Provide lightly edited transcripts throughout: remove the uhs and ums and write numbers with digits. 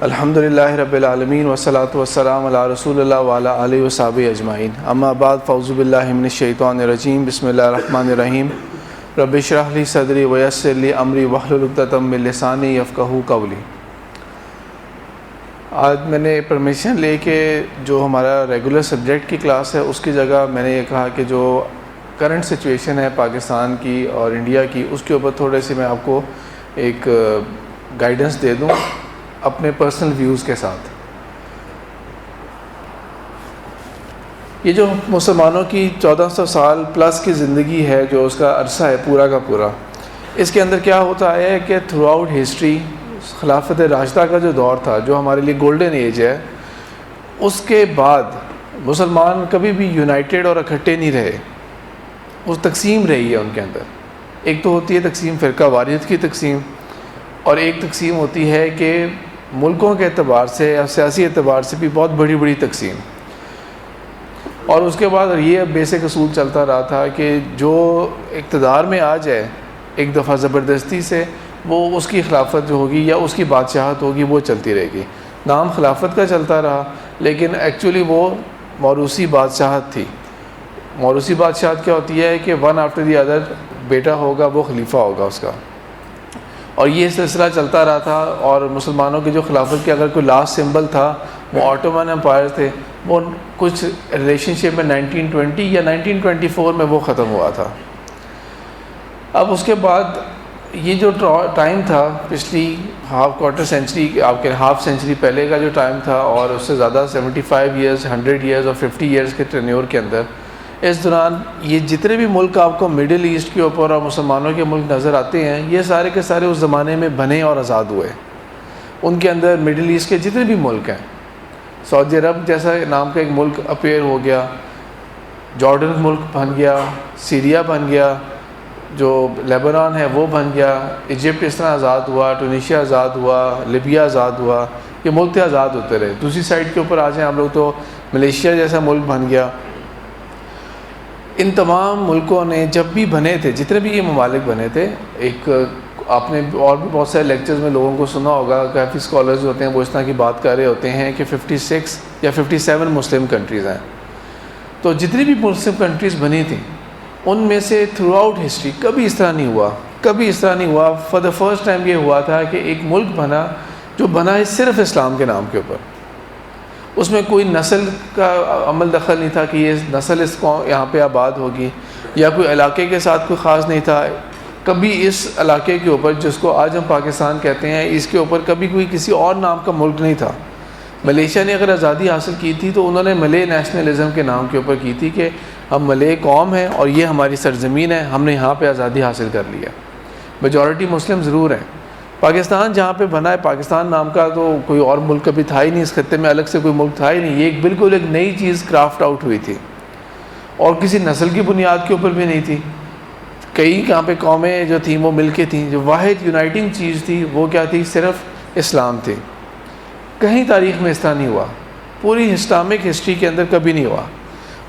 الحمدللہ رب العالمین والصلاة والسلام علی رسول اللہ وعلی آلہ وصحبہ اجمعین، اما بعد فاعوذ باللہ من الشیطان الرجیم، بسم اللہ الرحمن الرحیم۔ رب اشرح لی صدری ویسر لی امری واحلل عقدۃ من لسانی یفقہوا قولی۔ آج میں نے پرمیشن لے کے جو ہمارا ریگولر سبجیکٹ کی کلاس ہے اس کی جگہ میں نے یہ کہا کہ جو کرنٹ سچویشن ہے پاکستان کی اور انڈیا کی، اس کے اوپر تھوڑے سے میں آپ کو ایک گائیڈنس دے دوں اپنے پرسنل ویوز کے ساتھ۔ یہ جو مسلمانوں کی 1400 سال پلس کی زندگی ہے، جو اس کا عرصہ ہے پورا کا پورا، اس کے اندر کیا ہوتا ہے کہ تھرو آؤٹ ہسٹری خلافت راشدہ کا جو دور تھا، جو ہمارے لیے گولڈن ایج ہے، اس کے بعد مسلمان کبھی بھی یونائٹڈ اور اکٹھے نہیں رہے، اس تقسیم رہی ہے ان کے اندر۔ ایک تو ہوتی ہے تقسیم فرقہ واریت کی تقسیم، اور ایک تقسیم ہوتی ہے کہ ملکوں کے اعتبار سے یا سیاسی اعتبار سے بھی بہت بڑی بڑی تقسیم۔ اور اس کے بعد یہ بیسک اصول چلتا رہا تھا کہ جو اقتدار میں آ جائے ایک دفعہ زبردستی سے، وہ اس کی خلافت جو ہوگی یا اس کی بادشاہت ہوگی وہ چلتی رہے گی۔ نام خلافت کا چلتا رہا، لیکن ایکچولی وہ موروثی بادشاہت تھی۔ موروثی بادشاہت کیا ہوتی ہے کہ ون آفٹر دی ادر بیٹا ہوگا وہ خلیفہ ہوگا اس کا، اور یہ سلسلہ چلتا رہا تھا۔ اور مسلمانوں کی جو خلافت کے اگر کوئی لاسٹ سمبل تھا وہ آٹومن امپائر تھے، وہ کچھ ریلیشن شپ میں 1920 یا 1924 میں وہ ختم ہوا تھا۔ اب اس کے بعد یہ جو ٹائم تھا پچھلی کوارٹر سینچری، آپ کے ہاف سینچری پہلے کا جو ٹائم تھا، اور اس سے زیادہ 75 ایئرز، 100 ایئرز اور 50 ایئرز کے ٹرینیور کے اندر، اس دوران یہ جتنے بھی ملک آپ کو مڈل ایسٹ کے اوپر اور مسلمانوں کے ملک نظر آتے ہیں، یہ سارے کے سارے اس زمانے میں بنے اور آزاد ہوئے۔ ان کے اندر مڈل ایسٹ کے جتنے بھی ملک ہیں، سعودی عرب جیسا نام کا ایک ملک اپیئر ہو گیا، جارڈن ملک بن گیا، سیریا بن گیا، جو لیبنان ہے وہ بن گیا، ایجپٹ اس طرح آزاد ہوا، ٹونیشیا آزاد ہوا، لیبیا آزاد ہوا، یہ ملک تھے آزاد ہوتے رہے۔ دوسری سائڈ کے اوپر آ جائیں ہم لوگ تو ملیشیا جیسا ملک بن گیا۔ ان تمام ملکوں نے جب بھی بنے تھے، جتنے بھی یہ ممالک بنے تھے، ایک آپ نے اور بھی بہت سارے لیکچرز میں لوگوں کو سنا ہوگا، کافی اسکالرز ہوتے ہیں وہ اس طرح کی بات کر رہے ہوتے ہیں کہ 56 یا 57 مسلم کنٹریز ہیں۔ تو جتنی بھی مسلم کنٹریز بنی تھیں، ان میں سے تھرو آؤٹ ہسٹری کبھی اس طرح نہیں ہوا۔ فار دا فرسٹ ٹائم یہ ہوا تھا کہ ایک ملک بنا جو بنا ہے صرف اسلام کے نام کے اوپر۔ اس میں کوئی نسل کا عمل دخل نہیں تھا کہ یہ نسل اس کو یہاں پہ آباد ہوگی، یا کوئی علاقے کے ساتھ کوئی خاص نہیں تھا۔ کبھی اس علاقے کے اوپر، جس کو آج ہم پاکستان کہتے ہیں، اس کے اوپر کبھی کوئی کسی اور نام کا ملک نہیں تھا۔ ملیشیا نے اگر آزادی حاصل کی تھی تو انہوں نے ملے نیشنلزم کے نام کے اوپر کی تھی کہ ہم ملے قوم ہیں اور یہ ہماری سرزمین ہے، ہم نے یہاں پہ آزادی حاصل کر لی ہے۔ میجورٹی مسلم ضرور ہیں۔ پاکستان جہاں پہ بنا ہے، پاکستان نام کا تو کوئی اور ملک کبھی تھا ہی نہیں، اس خطے میں الگ سے کوئی ملک تھا ہی نہیں۔ یہ بالکل ایک نئی چیز کرافٹ آؤٹ ہوئی تھی، اور کسی نسل کی بنیاد کے اوپر بھی نہیں تھی۔ کئی یہاں پہ قومیں جو تھیں وہ مل کے تھیں، جو واحد یونائٹنگ چیز تھی وہ کیا تھی؟ صرف اسلام تھی۔ کہیں تاریخ میں اس طرح نہیں ہوا، پوری اسلامک ہسٹری کے اندر کبھی نہیں ہوا۔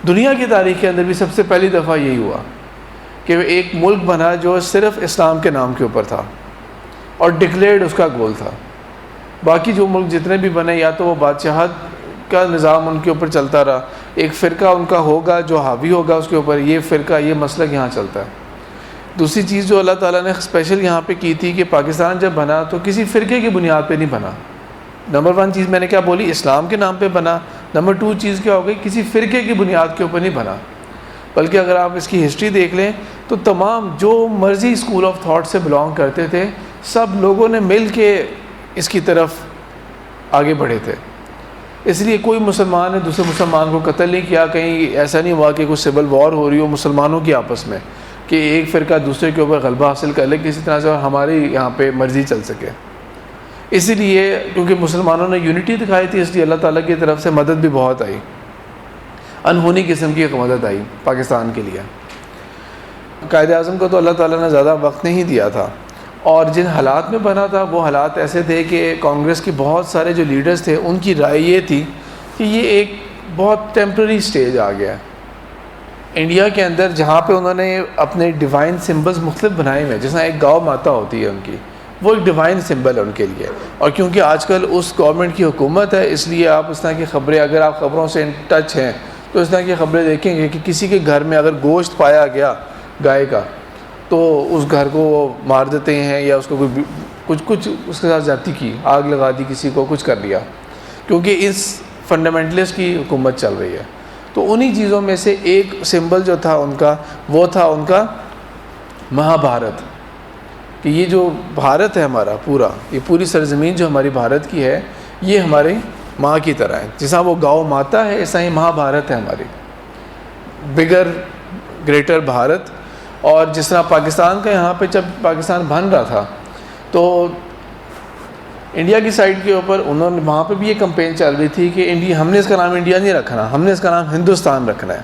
دنیا کی تاریخ کے اندر بھی سب سے پہلی دفعہ یہی ہوا کہ ایک ملک بنا جو صرف اسلام کے نام کے اوپر تھا اور ڈکلیئرڈ اس کا گول تھا۔ باقی جو ملک جتنے بھی بنے، یا تو وہ بادشاہت کا نظام ان کے اوپر چلتا رہا، ایک فرقہ ان کا ہوگا جو حاوی ہوگا اس کے اوپر، یہ فرقہ، یہ مسلک یہاں چلتا ہے۔ دوسری چیز جو اللہ تعالیٰ نے اسپیشل یہاں پہ کی تھی کہ پاکستان جب بنا تو کسی فرقے کی بنیاد پہ نہیں بنا۔ نمبر 1 چیز میں نے کیا بولی؟ اسلام کے نام پہ بنا۔ نمبر 2 چیز کیا ہو گئی؟ کسی فرقے کی بنیاد کے اوپر نہیں بنا، بلکہ اگر آپ اس کی ہسٹری دیکھ لیں تو تمام جو مرضی اسکول آف تھاٹ سے بلانگ کرتے تھے، سب لوگوں نے مل کے اس کی طرف آگے بڑھے تھے۔ اس لیے کوئی مسلمان نے دوسرے مسلمان کو قتل نہیں کیا، کہیں ایسا نہیں ہوا کہ کوئی سول وار ہو رہی ہو مسلمانوں کی آپس میں، کہ ایک فرقہ دوسرے کے اوپر غلبہ حاصل کر لے کسی طرح سے اور ہماری یہاں پہ مرضی چل سکے۔ اسی لیے کیونکہ مسلمانوں نے یونٹی دکھائی تھی، اس لیے اللہ تعالیٰ کی طرف سے مدد بھی بہت آئی، انہونی قسم کی ایک مدد آئی پاکستان کے لیے۔ قائد اعظم کو تو اللہ تعالیٰ نے زیادہ وقت نہیں دیا تھا، اور جن حالات میں بنا تھا وہ حالات ایسے تھے کہ کانگریس کے بہت سارے جو لیڈرز تھے ان کی رائے یہ تھی کہ یہ ایک بہت ٹیمپرری سٹیج آ گیا ہے انڈیا کے اندر، جہاں پہ انہوں نے اپنے ڈیوائن سمبلز مختلف بنائے ہوئے ہیں، جیسا ایک گاؤ ماتا ہوتی ہے ان کی، وہ ایک ڈیوائن سمبل ہے ان کے لیے. اور کیونکہ آج کل اس گورنمنٹ کی حکومت ہے، اس لیے آپ اس طرح کی خبریں، اگر آپ خبروں سے ان ٹچ ہیں تو اس طرح کی خبریں دیکھیں گے کہ کسی کے گھر میں اگر گوشت پایا گیا گائے کا تو اس گھر کو وہ مار دیتے ہیں، یا اس کو کچھ اس کے ساتھ زیادتی کی، آگ لگا دی، کسی کو کچھ کر لیا، کیونکہ اس فنڈامنٹلسٹ کی حکومت چل رہی ہے. تو انہی چیزوں میں سے ایک سمبل جو تھا ان کا، وہ تھا ان کا مہا بھارت، کہ یہ جو بھارت ہے ہمارا پورا، یہ پوری سرزمین جو ہماری بھارت کی ہے، یہ ہماری ماں کی طرح ہے. جیسا وہ گاؤں ماتا ہے، ایسا ہی مہا بھارت ہے ہماری، بگر گریٹر بھارت. اور جس طرح پاکستان کا یہاں پہ جب پاکستان بن رہا تھا تو انڈیا کی سائڈ کے اوپر انہوں نے وہاں پہ بھی یہ کمپین چل رہی تھی کہ انڈیا، ہم نے اس کا نام انڈیا نہیں رکھنا، ہم نے اس کا نام ہندوستان رکھنا ہے،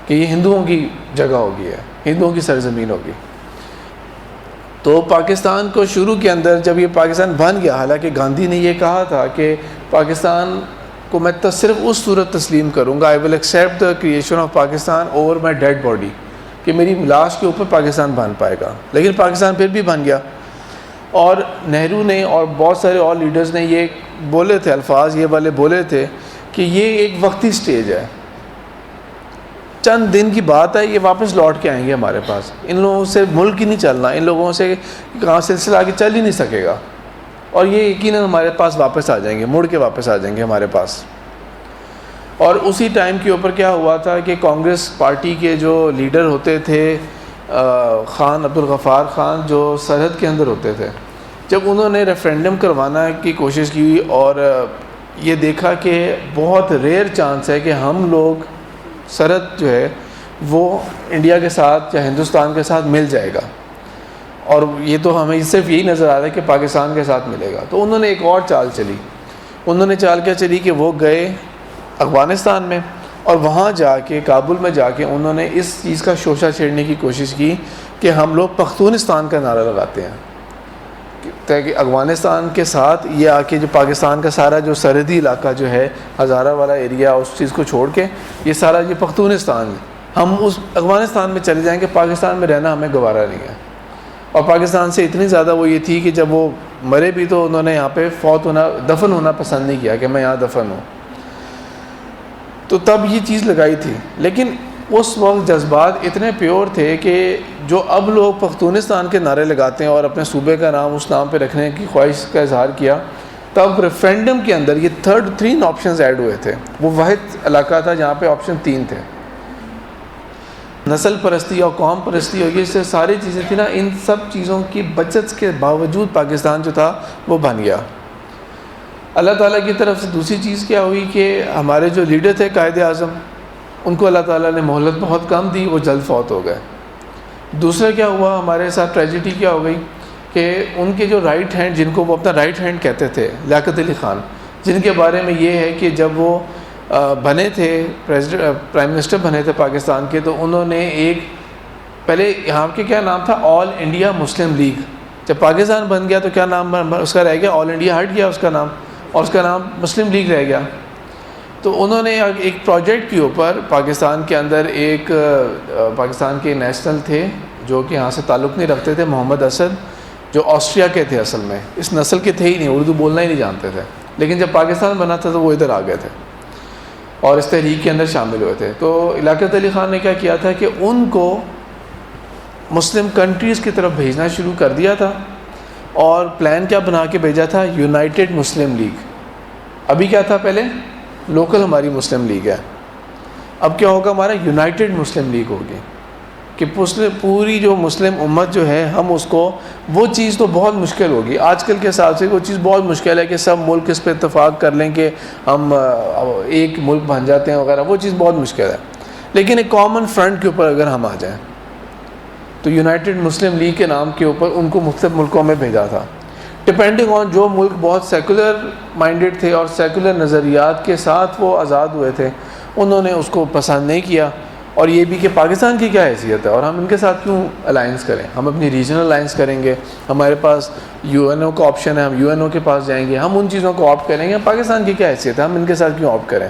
کہ یہ ہندوؤں کی جگہ ہوگی، ہے ہندوؤں کی سرزمین ہوگی. تو پاکستان کو شروع کے اندر جب یہ پاکستان بن گیا، حالانکہ گاندھی نے یہ کہا تھا کہ پاکستان کو میں صرف اس صورت تسلیم کروں گا، I will accept the creation of Pakistan over my dead body, کہ میری لاش کے اوپر پاکستان بن پائے گا. لیکن پاکستان پھر بھی بن گیا. اور نہرو نے اور بہت سارے اور لیڈرز نے یہ بولے تھے، الفاظ یہ والے بولے تھے کہ یہ ایک وقتی سٹیج ہے، چند دن کی بات ہے، یہ واپس لوٹ کے آئیں گے ہمارے پاس. ان لوگوں سے ملک ہی نہیں چلنا، ان لوگوں سے کہاں سلسلہ آگے چل ہی نہیں سکے گا، اور یہ یقیناً ہمارے پاس واپس آ جائیں گے، مڑ کے واپس آ جائیں گے ہمارے پاس. اور اسی ٹائم کے اوپر کیا ہوا تھا کہ کانگریس پارٹی کے جو لیڈر ہوتے تھے، خان عبدالغفار خان، جو سرحد کے اندر ہوتے تھے، جب انہوں نے ریفرینڈم کروانا کی کوشش کی اور یہ دیکھا کہ بہت ریئر چانس ہے کہ ہم لوگ سرحد جو ہے وہ انڈیا کے ساتھ یا ہندوستان کے ساتھ مل جائے گا، اور یہ تو ہمیں صرف یہی نظر آ رہا ہے کہ پاکستان کے ساتھ ملے گا. تو انہوں نے ایک اور چال چلی. انہوں نے چال کیا چلی کہ وہ گئے افغانستان میں، اور وہاں جا کے کابل میں جا کے انہوں نے اس چیز کا شوشہ چھیڑنے کی کوشش کی کہ ہم لوگ پختونستان کا نعرہ لگاتے ہیں، تاکہ افغانستان کے ساتھ یہ آ کے جو پاکستان کا سارا جو سرحدی علاقہ جو ہے، ہزارہ والا ایریا، اس چیز کو چھوڑ کے یہ سارا یہ پختونستان، ہم اس افغانستان میں چلے جائیں کہ پاکستان میں رہنا ہمیں گوارا نہیں ہے. اور پاکستان سے اتنی زیادہ وہ یہ تھی کہ جب وہ مرے بھی تو انہوں نے یہاں پہ دفن ہونا پسند نہیں کیا کہ میں یہاں دفن ہوں. تو تب یہ چیز لگائی تھی. لیکن اس وقت جذبات اتنے پیور تھے کہ جو اب لوگ پختونستان کے نعرے لگاتے ہیں اور اپنے صوبے کا نام اس نام پہ رکھنے کی خواہش کا اظہار کیا، تب ریفرینڈم کے اندر یہ تین آپشنز ایڈ ہوئے تھے. وہ واحد علاقہ تھا جہاں پہ آپشن 3 تھے. نسل پرستی اور قوم پرستی اور یہ سے ساری چیزیں تھیں نا، ان سب چیزوں کی بچت کے باوجود پاکستان جو تھا وہ بن گیا. اللہ تعالیٰ کی طرف سے دوسری چیز کیا ہوئی کہ ہمارے جو لیڈر تھے قائد اعظم، ان کو اللہ تعالیٰ نے مہلت بہت کم دی، وہ جلد فوت ہو گئے. دوسرا کیا ہوا ہمارے ساتھ ٹریجڈی کیا ہو گئی کہ ان کے جو رائٹ ہینڈ، جن کو وہ اپنا رائٹ ہینڈ کہتے تھے، لیاقت علی خان، جن کے بارے میں یہ ہے کہ جب وہ بنے تھے پرائم منسٹر بنے تھے پاکستان کے، تو انہوں نے ایک پہلے یہاں کے کیا نام تھا، آل انڈیا مسلم لیگ. جب پاکستان بن گیا تو کیا نام اس کا رہ گیا، آل انڈیا ہٹ گیا اس کا نام، اور اس کا نام مسلم لیگ رہ گیا. تو انہوں نے ایک پروجیکٹ کے اوپر پاکستان کے اندر ایک پاکستان کے نیشنل تھے جو کہ یہاں سے تعلق نہیں رکھتے تھے، محمد اسد، جو آسٹریا کے تھے، اصل میں اس نسل کے تھے ہی نہیں، اردو بولنا ہی نہیں جانتے تھے، لیکن جب پاکستان بنا تھا تو وہ ادھر آ گئے تھے اور اس تحریک کے اندر شامل ہوئے تھے. تو لیاقت علی خان نے کیا کیا تھا کہ ان کو مسلم کنٹریز کی طرف بھیجنا شروع کر دیا تھا، اور پلان کیا بنا کے بھیجا تھا، یونائٹڈ مسلم لیگ. ابھی کیا تھا، پہلے لوکل ہماری مسلم لیگ ہے، اب کیا ہوگا، ہمارا یونائٹڈ مسلم لیگ ہوگی کہ پوری جو مسلم امت جو ہے ہم اس کو، وہ چیز تو بہت مشکل ہوگی آج کل کے حساب سے، وہ چیز بہت مشکل ہے کہ سب ملک اس پہ اتفاق کر لیں کہ ہم ایک ملک بن جاتے ہیں وغیرہ، وہ چیز بہت مشکل ہے. لیکن ایک کامن فرنٹ کے اوپر اگر ہم آ جائیں تو یونائٹڈ مسلم لیگ کے نام کے اوپر ان کو مختلف ملکوں میں بھیجا تھا، ڈپینڈنگ آن جو ملک بہت سیکولر مائنڈڈ تھے اور سیکولر نظریات کے ساتھ وہ آزاد ہوئے تھے، انہوں نے اس کو پسند نہیں کیا. اور یہ بھی کہ پاکستان کی کیا حیثیت ہے اور ہم ان کے ساتھ کیوں الائنس کریں، ہم اپنی ریجنل الائنس کریں گے، ہمارے پاس یو این او کا آپشن ہے، ہم یو این او کے پاس جائیں گے، ہم ان چیزوں کو آپٹ کریں گے. پاکستان کی کیا حیثیت ہے، ہم ان کے ساتھ کیوں آپٹ کریں.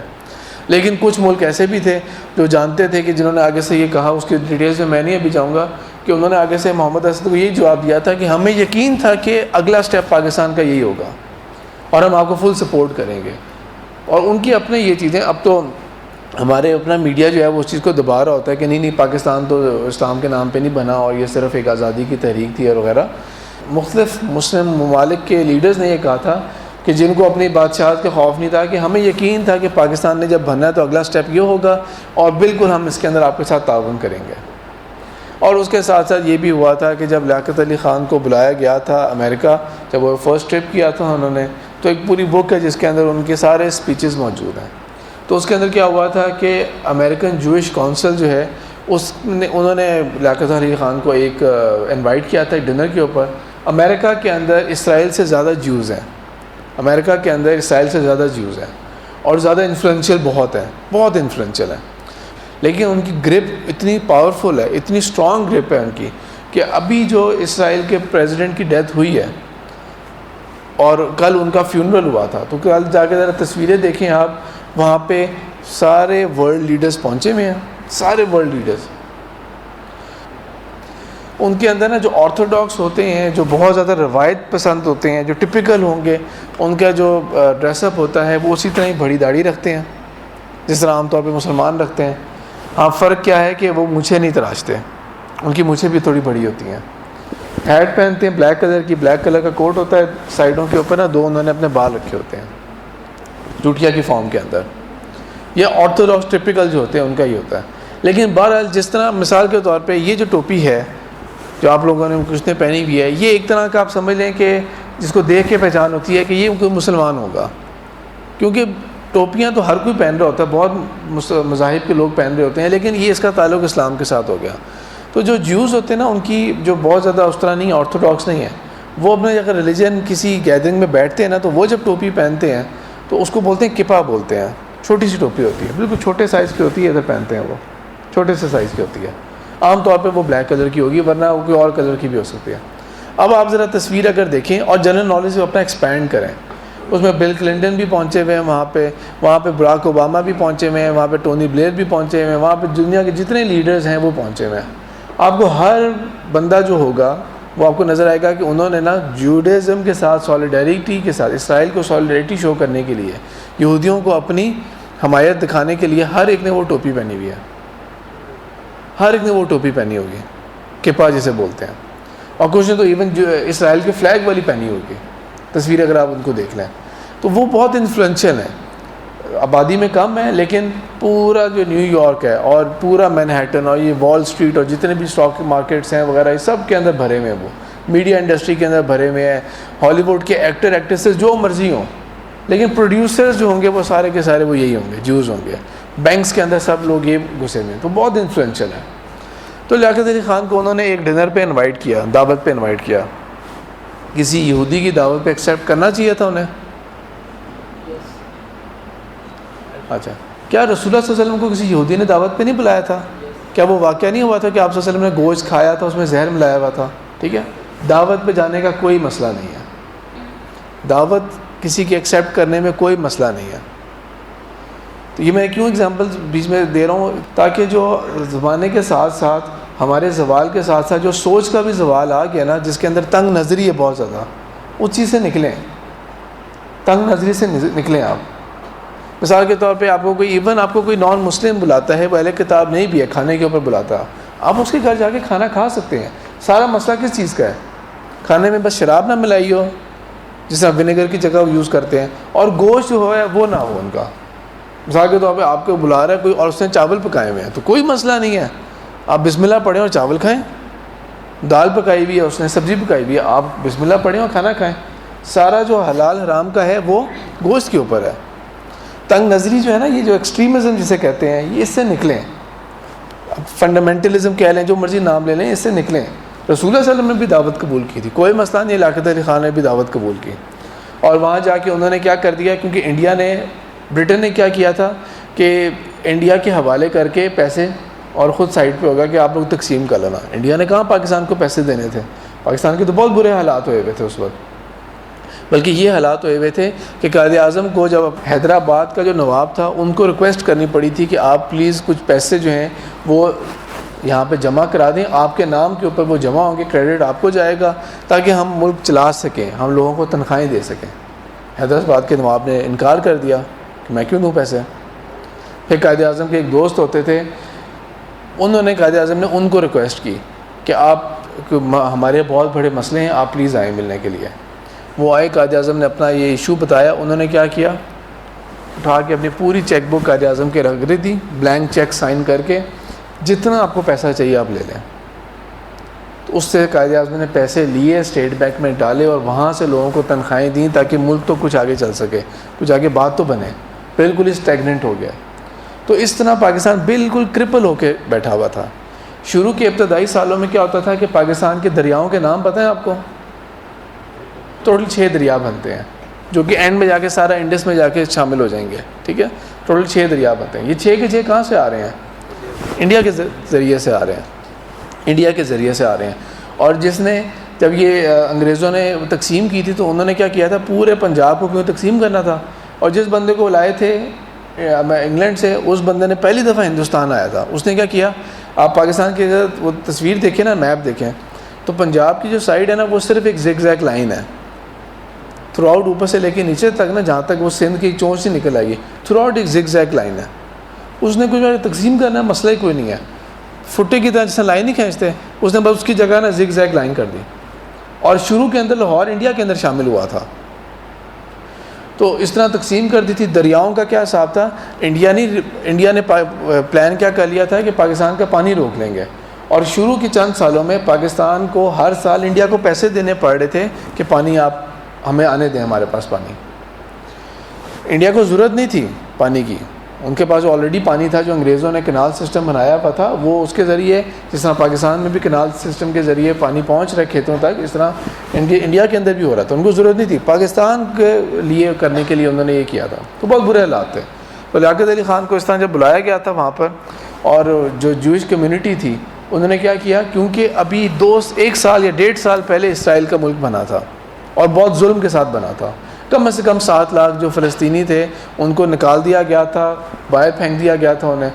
لیکن کچھ ملک ایسے بھی تھے جو جانتے تھے کہ جنہوں نے آگے سے یہ کہا، اس کی ڈیٹیلز میں نہیں ابھی جاؤں گا، کہ انہوں نے آگے سے محمد اسد کو یہی جواب دیا تھا کہ ہمیں یقین تھا کہ اگلا سٹیپ پاکستان کا یہی ہوگا اور ہم آپ کو فل سپورٹ کریں گے. اور ان کی اپنے یہ چیزیں، اب تو ہمارے اپنا میڈیا جو ہے وہ اس چیز کو دبا رہا ہوتا ہے کہ نہیں پاکستان تو اسلام کے نام پہ نہیں بنا اور یہ صرف ایک آزادی کی تحریک تھی اور وغیرہ. مختلف مسلم ممالک کے لیڈرز نے یہ کہا تھا کہ جن کو اپنی بادشاہت کا خوف نہیں تھا کہ ہمیں یقین تھا کہ پاکستان نے جب بننا ہے تو اگلا سٹیپ یہ ہوگا اور بالکل ہم اس کے اندر آپ کے ساتھ تعاون کریں گے. اور اس کے ساتھ ساتھ یہ بھی ہوا تھا کہ جب لیاقت علی خان کو بلایا گیا تھا امریکہ، جب وہ فرسٹ ٹرپ کیا تھا انہوں نے، تو ایک پوری بک ہے جس کے اندر ان کے سارے اسپیچز موجود ہیں. تو اس کے اندر کیا ہوا تھا کہ امریکن جوئش کونسل جو ہے انہوں نے لیاقت علی خان کو ایک انوائٹ کیا تھا ایک ڈنر کے اوپر. امریکہ کے اندر اسرائیل سے زیادہ جیوز ہیں، امریکہ کے اندر اسرائیل سے زیادہ جیوز ہیں اور زیادہ انفلوئنشیل بہت ہیں، بہت انفلوئنشیل ہیں. لیکن ان کی گرپ اتنی پاورفل ہے، اتنی اسٹرانگ گرپ ہے ان کی، کہ ابھی جو اسرائیل کے پریزیڈنٹ کی ڈیتھ ہوئی ہے اور کل ان کا فیونرل ہوا تھا، تو کل جا کے ذرا تصویریں دیکھیں آپ، وہاں پہ سارے ورلڈ لیڈرز پہنچے ہوئے ہیں، سارے ورلڈ لیڈرز. ان کے اندر نا جو آرتھوڈاکس ہوتے ہیں، جو بہت زیادہ روایت پسند ہوتے ہیں، جو ٹپیکل ہوں گے، ان کا جو ڈریس اپ ہوتا ہے وہ اسی طرح ہی بڑی داڑھی رکھتے ہیں جس طرح عام طور پہ مسلمان رکھتے ہیں. ہاں فرق کیا ہے کہ وہ مونچھیں نہیں تراشتے، ان کی مونچھیں بھی تھوڑی بڑی ہوتی ہیں. ہیٹ پہنتے ہیں بلیک کلر کی، بلیک کلر کا کوٹ ہوتا ہے، سائڈوں کے اوپر نا دو انہوں نے اپنے بال رکھے ہوتے ہیں چوٹیا کی فارم کے اندر. یہ آرتھوڈاکس ٹپیکل جو ہوتے ہیں ان کا ہی ہوتا ہے. لیکن بہرحال جس طرح مثال کے طور پہ یہ جو ٹوپی ہے جو آپ لوگوں نے کچھ نے پہنی ہوئی ہے، یہ ایک طرح کا آپ سمجھ لیں کہ جس کو دیکھ کے پہچان ہوتی ہے کہ یہ کوئی مسلمان ہوگا، کیونکہ ٹوپیاں تو ہر کوئی پہن رہا ہوتا ہے، بہت مذاہب کے لوگ پہن رہے ہوتے ہیں، لیکن یہ اس کا تعلق اسلام کے ساتھ ہو گیا. تو جو جیوز ہوتے ہیں نا، ان کی جو بہت زیادہ اس طرح نہیں آرتھوڈاکس نہیں ہے، وہ اپنے اگر ریلیجن کسی گیدرنگ میں بیٹھتے ہیں نا، تو وہ جب ٹوپی پہنتے ہیں تو اس کو بولتے ہیں کپا بولتے ہیں. چھوٹی سی ٹوپی ہوتی ہے، بالکل چھوٹے سائز کی ہوتی ہے، ادھر پہنتے ہیں وہ چھوٹے سے سائز کی ہوتی ہے. عام طور پہ وہ بلیک کلر کی ہوگی، ورنہ وہ کوئی اور کلر کی بھی ہو سکتی ہے. اب آپ ذرا تصویر اگر دیکھیں اور جنرل نالج اپنا ایکسپینڈ کریں، اس میں بل کلنٹن بھی پہنچے ہوئے ہیں وہاں پہ براک اوباما بھی پہنچے ہوئے ہیں، وہاں پہ ٹونی بلیئر بھی پہنچے ہوئے ہیں، وہاں پہ دنیا کے جتنے لیڈرز ہیں وہ پہنچے ہوئے ہیں. آپ کو ہر بندہ جو ہوگا وہ آپ کو نظر آئے گا کہ انہوں نے نا جوڈیزم کے ساتھ سالیڈیرٹی کے ساتھ، اسرائیل کو سالیڈیرٹی شو کرنے کے لیے، یہودیوں کو اپنی حمایت دکھانے کے لیے ہر ایک نے وہ ٹوپی پہنی ہوئی ہے، ہر ایک نے وہ ٹوپی پہنی ہوگی، کپا جسے بولتے ہیں. اور کچھ نے تو ایون جو اسرائیل کے فلیگ والی پہنی ہوگی. تصویر اگر آپ ان کو دیکھ لیں تو وہ بہت انفلوئنشیل ہیں. آبادی میں کم ہے لیکن پورا جو نیو یارک ہے اور پورا مینہٹن اور یہ وال اسٹریٹ اور جتنے بھی اسٹاک مارکیٹس ہیں وغیرہ، یہ سب کے اندر بھرے ہوئے ہیں. وہ میڈیا انڈسٹری کے اندر بھرے ہوئے ہیں، ہالی ووڈ کے ایکٹر ایکٹریسز جو مرضی ہوں، لیکن پروڈیوسرز جو ہوں گے وہ سارے کے سارے وہ یہی ہوں گے، جوز ہوں گے. بینکس کے اندر سب لوگ یہ گھسے ہوئے ہیں، تو بہت انفلوئنشیل ہے. تو لیاقت علی خان کو انہوں نے ایک ڈنر پہ انوائٹ کیا، دعوت پہ انوائٹ کیا. کسی یہودی کی دعوت پہ ایکسیپٹ کرنا چاہیے تھا انہیں. اچھا، کیا رسول اللہ صلی اللہ علیہ وسلم کو کسی یہودی نے دعوت پہ نہیں بلایا تھا؟ کیا وہ واقعہ نہیں ہوا تھا کہ آپ صلی اللہ علیہ وسلم نے گوشت کھایا تھا، اس میں زہر ملایا ہوا تھا؟ ٹھیک ہے، دعوت پہ جانے کا کوئی مسئلہ نہیں ہے، دعوت کسی کی ایکسیپٹ کرنے میں کوئی مسئلہ نہیں ہے. تو یہ میں کیوں اگزامپل بیچ میں دے رہا ہوں، تاکہ جو زمانے کے ساتھ ساتھ ہمارے زوال کے ساتھ ساتھ جو سوچ کا بھی زوال آ گیا نا، جس کے اندر تنگ نظری ہے بہت زیادہ، اس چیز سے نکلیں، تنگ نظری سے نکلیں. آپ مثال کے طور پہ آپ کو کوئی نان مسلم بلاتا ہے، وہ اہل کتاب نہیں بھی ہے، کھانے کے اوپر بلاتا، آپ اس کے گھر جا کے کھانا کھا سکتے ہیں. سارا مسئلہ کس چیز کا ہے؟ کھانے میں بس شراب نہ ملائی ہو جس طرح ونیگر کی جگہ وہ یوز کرتے ہیں، اور گوشت جو ہے وہ نہ ہو ان کا. مثال کے طور پہ آپ کو بلا رہا ہے کوئی اور اس نے چاول پکائے ہوئے ہیں تو کوئی مسئلہ نہیں ہے، آپ بسم اللہ پڑھیں اور چاول کھائیں. دال پکائی ہوئی ہے، اس نے سبزی پکائی ہوئی ہے، آپ بسم اللہ پڑھیں اور کھانا کھائیں. سارا جو حلال حرام کا ہے وہ گوشت کے اوپر ہے. تنگ نظری جو ہے نا، یہ جو ایکسٹریمزم جسے کہتے ہیں، یہ اس سے نکلیں. فنڈامنٹلزم کہہ لیں، جو مرضی نام لے لیں، اس سے نکلیں. رسول اللہ صلی اللہ علیہ وسلم نے بھی دعوت قبول کی تھی، کوئی مسئلہ نہیں. لیاقت علی خان نے بھی دعوت قبول کی، اور وہاں جا کے انہوں نے کیا کر دیا، کیونکہ برٹن نے کیا کیا تھا کہ انڈیا کے حوالے کر کے پیسے، اور خود سائڈ پہ ہوگا کہ آپ لوگ تقسیم کر لینا. انڈیا نے کہاں پاکستان کو پیسے دینے تھے؟ پاکستان کے تو بہت برے حالات ہوئے ہوئے تھے اس وقت. بلکہ یہ حالات ہوئے ہوئے تھے کہ قائد اعظم کو جب حیدرآباد کا جو نواب تھا ان کو ریکویسٹ کرنی پڑی تھی کہ آپ پلیز کچھ پیسے جو ہیں وہ یہاں پہ جمع کرا دیں, آپ کے نام کے اوپر وہ جمع ہوں گے, کریڈٹ آپ کو جائے گا تاکہ ہم ملک چلا سکیں, ہم لوگوں کو تنخواہیں دے سکیں. حیدرآباد کے نواب نے انکار کر دیا کہ میں کیوں دوں پیسے. پھر قائد اعظم کے ایک دوست ہوتے تھے, انہوں نے قائد اعظم نے ان کو ریکویسٹ کی کہ آپ ہمارے بہت بڑے مسئلے ہیں, آپ پلیز آئیں ملنے کے لیے. وہ آئے, قائد اعظم نے اپنا یہ ایشو بتایا. انہوں نے کیا کیا, اٹھا کے اپنی پوری چیک بک قائد اعظم کے رکھ دی, بلینک چیک سائن کر کے, جتنا آپ کو پیسہ چاہیے آپ لے لیں. تو اس سے قائد اعظم نے پیسے لیے, اسٹیٹ بینک میں ڈالے اور وہاں سے لوگوں کو تنخواہیں دیں تاکہ ملک تو کچھ آگے چل سکے, کچھ آگے بات تو بنے. بالکل اسٹیگننٹ ہو گیا. تو اس طرح پاکستان بالکل کرپل ہو کے بیٹھا ہوا تھا. شروع کے ابتدائی سالوں میں کیا ہوتا تھا کہ پاکستان کے دریاؤں کے نام پتہ ہیں آپ کو؟ ٹوٹل 6 دریا بنتے ہیں, جو کہ اینڈ میں جا کے سارا انڈس میں جا کے شامل ہو جائیں گے. ٹھیک ہے, ٹوٹل 6 دریا بنتے ہیں. یہ 6 کے 6 کہاں سے آ رہے ہیں؟ انڈیا کے ذریعے سے آ رہے ہیں, انڈیا کے ذریعے سے آ رہے ہیں. اور جس نے جب یہ انگریزوں نے تقسیم کی تھی تو انہوں نے کیا کیا تھا, پورے پنجاب کو کیوں تقسیم کرنا تھا, اور جس بندے کو لائے تھے انگلینڈ سے, اس بندے نے پہلی دفعہ ہندوستان آیا تھا. اس نے کیا کیا, آپ پاکستان کی اگر وہ تصویر دیکھیں نا, میپ دیکھیں, تو پنجاب کی جو سائڈ ہے نا وہ صرف ایک زگ زیگ لائن ہے تھرو آؤٹ, اوپر سے لے کے نیچے تک نا, جہاں تک وہ سندھ کی چونچ سے نکل آئے گی, تھرو آؤٹ ایک زگ زیگ لائن ہے. اس نے کچھ تقسیم کرنا ہے, مسئلہ ہی کوئی نہیں ہے. فٹے کی طرح جیسے لائن ہی کھینچتے ہیں, اس نے بس اس کی جگہ نا زگ زیگ لائن کر دی. اور شروع کے اندر لاہور انڈیا کے اندر شامل ہوا تھا, تو اس طرح تقسیم کر دی تھی. دریاؤں کا کیا حساب تھا, انڈیا نے پلان کیا کر لیا تھا کہ پاکستان کا پانی روک لیں گے, اور شروع کے چند سالوں میں پاکستان کو ہر سال انڈیا کو پیسے دینے پڑ رہے تھے کہ پانی آپ ہمیں آنے دیں, ہمارے پاس پانی. انڈیا کو ضرورت نہیں تھی پانی کی, ان کے پاس آلریڈی پانی تھا. جو انگریزوں نے کنال سسٹم بنایا ہوا تھا, وہ اس کے ذریعے, جس طرح پاکستان میں بھی کنال سسٹم کے ذریعے پانی پہنچ رہے کھیتوں تک, اس طرح انڈیا کے اندر بھی ہو رہا تھا. ان کو ضرورت نہیں تھی, پاکستان کے لیے کرنے کے لیے انہوں نے یہ کیا تھا. تو بہت برے حالات تھے. تو لیاقت علی خان کو اس طرح جب بلایا گیا تھا وہاں پر, اور جو جوئش کمیونٹی تھی, انہوں نے کیا کیا, کیونکہ ابھی 1 سال یا 1.5 سال پہلے اسرائیل کا ملک بنا تھا, اور بہت ظلم کے ساتھ بنا تھا. کم سے کم 7 لاکھ جو فلسطینی تھے ان کو نکال دیا گیا تھا, باہر پھینک دیا گیا تھا انہیں.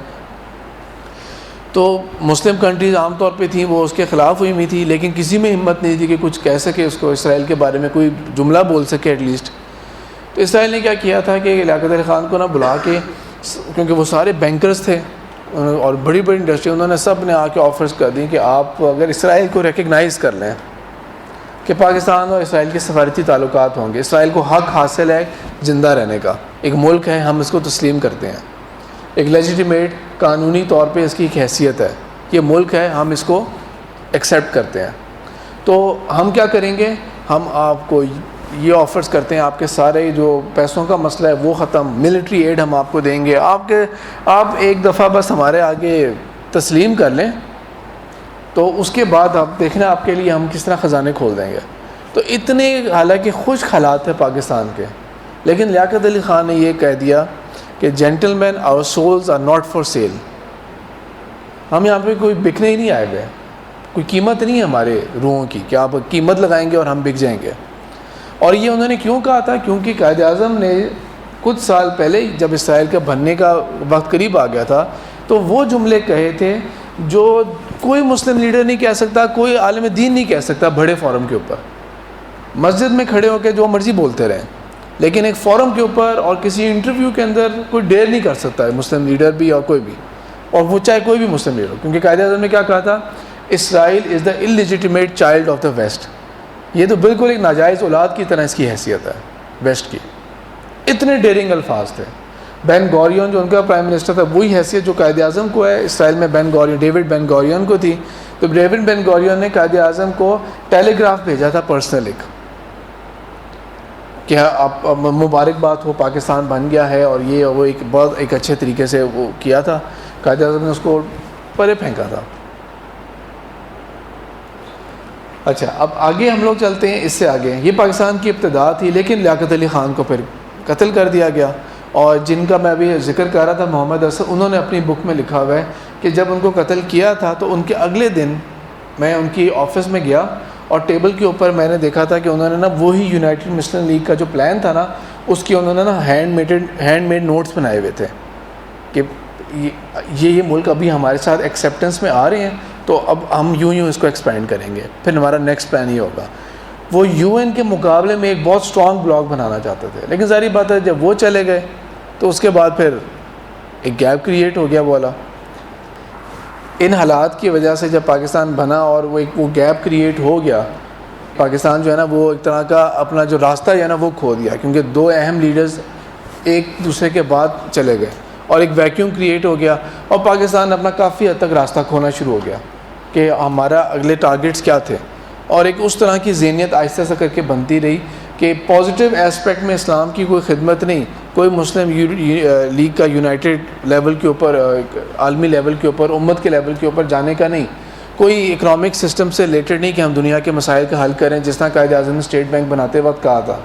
تو مسلم کنٹریز عام طور پہ تھیں, وہ اس کے خلاف ہوئی تھی, لیکن کسی میں ہمت نہیں تھی کہ کچھ کہہ سکے اس کو, اسرائیل کے بارے میں کوئی جملہ بول سکے ایٹ لیسٹ. تو اسرائیل نے کیا کیا تھا کہ لیاقت علی خان کو نہ بلا کے, کیونکہ وہ سارے بینکرز تھے اور بڑی بڑی انڈسٹری, انہوں نے سب نے آ کے آفرز کر دی کہ آپ اگر اسرائیل کو ریکگنائز کر لیں کہ پاکستان اور اسرائیل کے سفارتی تعلقات ہوں گے, اسرائیل کو حق حاصل ہے زندہ رہنے کا, ایک ملک ہے, ہم اس کو تسلیم کرتے ہیں, ایک لیجیٹیمیٹ قانونی طور پہ اس کی ایک حیثیت ہے, یہ ملک ہے, ہم اس کو ایکسیپٹ کرتے ہیں. تو ہم کیا کریں گے, ہم آپ کو یہ آفرز کرتے ہیں, آپ کے سارے جو پیسوں کا مسئلہ ہے وہ ختم, ملٹری ایڈ ہم آپ کو دیں گے, آپ ایک دفعہ بس ہمارے آگے تسلیم کر لیں, تو اس کے بعد آپ دیکھنا آپ کے لیے ہم کس طرح خزانے کھول دیں گے. تو اتنے حالانکہ خشک حالات ہیں پاکستان کے, لیکن لیاقت علی خان نے یہ کہہ دیا کہ gentlemen our souls are not for sale. ہم یہاں پہ کوئی بکنے ہی نہیں آئے ہوئے, کوئی قیمت نہیں ہے ہمارے روحوں کی کہ آپ قیمت لگائیں گے اور ہم بک جائیں گے. اور یہ انہوں نے کیوں کہا تھا, کیونکہ قائد اعظم نے کچھ سال پہلے جب اسرائیل کا بننے کا وقت قریب آ گیا تھا, تو وہ جملے کہے تھے جو کوئی مسلم لیڈر نہیں کہہ سکتا, کوئی عالم دین نہیں کہہ سکتا بڑے فورم کے اوپر. مسجد میں کھڑے ہو کے جو مرضی بولتے رہیں, لیکن ایک فورم کے اوپر اور کسی انٹرویو کے اندر کوئی ڈیئر نہیں کر سکتا ہے, مسلم لیڈر بھی اور کوئی بھی, اور وہ چاہے کوئی بھی مسلم لیڈر. کیونکہ قائد اعظم نے کیا کہا تھا, اسرائیل از دا انلیجیٹیمیٹ چائلڈ آف دا ویسٹ. یہ تو بالکل ایک ناجائز اولاد کی طرح اس کی حیثیت ہے ویسٹ کی. اتنے ڈیرنگ الفاظ تھے. بین گوریون جو ان کا پرائم منسٹر تھا, وہی حیثیت جو قائد اعظم کو ہے اسرائیل میں ڈیوڈ بین گوریون کو تھی. تو ڈیوڈ بین گوریون نے قائد اعظم کو ٹیلی گراف بھیجا تھا پرسنل ایک, کہ آپ مبارکباد ہو, پاکستان بن گیا ہے, اور یہ وہ ایک بہت ایک اچھے طریقے سے وہ کیا تھا. قائد اعظم نے اس کو پرے پھینکا تھا. اچھا, اب آگے ہم لوگ چلتے ہیں, اس سے آگے یہ پاکستان کی ابتدا تھی, لیکن لیاقت علی خان کو پھر قتل کر دیا گیا. اور جن کا میں ابھی ذکر کر رہا تھا, محمد اسد, انہوں نے اپنی بک میں لکھا ہوا ہے کہ جب ان کو قتل کیا تھا تو ان کے اگلے دن میں ان کی آفس میں گیا, اور ٹیبل کے اوپر میں نے دیکھا تھا کہ انہوں نے نا وہی یونائٹڈ مسلم لیگ کا جو پلان تھا نا, اس کی انہوں نے نا ہینڈ میڈ نوٹس بنائے ہوئے تھے کہ یہ ملک ابھی ہمارے ساتھ ایکسیپٹنس میں آ رہے ہیں، تو اب ہم یوں اس کو ایکسپینڈ کریں گے. پھر ہمارا نیکسٹ پلان یہ ہوگا. وہ یو این کے مقابلے میں ایک بہت اسٹرانگ بلاک بنانا چاہتے تھے، لیکن ظاہری بات ہے جب وہ چلے گئے تو اس کے بعد پھر ایک گیپ کریٹ ہو گیا. والا ان حالات کی وجہ سے جب پاکستان بنا اور وہ گیپ کریٹ ہو گیا، پاکستان جو ہے نا وہ ایک طرح کا اپنا جو راستہ جو ہے نا وہ کھو دیا، کیونکہ دو اہم لیڈرز ایک دوسرے کے بعد چلے گئے اور ایک ویکیوم کریٹ ہو گیا، اور پاکستان اپنا کافی حد تک راستہ کھونا شروع ہو گیا کہ ہمارا اگلے ٹارگیٹس کیا تھے. اور ایک اس طرح کی ذہنیت آہستہ سے کر کے بنتی رہی کہ پازیٹیو ایسپیکٹ میں اسلام کی کوئی خدمت نہیں، کوئی مسلم لیگ کا یونائٹڈ لیول کے اوپر، عالمی لیول کے اوپر، امت کے لیول کے اوپر جانے کا نہیں، کوئی اکنامک سسٹم سے ریلیٹڈ نہیں کہ ہم دنیا کے مسائل کا حل کریں جس طرح قائد اعظم نے اسٹیٹ بینک بناتے وقت کہا تھا.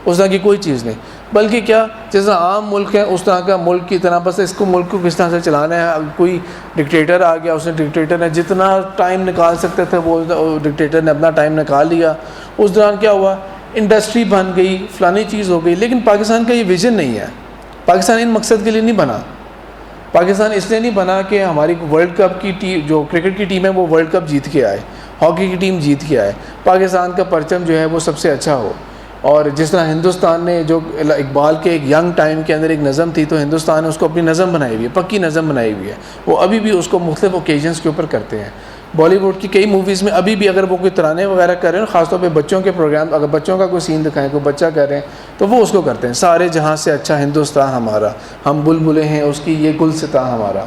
اس طرح کی کوئی چیز نہیں، بلکہ کیا جس طرح عام ملک ہے اس طرح کا ملک کی طرح، بس اس کو ملک کو کس طرح سے چلانا ہے. کوئی ڈکٹیٹر آ گیا، اس نے ڈکٹیٹر نے جتنا ٹائم نکال سکتے تھے وہ ڈکٹیٹر نے اپنا ٹائم نکال لیا. اس دوران کیا ہوا، انڈسٹری بن گئی، فلانی چیز ہو گئی. لیکن پاکستان کا یہ ویژن نہیں ہے. پاکستان ان مقصد کے لیے نہیں بنا. پاکستان اس لیے نہیں بنا کہ ہماری ورلڈ کپ کی ٹیم، جو کرکٹ کی ٹیم ہے وہ ورلڈ کپ جیت کے آئے، ہاکی کی ٹیم جیت کے آئے، پاکستان کا پرچم جو ہے وہ سب سے اچھا ہو. اور جس طرح ہندوستان نے جو اقبال کے ایک ینگ ٹائم کے اندر ایک نظم تھی، تو ہندوستان نے اس کو اپنی نظم بنائی ہوئی ہے، پکی نظم بنائی ہوئی ہے. وہ ابھی بھی اس کو مختلف اوکیزنس کے اوپر کرتے ہیں. بالی ووڈ کی کئی موویز میں ابھی بھی اگر وہ کوئی ترانے وغیرہ کر رہے ہیں، خاص طور پہ بچوں کے پروگرام، اگر بچوں کا کوئی سین دکھائیں، کوئی بچہ کر رہے ہیں تو وہ اس کو کرتے ہیں، سارے جہاں سے اچھا ہندوستان ہمارا، ہم بلبلیں ہیں اس کی، یہ گلستاں ہمارا.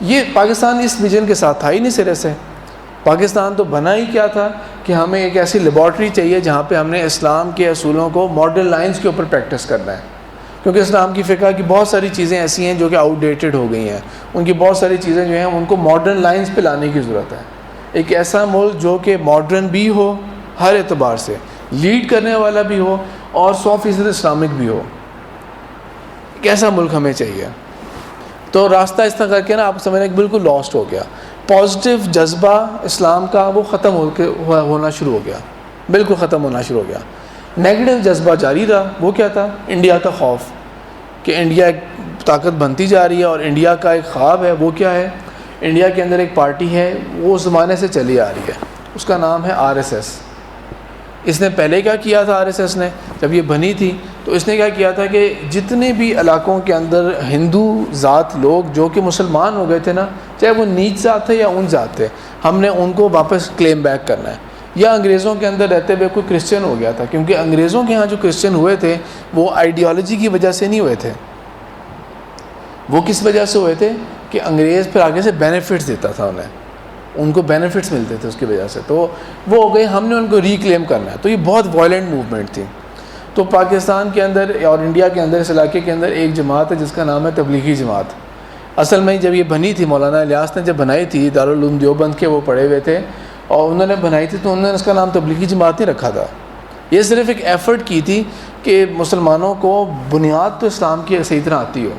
یہ پاکستان اس ویژن کے ساتھ تھا ہی نہیں سرے سے. پاکستان تو بنا ہی کیا تھا کہ ہمیں ایک ایسی لیبارٹری چاہیے جہاں پہ ہم نے اسلام کے اصولوں کو ماڈرن لائنز کے اوپر پریکٹس کرنا ہے، کیونکہ اسلام کی فقہ کی بہت ساری چیزیں ایسی ہیں جو کہ آؤٹ ڈیٹڈ ہو گئی ہیں. ان کی بہت ساری چیزیں جو ہیں ان کو ماڈرن لائنز پہ لانے کی ضرورت ہے. ایک ایسا ملک جو کہ ماڈرن بھی ہو، ہر اعتبار سے لیڈ کرنے والا بھی ہو، اور 100% اسلامک بھی ہو. ایک ایسا ملک ہمیں چاہیے. تو راستہ اس طرح کر کے نا آپ سمجھ رہے ہیں کہ بالکل لاسٹ ہو گیا. پازیٹیو جذبہ اسلام کا وہ ختم ہونا شروع ہو گیا، بالکل ختم ہونا شروع ہو گیا. نیگیٹو جذبہ جاری رہا. وہ کیا تھا؟ انڈیا کا خوف، کہ انڈیا ایک طاقت بنتی جا رہی ہے اور انڈیا کا ایک خواب ہے. وہ کیا ہے؟ انڈیا کے اندر ایک پارٹی ہے، وہ اس زمانے سے چلی آ رہی ہے، اس کا نام ہے RSS. اس نے پہلے کیا کیا تھا؟ RSS نے جب یہ بنی تھی تو اس نے کیا کیا تھا کہ جتنے بھی علاقوں کے اندر ہندو ذات لوگ جو کہ مسلمان ہو گئے تھے نا، چاہے وہ نیچ ذات تھے یا اون ذات تھے، ہم نے ان کو واپس کلیم بیک کرنا ہے. یا انگریزوں کے اندر رہتے ہوئے کوئی کرسچن ہو گیا تھا، کیونکہ انگریزوں کے ہاں جو کرسچن ہوئے تھے وہ آئیڈیالوجی کی وجہ سے نہیں ہوئے تھے. وہ کس وجہ سے ہوئے تھے کہ انگریز پھر آگے سے بینیفٹس دیتا تھا انہیں، ان کو بینیفٹس ملتے تھے اس کی وجہ سے. تو وہ ہو گئے، ہم نے ان کو ریکلیم کرنا ہے. تو یہ بہت وائلنٹ موومنٹ تھی. تو پاکستان کے اندر اور انڈیا کے اندر، اس علاقے کے اندر ایک جماعت ہے جس کا نام ہے تبلیغی جماعت. اصل میں جب یہ بنی تھی، مولانا الیاس نے جب بنائی تھی، دارالعلوم دیوبند کے وہ پڑھے ہوئے تھے اور انہوں نے بنائی تھی، تو انہوں نے اس کا نام تبلیغی جماعت نہیں رکھا تھا. یہ صرف ایک ایفرٹ کی تھی کہ مسلمانوں کو بنیاد تو اسلام کی صحیح طرح آتی ہو،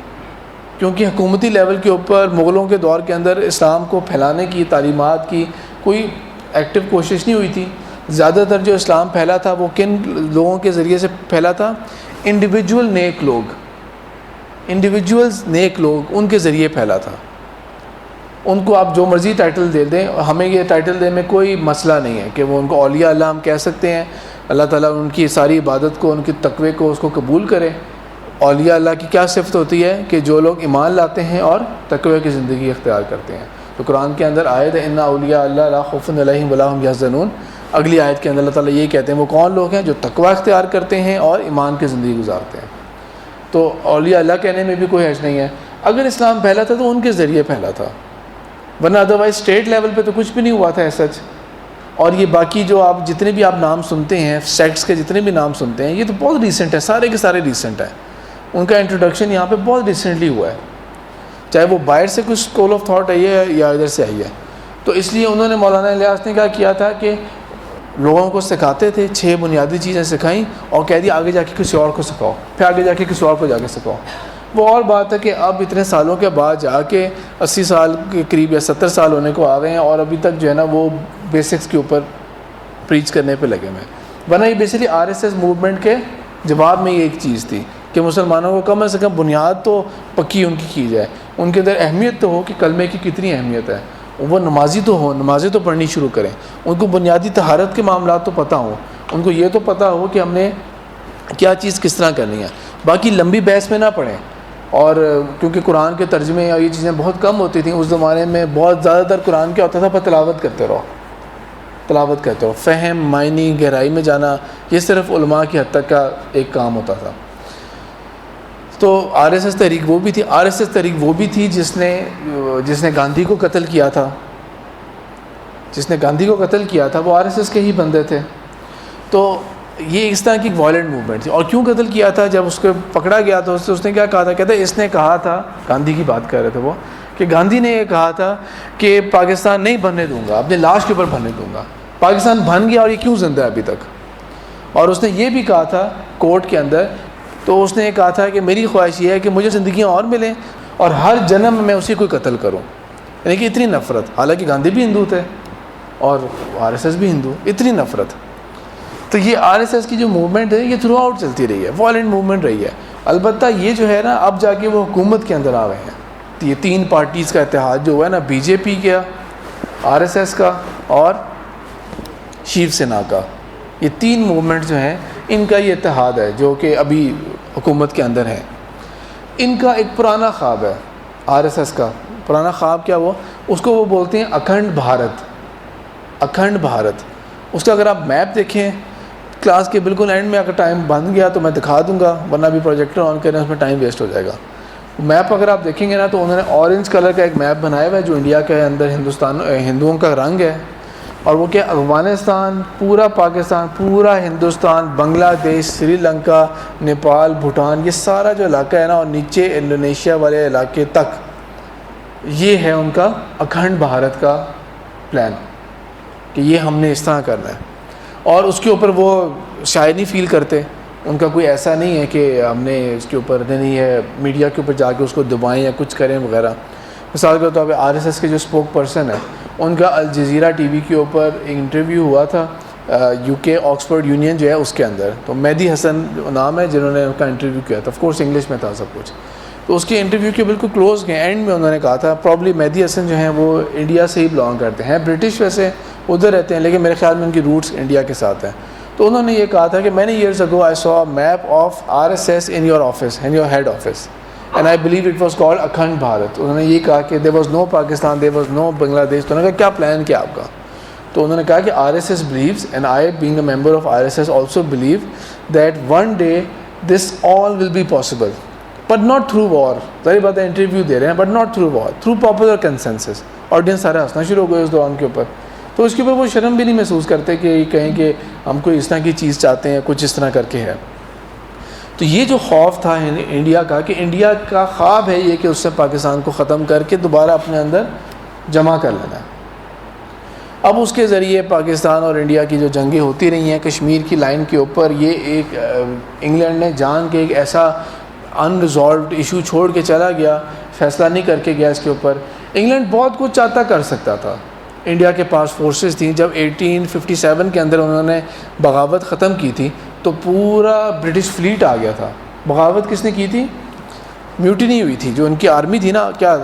کیونکہ حکومتی لیول کے اوپر مغلوں کے دور کے اندر اسلام کو پھیلانے کی، تعلیمات کی کوئی ایکٹیو کوشش نہیں ہوئی تھی. زیادہ تر جو اسلام پھیلا تھا وہ کن لوگوں کے ذریعے سے پھیلا تھا؟ انڈیویجول نیک لوگ، انڈیویجولز نیک لوگ، ان کے ذریعے پھیلا تھا. ان کو آپ جو مرضی ٹائٹل دے دیں، ہمیں یہ ٹائٹل دینے میں کوئی مسئلہ نہیں ہے کہ وہ ان کو اولیاء اللہ ہم کہہ سکتے ہیں. اللہ تعالیٰ ان کی ساری عبادت کو، ان کی تقوی کو، اس کو قبول کرے. اولیاء اللہ کی کیا صفت ہوتی ہے؟ کہ جو لوگ ایمان لاتے ہیں اور تقوی کی زندگی اختیار کرتے ہیں. تو قرآن کے اندر آیت ہے اِنَّ اولیاء اللہ لا خوف علیہم ولا ہم یحزنون. اگلی آیت کے اندر اللہ تعالیٰ یہ کہتے ہیں وہ کون لوگ ہیں؟ جو تقوی اختیار کرتے ہیں اور ایمان کی زندگی گزارتے ہیں. تو اولیاء اللہ کہنے میں بھی کوئی حرج نہیں ہے. اگر اسلام پھیلا تھا تو ان کے ذریعے پھیلا تھا، ورنہ ادروائز اسٹیٹ لیول پہ تو کچھ بھی نہیں ہوا تھا ایسا. اور یہ باقی جو آپ جتنے بھی آپ نام سنتے ہیں، سیکٹس کے جتنے بھی نام سنتے ہیں، یہ تو بہت ریسنٹ ہے، سارے کے سارے ریسنٹ ہیں. ان کا انٹروڈکشن یہاں پہ بہت ریسنٹلی ہوا ہے، چاہے وہ باہر سے کچھ اسکول آف تھاٹ آئی ہے یا ادھر سے آئی ہے. تو اس لیے انہوں نے، مولانا الیاس نے کیا کیا تھا کہ لوگوں کو سکھاتے تھے، 6 بنیادی چیزیں سکھائیں اور کہہ دیا آگے جا کے کسی اور کو سکھاؤ، پھر آگے جا کے کسی اور کو جا کے سکھاؤ. وہ اور بات ہے کہ اب اتنے سالوں کے بعد جا کے 80 سال کے قریب یا 70 سال ہونے کو آ گئے ہیں اور ابھی تک جو ہے نا وہ بیسکس کے اوپر پریچ کرنے پہ لگے ہوئے ہیں. ورنہ یہ بیسیکلی RSS موومنٹ کے جواب میں یہ ایک چیز تھی کہ مسلمانوں کو کم از کم بنیاد تو پکی ان کی جائے، ان کے اندر اہمیت تو ہو کہ کلمے کی کتنی اہمیت ہے، وہ نمازی تو ہو، نمازیں تو پڑھنی شروع کریں، ان کو بنیادی طہارت کے معاملات تو پتہ ہوں، ان کو یہ تو پتہ ہو کہ ہم نے کیا چیز کس طرح کرنی ہے. باقی لمبی بحث میں نہ پڑھیں. اور کیونکہ قرآن کے ترجمے اور یہ چیزیں بہت کم ہوتی تھیں اس زمانے میں، بہت زیادہ تر قرآن کیا ہوتا تھا، پر تلاوت کرتے رہو، فہم، معنی، گہرائی میں جانا یہ صرف علماء کی حد تک کا ایک کام ہوتا تھا. تو آر ایس ایس تحریک وہ بھی تھی جس نے گاندھی کو قتل کیا تھا. وہ آر ایس ایس کے ہی بندے تھے. تو یہ اس طرح کی وائلنٹ موومنٹ تھی. اور کیوں قتل کیا تھا؟ جب اس کو پکڑا گیا تو اس نے کیا کہا تھا؟ کہتا ہے اس نے کہا تھا، گاندھی کی بات کر رہے تھے وہ، کہ گاندھی نے یہ کہا تھا کہ پاکستان نہیں بننے دوں گا، اپنے لاش کے اوپر بننے دوں گا. پاکستان بن گیا اور یہ کیوں زندہ ہے ابھی تک. اور اس نے یہ بھی کہا تھا کورٹ کے اندر، تو اس نے یہ کہا تھا کہ میری خواہش یہ ہے کہ مجھے زندگیاں اور ملیں اور ہر جنم میں اسی کو قتل کروں. یعنی کہ اتنی نفرت، حالانکہ گاندھی بھی ہندو تھے اور آر ایس ایس بھی ہندو، اتنی نفرت. تو یہ آر ایس ایس کی جو موومنٹ ہے یہ تھرو آؤٹ چلتی رہی ہے، وائلنٹ موومنٹ رہی ہے. البتہ یہ جو ہے نا اب جا کے وہ حکومت کے اندر آ گئے ہیں. یہ تین پارٹیز کا اتحاد جو ہوا ہے نا، بی جے پی کا، آر ایس ایس کا اور شیو سینا کا، یہ تین موومنٹ جو ہیں ان کا یہ اتحاد ہے جو کہ ابھی حکومت کے اندر ہے. ان کا ایک پرانا خواب ہے، آر ایس ایس کا پرانا خواب کیا، اس کو وہ بولتے ہیں اکھنڈ بھارت. اس کا اگر آپ میپ دیکھیں کلاس کے بالکل اینڈ میں، اگر ٹائم بن گیا تو میں دکھا دوں گا، ورنہ بھی پروجیکٹر آن کریں اس میں ٹائم ویسٹ ہو جائے گا. میپ اگر آپ دیکھیں گے نا تو انہوں نے اورنج کلر کا ایک میپ بنایا ہوا ہے جو انڈیا کے اندر ہندوؤں کا رنگ ہے. اور وہ کیا، افغانستان، پورا پاکستان، پورا ہندوستان، بنگلہ دیش، سری لنکا، نیپال، بھوٹان، یہ سارا جو علاقہ ہے نا، اور نیچے انڈونیشیا والے علاقے تک، یہ ہے ان کا اکھنڈ بھارت کا پلان کہ یہ ہم نے اس طرح کرنا ہے. اور اس کے اوپر وہ شاید نہیں فیل کرتے، ان کا کوئی ایسا نہیں ہے کہ ہم نے اس کے اوپر نہیں ہے میڈیا کے اوپر جا کے اس کو دبائیں یا کچھ کریں وغیرہ. مثال کے طور پہ آر ایس ایس کے جو اسپوک پرسن ہے، ان کا الجزیرہ ٹی وی کے اوپر ایک انٹرویو ہوا تھا یو کے آکسفورڈ یونین جو ہے اس کے اندر. تو مہدی حسن نام ہے جنہوں نے ان کا انٹرویو کیا تھا، آف کورس انگلش میں تھا سب کچھ. تو اس کے انٹرویو کے بالکل کلوز گئے، اینڈ میں انہوں نے کہا تھا پرابلی مہدی حسن جو ہیں وہ انڈیا سے ہی بلانگ کرتے ہیں، برٹش ویسے ادھر رہتے ہیں لیکن میرے خیال میں ان کی روٹس انڈیا کے ساتھ ہیں. تو انہوں نے یہ کہا تھا کہ many years ago I saw map of R S S in your office, in your head office, and I believe it was called Akhand Bharat. انہوں نے یہ کہا کہ there was no Pakistan, there was no Bangladesh. تو انہوں نے کہا کیا پلان کیا آپ کا؟ تو انہوں نے کہا کہ R S S believes and I being a member of R S S also believe that one day this all will be possible but not through war. ظاہر بات ہے انٹرویو دے رہے ہیں، but not through war, through popular consensus. Audience سارے ہنسنا شروع ہو گئے اس دوران کے اوپر. تو اس کے اوپر وہ شرم بھی نہیں محسوس کرتے کہ کہیں کہ ہم کوئی اس طرح کی چیز چاہتے ہیں، کچھ اس طرح کر کے ہے. تو یہ جو خوف تھا انڈیا کا، کہ انڈیا کا خواب ہے یہ کہ اس سے پاکستان کو ختم کر کے دوبارہ اپنے اندر جمع کر لینا ہے. اب اس کے ذریعے پاکستان اور انڈیا کی جو جنگیں ہوتی رہی ہیں کشمیر کی لائن کے اوپر، یہ ایک انگلینڈ نے جان کے ایک ایسا ان ریزالوڈ ایشو چھوڑ کے چلا گیا، فیصلہ نہیں کر کے گیا اس کے اوپر. انگلینڈ بہت کچھ چاہتا کر سکتا تھا، انڈیا کے پاس فورسز تھیں. جب 1857 کے اندر انہوں نے بغاوت ختم کی تھی تو پورا برٹش فلیٹ آ گیا تھا. بغاوت کس نے کی تھی؟ میوٹینی ہوئی تھی. جو ان کی آرمی تھی نا، کیا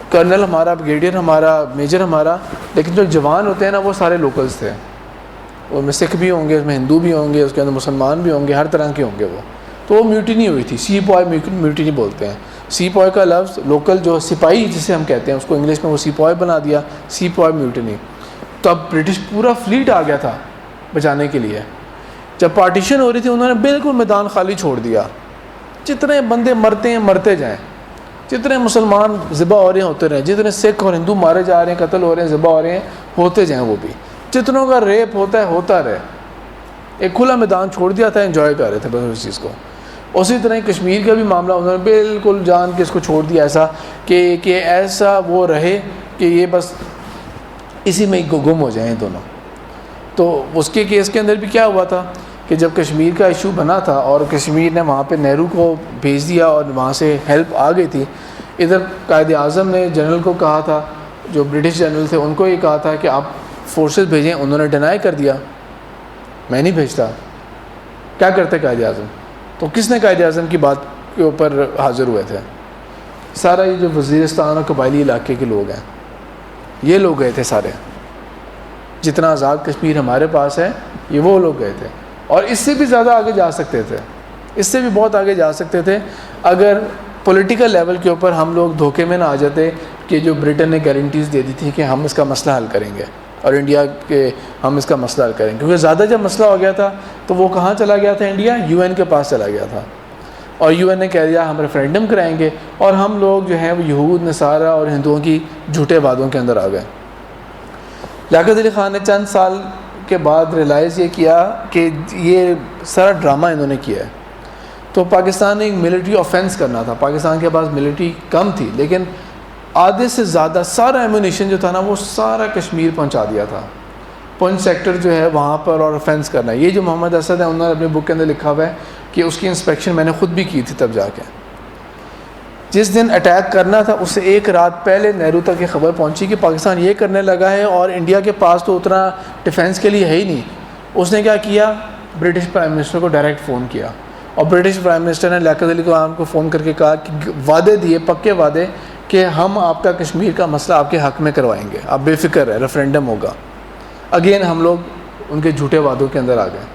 کرنل ہمارا، بریگیڈیئر ہمارا، میجر ہمارا، لیکن جو جوان ہوتے ہیں نا وہ سارے لوکلز تھے. ان میں سکھ بھی ہوں گے، اس میں ہندو بھی ہوں گے، اس کے اندر مسلمان بھی ہوں گے، ہر طرح کے ہوں گے وہ. تو وہ میوٹینی ہوئی تھی، سی پوائے میوٹینی بولتے ہیں. سی پوائے کا لفظ لوکل جو سپاہی جسے ہم کہتے ہیں اس کو انگلش میں وہ سی پوائے بنا دیا، سی پوائے میوٹینی. تو اب برٹش پورا فلیٹ آ گیا تھا بچانے کے لیے. جب پارٹیشن ہو رہی تھی انہوں نے بالکل میدان خالی چھوڑ دیا. جتنے بندے مرتے ہیں مرتے جائیں، جتنے مسلمان ذبح ہو رہے ہیں ہوتے رہیں، جتنے سکھ اور ہندو مارے جا رہے ہیں، قتل ہو رہے ہیں، ذبح ہو رہے ہیں، ہوتے جائیں. وہ بھی جتنوں کا ریپ ہوتا ہے ہوتا رہے. ایک کھلا میدان چھوڑ دیا تھا، انجوائے کر رہے تھے بس اس چیز کو. اسی طرح کشمیر کا بھی معاملہ انہوں نے بالکل جان کے اس کو چھوڑ دیا، ایسا کہ ایسا وہ رہے کہ یہ بس اسی میں گم ہو جائیں دونوں. تو اس کے کیس کے اندر بھی کیا ہوا تھا کہ جب کشمیر کا ایشو بنا تھا اور کشمیر نے وہاں پہ نہرو کو بھیج دیا اور وہاں سے ہیلپ آ گئی تھی، ادھر قائد اعظم نے جنرل کو کہا تھا، جو برٹش جنرل تھے ان کو یہ کہا تھا کہ آپ فورسز بھیجیں. انہوں نے ڈینائی کر دیا، میں نہیں بھیجتا. کیا کرتے قائد اعظم؟ تو کس نے قائد اعظم کی بات کے اوپر حاضر ہوئے تھے؟ سارا یہ جو وزیرستان اور قبائلی علاقے کے لوگ ہیں، یہ لوگ گئے تھے سارے. جتنا آزاد کشمیر ہمارے پاس ہے یہ وہ لوگ گئے تھے، اور اس سے بھی زیادہ آگے جا سکتے تھے، اس سے بھی بہت آگے جا سکتے تھے اگر پولیٹیکل لیول کے اوپر ہم لوگ دھوکے میں نہ آ جاتے کہ جو برٹن نے گارنٹیز دے دی تھی کہ ہم اس کا مسئلہ حل کریں گے اور انڈیا کے ہم اس کا مسئلہ حل کریں گے. کیونکہ زیادہ جب مسئلہ ہو گیا تھا تو وہ کہاں چلا گیا تھا؟ انڈیا UN کے پاس چلا گیا تھا، اور UN نے کہہ دیا ہم ریفرینڈم کرائیں گے، اور ہم لوگ جو ہیں وہ یہود، نصارہ اور ہندوؤں کی جھوٹے وعدوں کے اندر آ گئے. لیاقت علی خان نے چند سال کے بعد ریلائز یہ کیا کہ یہ سارا ڈرامہ انہوں نے کیا ہے. تو پاکستان نے ایک ملٹری آفینس کرنا تھا. پاکستان کے پاس ملٹری کم تھی، لیکن آدھے سے زیادہ سارا ایمونیشن جو تھا نا وہ سارا کشمیر پہنچا دیا تھا. پنچ سیکٹر جو ہے وہاں پر اور آفینس کرنا. یہ جو محمد اسد ہے انہوں نے اپنے بک کے اندر لکھا ہوا ہے کہ اس کی انسپیکشن میں نے خود بھی کی تھی تب جا کے. جس دن اٹیک کرنا تھا اس سے ایک رات پہلے نہرو تک یہ خبر پہنچی کہ پاکستان یہ کرنے لگا ہے اور انڈیا کے پاس تو اتنا ڈیفینس کے لیے ہے ہی نہیں. اس نے کیا کیا؟ برٹش پرائم منسٹر کو ڈائریکٹ فون کیا، اور برٹش پرائم منسٹر نے لیاقت علی خان کو فون کر کے کہا کہ وعدے دیے، پکے وعدے، کہ ہم آپ کا کشمیر کا مسئلہ آپ کے حق میں کروائیں گے، آپ بے فکر ہے، ریفرینڈم ہوگا. اگین ہم لوگ ان کے جھوٹے وعدوں کے اندر آ گئے.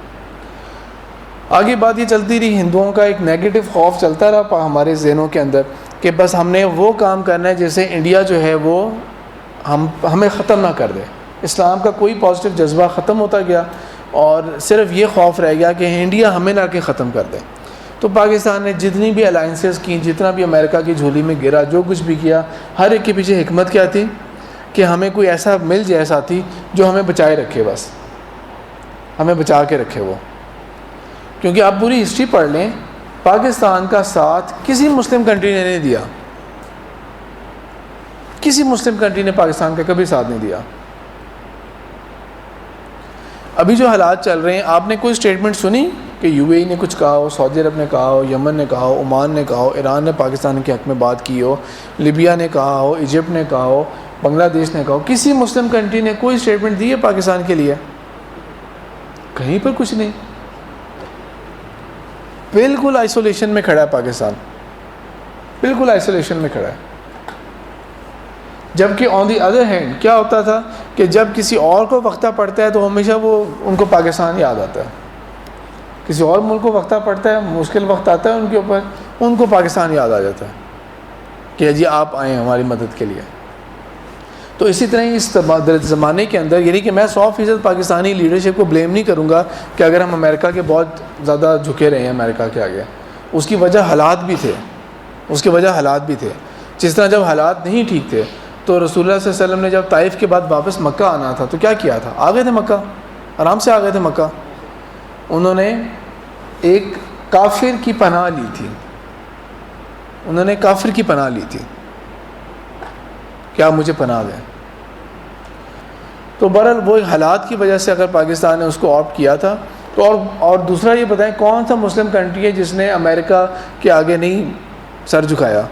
آگے بات یہ چلتی رہی، ہندوؤں کا ایک نیگیٹو خوف چلتا رہا ہمارے ذہنوں کے اندر کہ بس ہم نے وہ کام کرنا ہے جیسے انڈیا جو ہے وہ ہمیں ختم نہ کر دے. اسلام کا کوئی پازیٹیو جذبہ ختم ہوتا گیا، اور صرف یہ خوف رہ گیا کہ انڈیا ہمیں نہ کے ختم کر دے. تو پاکستان نے جتنی بھی الائنسز کی، جتنا بھی امریکہ کی جھولی میں گرا، جو کچھ بھی کیا، ہر ایک کے پیچھے حکمت کیا تھی کہ ہمیں کوئی ایسا مل جائے ساتھی جو ہمیں بچائے رکھے، بس ہمیں بچا کے رکھے وہ. کیونکہ آپ پوری ہسٹری پڑھ لیں، پاکستان کا ساتھ کسی مسلم کنٹری نے نہیں دیا. کسی مسلم کنٹری نے پاکستان کا کبھی ساتھ نہیں دیا. ابھی جو حالات چل رہے ہیں، آپ نے کوئی اسٹیٹمنٹ سنی کہ UAE نے کچھ کہا ہو، سعودی عرب نے کہا ہو، یمن نے کہا ہو، عمان نے کہا ہو، ایران نے پاکستان کے حق میں بات کی ہو، لیبیا نے کہا ہو، ایجپٹ نے کہا ہو، بنگلہ دیش نے کہا ہو؟ کسی مسلم کنٹری نے کوئی اسٹیٹمنٹ دی ہے پاکستان کے لیے؟ کہیں پر کچھ نہیں. بالکل آئسولیشن میں کھڑا ہے پاکستان، بالکل آئسولیشن میں کھڑا ہے. جبکہ آن دی ادر ہینڈ کیا ہوتا تھا کہ جب کسی اور کو وقتہ پڑتا ہے تو ہمیشہ وہ ان کو پاکستان یاد آتا ہے. کسی اور ملک کو وقتہ پڑتا ہے، مشکل وقت آتا ہے ان کے اوپر، ان کو پاکستان یاد آ جاتا ہے کہ جی آپ آئیں ہماری مدد کے لیے. تو اسی طرح ہی اس زمانے کے اندر، یعنی کہ میں 100% پاکستانی لیڈرشپ کو بلیم نہیں کروں گا کہ اگر ہم امریکہ کے بہت زیادہ جھکے رہے ہیں امریکہ کے آگے، اس کی وجہ حالات بھی تھے، اس کی وجہ حالات بھی تھے. جس طرح جب حالات نہیں ٹھیک تھے تو رسول اللہ صلی اللہ علیہ وسلم نے جب طائف کے بعد واپس مکہ آنا تھا تو کیا کیا تھا؟ آ گئے تھے مکہ، آرام سے آ گئے تھے مکہ. انہوں نے ایک کافر کی پناہ لی تھی، انہوں نے کافر کی پناہ لی تھی، کیا مجھے پناہ دیں. تو بہرحال وہ حالات کی وجہ سے اگر پاکستان نے اس کو آپٹ کیا تھا تو اور دوسرا یہ بتائیں کون سا مسلم کنٹری ہے جس نے امریکہ کے آگے نہیں سر جھکایا؟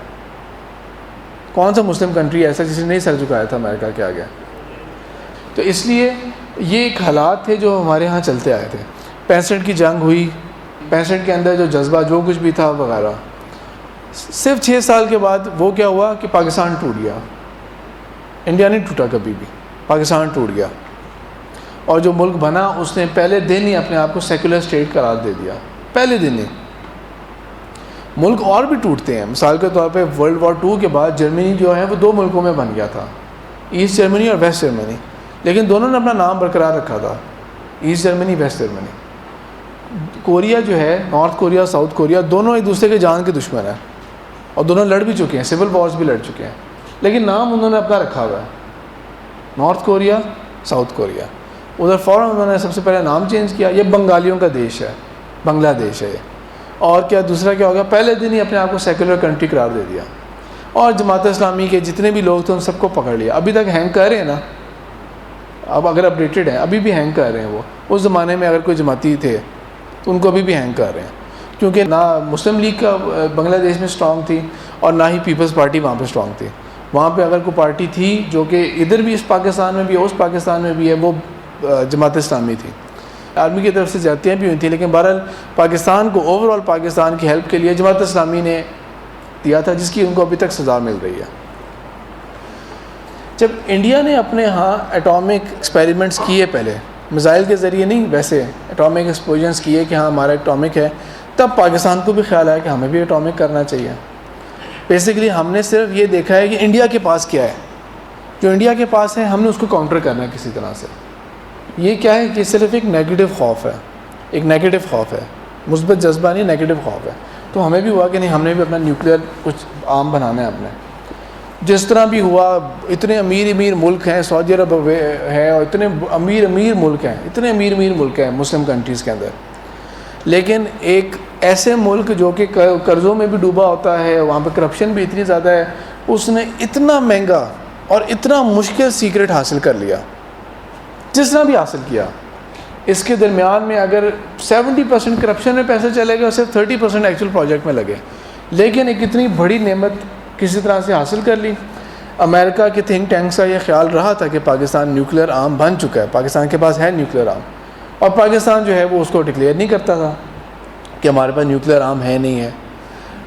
کون سا مسلم کنٹری ایسا جس نے نہیں سر جھکایا تھا امریکہ کے آگے؟ تو اس لیے یہ ایک حالات تھے جو ہمارے ہاں چلتے آئے تھے. 65 کی جنگ ہوئی، 65 کے اندر جو جذبہ جو کچھ بھی تھا وغیرہ، صرف 6 سال کے بعد وہ کیا ہوا کہ پاکستان ٹوٹ گیا. انڈیا نہیں ٹوٹا کبھی بھی، پاکستان ٹوٹ گیا. اور جو ملک بنا اس نے پہلے دن ہی اپنے آپ کو سیکولر اسٹیٹ قرار دے دیا، پہلے دن ہی. ملک اور بھی ٹوٹتے ہیں، مثال کے طور پہ ورلڈ وار 2 کے بعد جرمنی جو ہے وہ 2 ملکوں میں بن گیا تھا، ایسٹ جرمنی اور ویسٹ جرمنی، لیکن دونوں نے اپنا نام برقرار رکھا تھا، East Germany West Germany. Korea جو ہے، نارتھ کوریا ساؤتھ کوریا، دونوں ایک دوسرے کے جان کے دشمن ہیں اور دونوں لڑ بھی چکے ہیں، سول وارز بھی لڑ چکے ہیں، لیکن نام انہوں نے اپنا رکھا ہوا ہے، نارتھ کوریا ساؤتھ کوریا. ادھر فوراً انہوں نے سب سے پہلے نام چینج کیا، یہ بنگالیوں کا دیش ہے، بنگلہ دیش ہے. اور کیا دوسرا کیا ہو گیا، پہلے دن ہی اپنے آپ کو سیکولر کنٹری قرار دے دیا. اور جماعت اسلامی کے جتنے بھی لوگ تھے ان سب کو پکڑ لیا. ابھی تک ہینگ کر رہے ہیں نا، اب اگر اپڈیٹڈ ہیں ابھی بھی ہینگ کر رہے ہیں. وہ اس زمانے میں اگر کوئی جماعتی تھے تو ان کو ابھی بھی ہینگ کر رہے ہیں، کیونکہ نہ مسلم لیگ کا بنگلہ دیش میں اسٹرانگ تھی اور نہ ہی پیپلز پارٹی وہاں پہ اسٹرانگ تھی. وہاں پہ اگر کوئی پارٹی تھی جو کہ ادھر بھی اس پاکستان میں بھی ہے، اس پاکستان میں بھی ہے، وہ جماعت اسلامی تھی. آرمی کی طرف سے زیادتیاں بھی ہوئی تھیں، لیکن بہرحال پاکستان کو اوور آل پاکستان کی ہیلپ کے لیے جماعت اسلامی نے دیا تھا، جس کی ان کو ابھی تک سزا مل رہی ہے۔ جب انڈیا نے اپنے ہاں ایٹامک ایکسپیریمنٹس کیے، پہلے میزائل کے ذریعے نہیں، ویسے ایٹامک ایکسپلوژنس کیے کہ ہاں ہمارا ایٹامک ہے، تب پاکستان کو بھی خیال آیا کہ ہمیں بھی ایٹامک کرنا چاہیے۔ بیسیکلی ہم نے صرف یہ دیکھا ہے کہ انڈیا کے پاس کیا ہے، جو انڈیا کے پاس ہے ہم نے اس کو کاؤنٹر کرنا ہے کسی طرح سے۔ یہ کیا ہے کہ صرف ایک نیگیٹو خوف ہے، ایک نیگیٹو خوف ہے، مثبت جذبہ نہیں، نیگیٹو خوف ہے۔ تو ہمیں بھی ہوا کہ نہیں، ہم نے بھی اپنا نیوکلیئر کچھ عام بنانا ہے اپنے، جس طرح بھی ہوا۔ اتنے امیر ملک ہیں، سعودی عرب ہے، اور اتنے امیر ملک ہیں، اتنے امیر ملک ہیں مسلم کنٹریز کے اندر، لیکن ایک ایسے ملک جو کہ قرضوں میں بھی ڈوبا ہوتا ہے، وہاں پہ کرپشن بھی اتنی زیادہ ہے، اس نے اتنا مہنگا اور اتنا مشکل سیکرٹ حاصل کر لیا، جس طرح بھی حاصل کیا۔ اس کے درمیان میں اگر 70% کرپشن میں پیسے چلے گئے اور صرف 30% ایکچوئل پروجیکٹ میں لگے، لیکن ایک اتنی بڑی نعمت کسی طرح سے حاصل کر لی۔ امریکہ کے تھنک ٹینکس کا یہ خیال رہا تھا کہ پاکستان نیوکلیئر آرم بن چکا ہے، پاکستان کے پاس ہے نیوکلیئر آرم، اور پاکستان جو ہے وہ اس کو ڈکلیئر نہیں کرتا تھا کہ ہمارے پاس نیوکلیئر آرم ہے نہیں ہے۔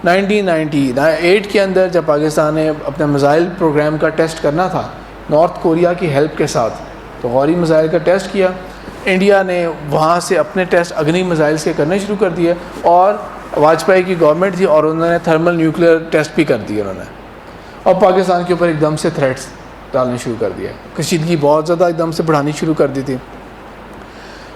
1998 کے اندر جب پاکستان نے اپنے میزائل پروگرام کا ٹیسٹ کرنا تھا نارتھ کوریا کی ہیلپ کے ساتھ، تو غوری میزائل کا ٹیسٹ کیا۔ انڈیا نے وہاں سے اپنے ٹیسٹ اگنی میزائل سے کرنے شروع کر دیے، اور واجپئی کی گورنمنٹ تھی اور انہوں نے تھرمل نیوکلیئر ٹیسٹ بھی کر دیے انہوں نے، اور پاکستان کے اوپر ایک دم سے تھریٹس ڈالنے شروع کر دیا، کشیدگی بہت زیادہ ایک دم سے بڑھانی شروع کر دی تھی۔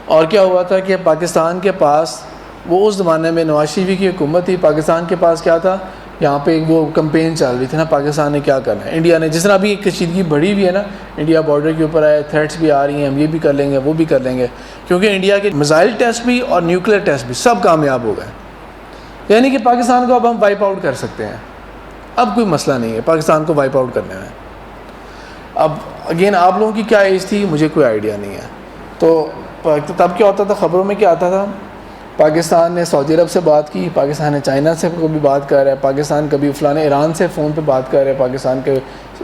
اور کیا ہوا تھا کہ پاکستان کے پاس، وہ اس زمانے میں نواز شریف کی حکومت تھی، پاکستان کے پاس کیا تھا، یہاں پہ وہ کمپین چل رہی تھی نا، پاکستان نے کیا کرنا ہے۔ انڈیا نے جس طرح بھی کشیدگی بڑھی ہوئی ہے نا، انڈیا بارڈر کے اوپر آئے، تھریٹس بھی آ رہی ہیں، ہم یہ بھی کر لیں گے، وہ بھی کر لیں گے، کیونکہ انڈیا کے میزائل ٹیسٹ بھی اور نیوکلیئر ٹیسٹ بھی سب کامیاب ہو گئے، یعنی کہ پاکستان کو اب ہم وائپ آؤٹ کر سکتے ہیں، اب کوئی مسئلہ نہیں ہے پاکستان کو وائپ آؤٹ کرنے میں۔ اب اگین آپ لوگوں کی کیا ایج تھی، مجھے کوئی آئیڈیا نہیں ہے۔ تو تب کیا ہوتا تھا، خبروں میں کیا آتا تھا، پاکستان نے سعودی عرب سے بات کی، پاکستان نے چائنا سے کبھی بات کر رہا ہے، پاکستان کبھی فلاں ایران سے فون پہ بات کر رہا ہے، پاکستان کے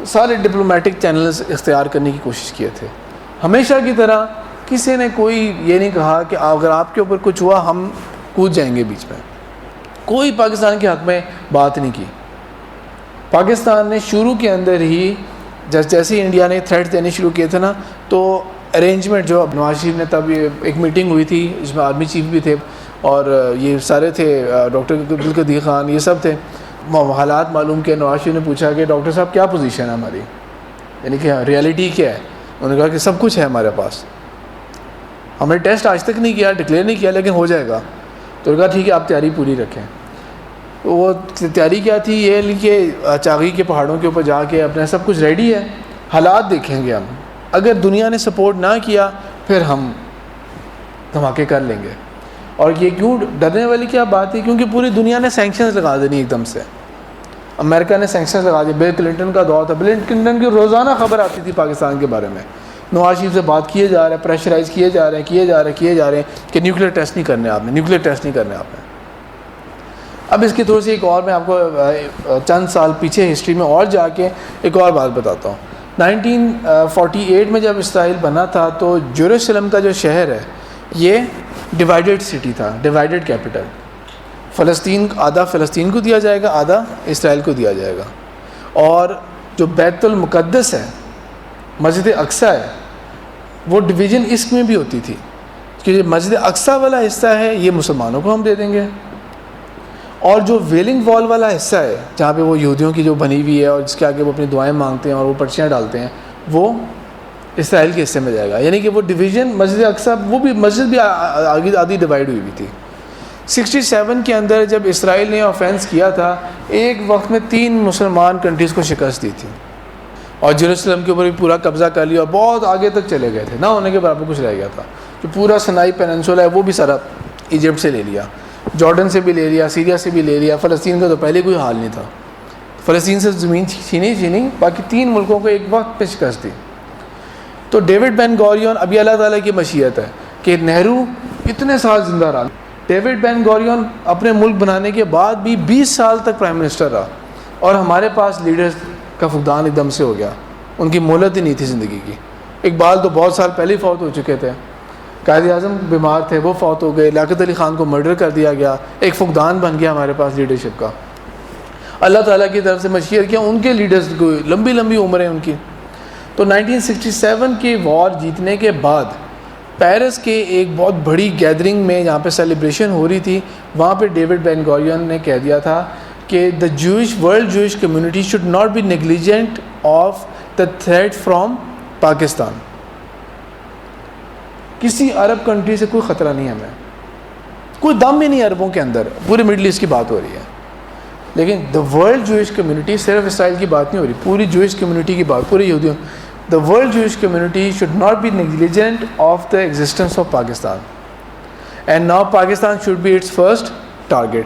سارے ڈپلومیٹک چینلز اختیار کرنے کی کوشش کیے تھے۔ ہمیشہ کی طرح کسی نے کوئی یہ نہیں کہا کہ اگر آپ کے اوپر کچھ ہوا ہم کود جائیں گے بیچ میں، کوئی پاکستان کے حق میں بات نہیں کی۔ پاکستان نے شروع کے اندر ہی جیسے ہی انڈیا نے تھریٹ دینے شروع کیے تھے نا، تو ارینجمنٹ جو نواز شریف نے، تب یہ ایک میٹنگ ہوئی تھی جس میں آرمی چیف بھی تھے اور یہ سارے تھے، ڈاکٹر عبدالقدیر خان، یہ سب تھے۔ حالات معلوم کیا، نواز شریف نے پوچھا کہ ڈاکٹر صاحب کیا پوزیشن ہے ہماری، یعنی کہ ریالٹی کیا ہے۔ انہوں نے کہا کہ سب کچھ ہے ہمارے پاس، ہم نے ٹیسٹ آج تک نہیں کیا، ڈکلیئر نہیں کیا، لیکن ہو جائے گا۔ تو کہا ٹھیک ہے، آپ تیاری پوری رکھیں۔ وہ تیاری کیا تھی، یہ کہ چاغی کے پہاڑوں کے اوپر جا کے اپنا سب کچھ ریڈی ہے، حالات دیکھیں گے ہم، اگر دنیا نے سپورٹ نہ کیا پھر ہم دھماکے کر لیں گے۔ اور یہ کیوں ڈرنے والی کیا بات ہے، کیونکہ پوری دنیا نے سینکشنز لگا دینی ایک دم سے، امریکہ نے سینکشنز لگا دی، بل کلنٹن کا دور تھا، بل کلنٹن کی روزانہ خبر آتی تھی پاکستان کے بارے میں، نواز شریف سے بات کیے جا رہے ہیں، پریشرائز کیے جا رہے ہیں کہ نیوکلیئر ٹیسٹ نہیں کرنے آپ نے، نیوکلیئر ٹیسٹ نہیں کرنے آپ نے۔ اب اس کی تھوڑی سی ایک اور میں آپ کو چند سال پیچھے ہسٹری میں اور جا کے ایک اور بات بتاتا ہوں۔ 1948 میں جب اسرائیل بنا تھا تو جیروسلم کا جو شہر ہے یہ ڈیوائیڈڈ سٹی تھا، ڈیوائیڈڈ کیپٹل، فلسطین آدھا فلسطین کو دیا جائے گا، آدھا اسرائیل کو دیا جائے گا، اور جو بیت المقدس ہے، مسجد اقصیٰ ہے، وہ ڈویژن اس میں بھی ہوتی تھی کہ مسجد اقصیٰ والا حصہ ہے یہ مسلمانوں کو ہم دے دیں گے، اور جو ویلنگ وال والا حصہ ہے جہاں پہ وہ یہودیوں کی جو بنی ہوئی ہے اور جس کے آگے وہ اپنی دعائیں مانگتے ہیں اور وہ پرچیاں ڈالتے ہیں، وہ اسرائیل کے حصے میں جائے گا۔ یعنی کہ وہ ڈویژن مسجد اقصیٰ، وہ بھی مسجد بھی آدھی ڈیوائیڈ ہوئی تھی۔ 67 کے اندر جب اسرائیل نے آفینس کیا تھا، ایک وقت میں 3 مسلمان کنٹریز کو شکست دی تھی اور جیروسلم کے اوپر بھی پورا قبضہ کر لیا اور بہت آگے تک چلے گئے تھے، نہ ہونے کے برابر کچھ رہ گیا تھا۔ جو پورا سنائی پیننسولا ہے وہ بھی سارا ایجپٹ سے لے لیا، جارڈن سے بھی لے لیا، سیریا سے بھی لے لیا، فلسطین کا تو پہلے کوئی حال نہیں تھا، فلسطین سے زمین چھینی، باقی 3 ملکوں کو ایک وقت پہ شکست دی۔ تو ڈیوڈ بین گوریون، ابھی اللہ تعالیٰ کی مشیت ہے کہ نہرو اتنے سال زندہ رہا، ڈیوڈ بین گوریون اپنے ملک بنانے کے بعد بھی 20 سال تک پرائم منسٹر رہا، اور ہمارے پاس لیڈرز کا فقدان ایک دم سے ہو گیا، ان کی مہلت ہی نہیں تھی زندگی کی۔ اقبال تو بہت سال پہلے ہی فوت ہو چکے تھے، قائد اعظم بیمار تھے، وہ فوت ہو گئے، لیاقت علی خان کو مرڈر کر دیا گیا، ایک فقدان بن گیا ہمارے پاس لیڈرشپ کا. اللہ تعالیٰ کی طرف سے مشیت کیا، ان کے لیڈرز کو لمبی لمبی عمریں ان کی. تو 1967 کی وار جیتنے کے بعد پیرس کے ایک بہت بڑی گیدرنگ میں جہاں پہ سیلیبریشن ہو رہی تھی، وہاں پہ ڈیوڈ بین گورین نے کہہ دیا تھا کہ the world Jewish community should not be negligent of the threat from Pakistan. کسی عرب کنٹری سے کوئی خطرہ نہیں ہمیں، کوئی دم ہی نہیں عربوں کے اندر، پورے مڈل ایسٹ کی بات ہو رہی ہے. لیکن دا ورلڈ جوئش کمیونٹی، صرف اسرائیل کی بات نہیں ہو رہی، پوری جوئش کمیونٹی کی بات، پوری یہودیوں. The world Jewish community should not be negligent of the existence of Pakistan and now Pakistan should be its first target.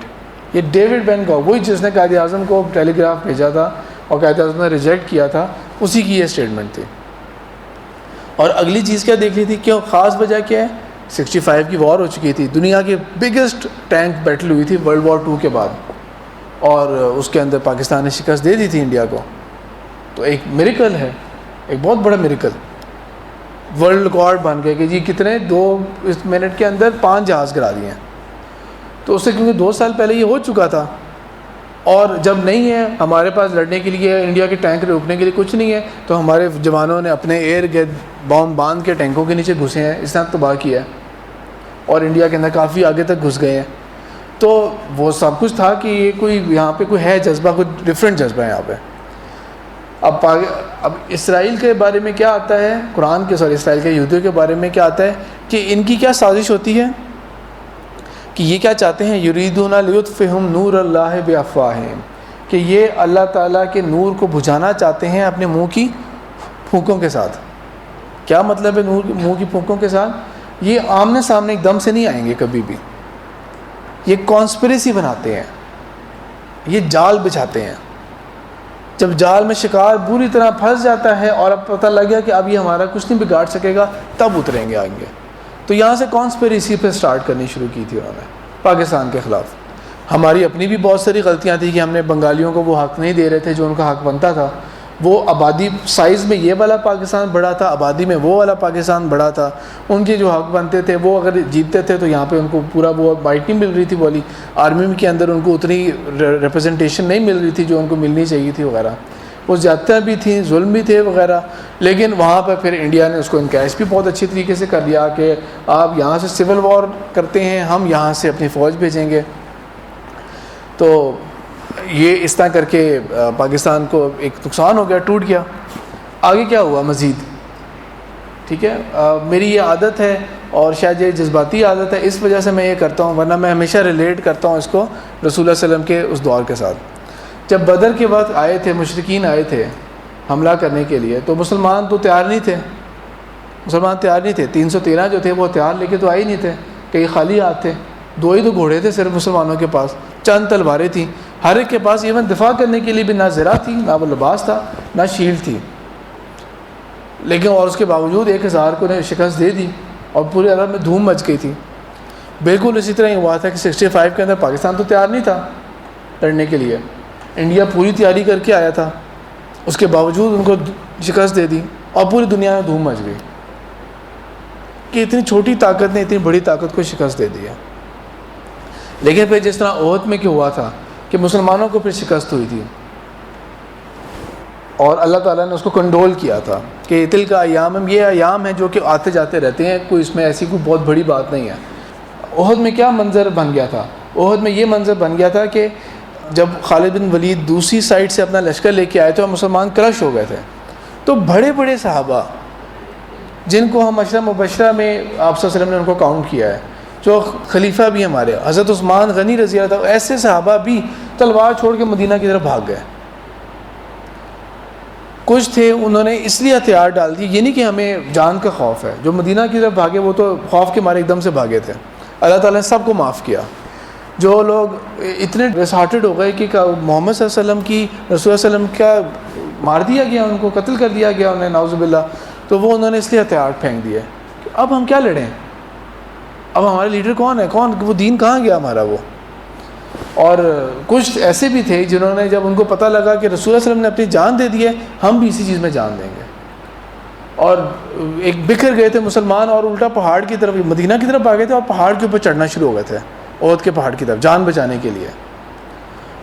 یہ ڈیوڈ بین گورین، وہی جس نے قائد اعظم کو ٹیلی گراف بھیجا تھا اور قائد اعظم نے ریجیکٹ کیا تھا، اسی کی یہ اسٹیٹمنٹ تھی. اور اگلی چیز کیا دیکھ لی تھی، کیوں خاص وجہ کیا ہے، 65 کی وار ہو چکی تھی، دنیا کی بگیسٹ ٹینک بیٹل ہوئی تھی ورلڈ وار 2 کے بعد، اور اس کے اندر پاکستان نے شکست دے دی تھی انڈیا کو. تو ایک میریکل ہے، ایک بہت بڑا میریکل. ورلڈ ریکارڈ بن گئے کہ جی کتنے 2 منٹ کے اندر 5 جہاز گرا دیے ہیں. تو اس سے کیونکہ 2 سال پہلے یہ ہو چکا تھا، اور جب نہیں ہے ہمارے پاس لڑنے کے لیے، انڈیا کے ٹینک روکنے کے لیے کچھ نہیں ہے، تو ہمارے جوانوں نے اپنے ایئر گیٹ بام باندھ کے ٹینکوں کے نیچے گھسے ہیں، اس طرح تباہ کیا ہے، اور انڈیا کے اندر کافی آگے تک گھس گئے ہیں. تو وہ سب کچھ تھا کہ یہ کوئی یہاں پہ کوئی ہے جذبہ، کوئی ڈفرینٹ جذبہ ہے یہاں پہ. اب اسرائیل کے بارے میں کیا آتا ہے قرآن کے، اسرائیل کے یہودیوں کے بارے میں کیا آتا ہے کہ ان کی کیا سازش ہوتی ہے کہ یہ کیا چاہتے ہیں، یریدون لیطفئوا نور اللہ بافواہہم، کہ یہ اللہ تعالیٰ کے نور کو بجھانا چاہتے ہیں اپنے منہ کی پھونکوں کے ساتھ. کیا مطلب ہے منہ کی پھونکوں کے ساتھ؟ یہ آمنے سامنے ایک دم سے نہیں آئیں گے کبھی بھی، یہ کانسپریسی بناتے ہیں، یہ جال بچھاتے ہیں. جب جال میں شکار بری طرح پھنس جاتا ہے اور اب پتہ لگ گیا کہ اب یہ ہمارا کچھ نہیں بگاڑ سکے گا، تب اتریں گے آگے. تو یہاں سے کانسپریسی پہ سٹارٹ کرنی شروع کی تھی انہوں نے پاکستان کے خلاف. ہماری اپنی بھی بہت ساری غلطیاں تھیں کہ ہم نے بنگالیوں کو وہ حق نہیں دے رہے تھے جو ان کا حق بنتا تھا. وہ آبادی سائز میں یہ والا پاکستان بڑا تھا، آبادی میں وہ والا پاکستان بڑا تھا. ان کے جو حق بنتے تھے وہ اگر جیتتے تھے تو یہاں پہ ان کو پورا وہ بائٹ نہیں مل رہی تھی والی، آرمی کے اندر ان کو اتنی ریپرزنٹیشن نہیں مل رہی تھی جو ان کو ملنی چاہیے تھی وغیرہ. وہ زیادتیاں بھی تھیں، ظلم بھی تھے وغیرہ. لیکن وہاں پہ پھر انڈیا نے اس کو انکیش بھی بہت اچھی طریقے سے کر دیا کہ آپ یہاں سے سول وار کرتے ہیں، ہم یہاں سے اپنی فوج بھیجیں گے. تو یہ اس طرح کر کے پاکستان کو ایک نقصان ہو گیا، ٹوٹ گیا. آگے کیا ہوا مزید، ٹھیک ہے. میری یہ عادت ہے اور شاید یہ جذباتی عادت ہے، اس وجہ سے میں یہ کرتا ہوں، ورنہ میں ہمیشہ ریلیٹ کرتا ہوں اس کو رسول اللہ صلی اللہ علیہ وسلم کے اس دور کے ساتھ. جب بدر کے وقت آئے تھے مشرکین آئے تھے حملہ کرنے کے لیے، تو مسلمان تو تیار نہیں تھے، 313 جو تھے وہ ہتھیار لے کے تو آئے ہی نہیں تھے، کئی خالی ہاتھ تھے. 2 ہی تو گھوڑے تھے صرف مسلمانوں کے پاس، چند تلواریں تھیں ہر ایک کے پاس. ایون دفاع کرنے کے لیے بھی نہ زرہ تھی، نہ وہ لباس تھا، نہ شیلڈ تھی. لیکن اور اس کے باوجود 1000 کو نے شکست دے دی اور پورے عرب میں دھوم مچ گئی تھی. بالکل اسی طرح یہ ہوا تھا کہ 65 کے اندر پاکستان تو تیار نہیں تھا لڑنے کے لیے، انڈیا پوری تیاری کر کے آیا تھا، اس کے باوجود ان کو شکست دے دی اور پوری دنیا میں دھوم مچ گئی کہ اتنی چھوٹی طاقت نے اتنی بڑی طاقت کو شکست دے دیا. لیکن پھر جس طرح احد میں کیوں ہوا تھا کہ مسلمانوں کو پھر شکست ہوئی تھی اور اللہ تعالیٰ نے اس کو کنٹرول کیا تھا کہ تل کا ایام، یہ ایام ہیں جو کہ آتے جاتے رہتے ہیں، کوئی اس میں ایسی کوئی بہت بڑی بات نہیں ہے. احد میں کیا منظر بن گیا تھا، احد میں یہ منظر بن گیا تھا کہ جب خالد بن ولید دوسری سائڈ سے اپنا لشکر لے کے آئے تو مسلمان کرش ہو گئے تھے. تو بڑے بڑے صحابہ جن کو ہم عشرہ مبشرہ میں آپ صلی اللہ علیہ وسلم نے ان کو کاؤنٹ کیا ہے، جو خلیفہ بھی ہمارے حضرت عثمان غنی رضی اللہ عنہ، ایسے صحابہ بھی تلوار چھوڑ کے مدینہ کی طرف بھاگ گئے. کچھ تھے انہوں نے اس لیے ہتھیار ڈال دی، یہ نہیں کہ ہمیں جان کا خوف ہے، جو مدینہ کی طرف بھاگے وہ تو خوف کے مارے ایک دم سے بھاگے تھے. اللہ تعالیٰ نے سب کو معاف کیا. جو لوگ اتنے ڈسہارٹڈ ہو گئے کہ محمد صلی اللہ علیہ وسلم کی، رسول اللہ علیہ وسلم کا مار دیا گیا، ان کو قتل کر دیا گیا انہیں نعوذ باللہ، تو وہ انہوں نے اس لیے ہتھیار پھینک دیے کہ اب ہم کیا لڑیں، اب ہمارے لیڈر کون ہے، وہ دین کہاں گیا ہمارا وہ. اور کچھ ایسے بھی تھے جنہوں نے جب ان کو پتہ لگا کہ رسول اللہ علیہ وسلم نے اپنی جان دے دی ہے، ہم بھی اسی چیز میں جان دیں گے، اور ایک بکھر گئے تھے مسلمان اور الٹا پہاڑ کی طرف مدینہ کی طرف آ گئے تھے اور پہاڑ کے اوپر چڑھنا شروع ہو گئے تھے احد کے پہاڑ کی طرف جان بچانے کے لیے.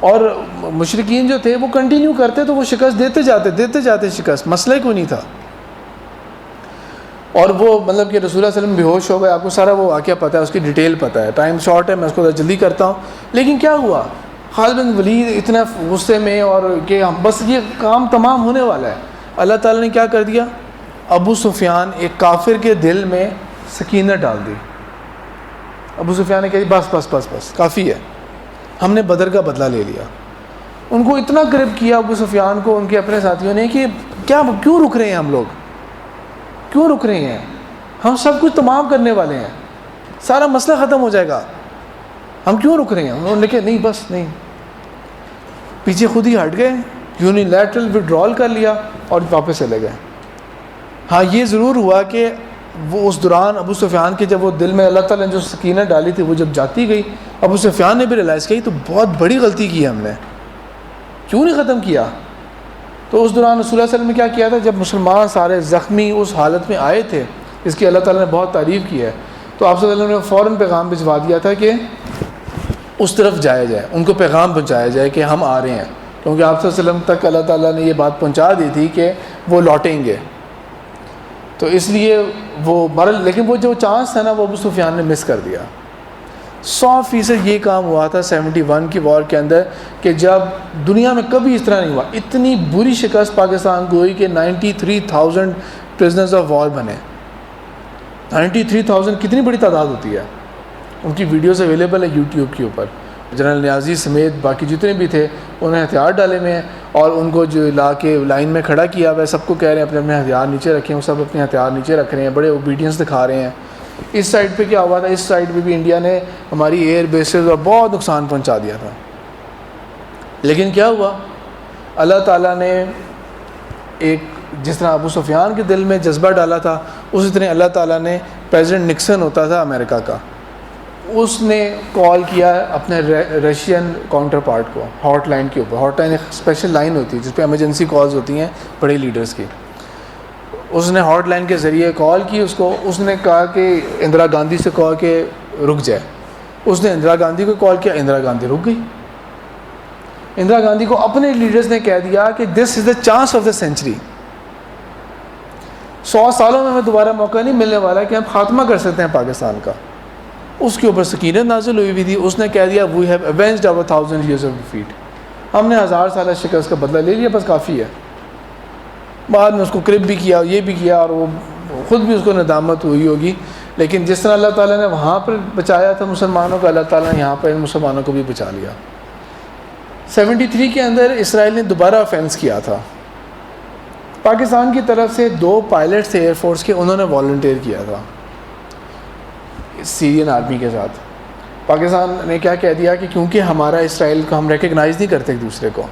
اور مشرکین جو تھے وہ کنٹینیو کرتے تو وہ شکست دیتے جاتے شکست, مسئلہ کوئی نہیں تھا. اور وہ مطلب کہ رسول اللہ صلی اللہ علیہ وسلم بے ہوش ہو گئے. آپ کو سارا وہ واقعہ پتہ ہے, اس کی ڈیٹیل پتہ ہے, ٹائم شارٹ ہے, میں اس کو جلدی کرتا ہوں. لیکن کیا ہوا, خالد بن ولید اتنا غصے میں اور کہ بس یہ کام تمام ہونے والا ہے, اللہ تعالیٰ نے کیا کر دیا, ابو سفیان ایک کافر کے دل میں سکینت ڈال دی. ابو سفیان نے کہا بس بس بس بس کافی ہے, ہم نے بدر کا بدلہ لے لیا. ان کو اتنا گرب کیا ابو سفیان کو ان کے اپنے ساتھیوں نے کہ کیوں رک رہے ہیں, ہم لوگ کیوں رک رہے ہیں, ہم سب کچھ تمام کرنے والے ہیں, سارا مسئلہ ختم ہو جائے گا, ہم کیوں رک رہے ہیں. انہوں نے کہا نہیں بس نہیں, پیچھے خود ہی ہٹ گئے, یونیلیٹرل وڈرال کر لیا اور واپس چلے گئے. ہاں یہ ضرور ہوا کہ وہ اس دوران ابو سفیان کے جب وہ دل میں اللہ تعالیٰ نے جو سکینت ڈالی تھی وہ جب جاتی گئی, ابو سفیان نے بھی ریلائز کی تو بہت بڑی غلطی کی ہم نے, کیوں نہیں ختم کیا. تو اس دوران رسول اللہ صلی اللہ علیہ وسلم نے کیا کیا تھا, جب مسلمان سارے زخمی اس حالت میں آئے تھے اس کی اللہ تعالیٰ نے بہت تعریف کی ہے, تو آپ صلی اللہ علیہ وسلم نے فوراً پیغام بھجوا دیا تھا کہ اس طرف جایا جائے, ان کو پیغام پہنچایا جائے کہ ہم آ رہے ہیں, کیونکہ آپ صلی اللہ علیہ وسلم تک اللہ تعالیٰ نے یہ بات پہنچا دی تھی کہ وہ لوٹیں گے. تو اس لیے وہ لیکن وہ جو چانس تھا نا وہ ابو سفیان نے مس کر دیا. 100% یہ کام ہوا تھا 71 کی وار کے اندر کہ جب دنیا میں کبھی اس طرح نہیں ہوا, اتنی بری شکست پاکستان کو ہوئی کہ 93,000 پرزنرز آف وار بنے. 93,000 کتنی بڑی تعداد ہوتی ہے. ان کی ویڈیوز اویلیبل ہے یوٹیوب کے اوپر. جنرل نیازی سمیت باقی جتنے بھی تھے انہیں ہتھیار ڈالے ہوئے ہیں اور ان کو جو لا کے لائن میں کھڑا کیا ہوا ہے, سب کو کہہ رہے ہیں اپنے اپنے ہتھیار نیچے رکھیں, وہ سب اپنے ہتھیار نیچے رکھ رہے ہیں, بڑے اوبیڈینس دکھا رہے ہیں. اس سائڈ پہ کیا ہوا تھا, اس سائڈ پہ بھی انڈیا نے ہماری ایئر بیسز اور بہت نقصان پہنچا دیا تھا. لیکن کیا ہوا, اللہ تعالیٰ نے ایک جس طرح ابو سفیان کے دل میں جذبہ ڈالا تھا اسی طرح اللہ تعالیٰ نے پریزیڈنٹ نکسن ہوتا تھا امریکہ کا, اس نے کال کیا اپنے رشین کاؤنٹر پارٹ کو ہاٹ لائن کے اوپر. ہاٹ لائن ایک اسپیشل لائن ہوتی ہے جس پہ ایمرجنسی کالز ہوتی ہیں بڑے لیڈرز کی. اس نے ہاٹ لائن کے ذریعے کال کی اس کو, اس نے کہا کہ اندرا گاندھی سے کہا کہ رک جائے. اس نے اندرا گاندھی کو کال کیا, اندرا گاندھی رک گئی. اندرا گاندھی کو اپنے لیڈرز نے کہہ دیا کہ this is the chance of the century, 100 سالوں میں ہمیں دوبارہ موقع نہیں ملنے والا کہ ہم خاتمہ کر سکتے ہیں پاکستان کا. اس کے اوپر سکینت نازل ہوئی ہوئی تھی. اس نے کہہ دیا we have avenged our 1000 years of defeat, ہم نے 1000 سالہ شکست کا بدلہ لے لیا, بس کافی ہے. بعد میں اس کو کرپ بھی کیا, یہ بھی کیا, اور وہ خود بھی اس کو ندامت ہوئی ہوگی. لیکن جس طرح اللہ تعالیٰ نے وہاں پر بچایا تھا مسلمانوں کو, اللہ تعالیٰ نے یہاں پر ان مسلمانوں کو بھی بچا لیا. 73 کے اندر اسرائیل نے دوبارہ آفینس کیا تھا. پاکستان کی طرف سے 2 پائلٹس تھے ایئر فورس کے, انہوں نے والنٹیئر کیا تھا سیرین آرمی کے ساتھ. پاکستان نے کیا کہہ دیا کہ کیونکہ ہمارا اسرائیل کو ہم ریکگنائز نہیں کرتے ایک دوسرے کو,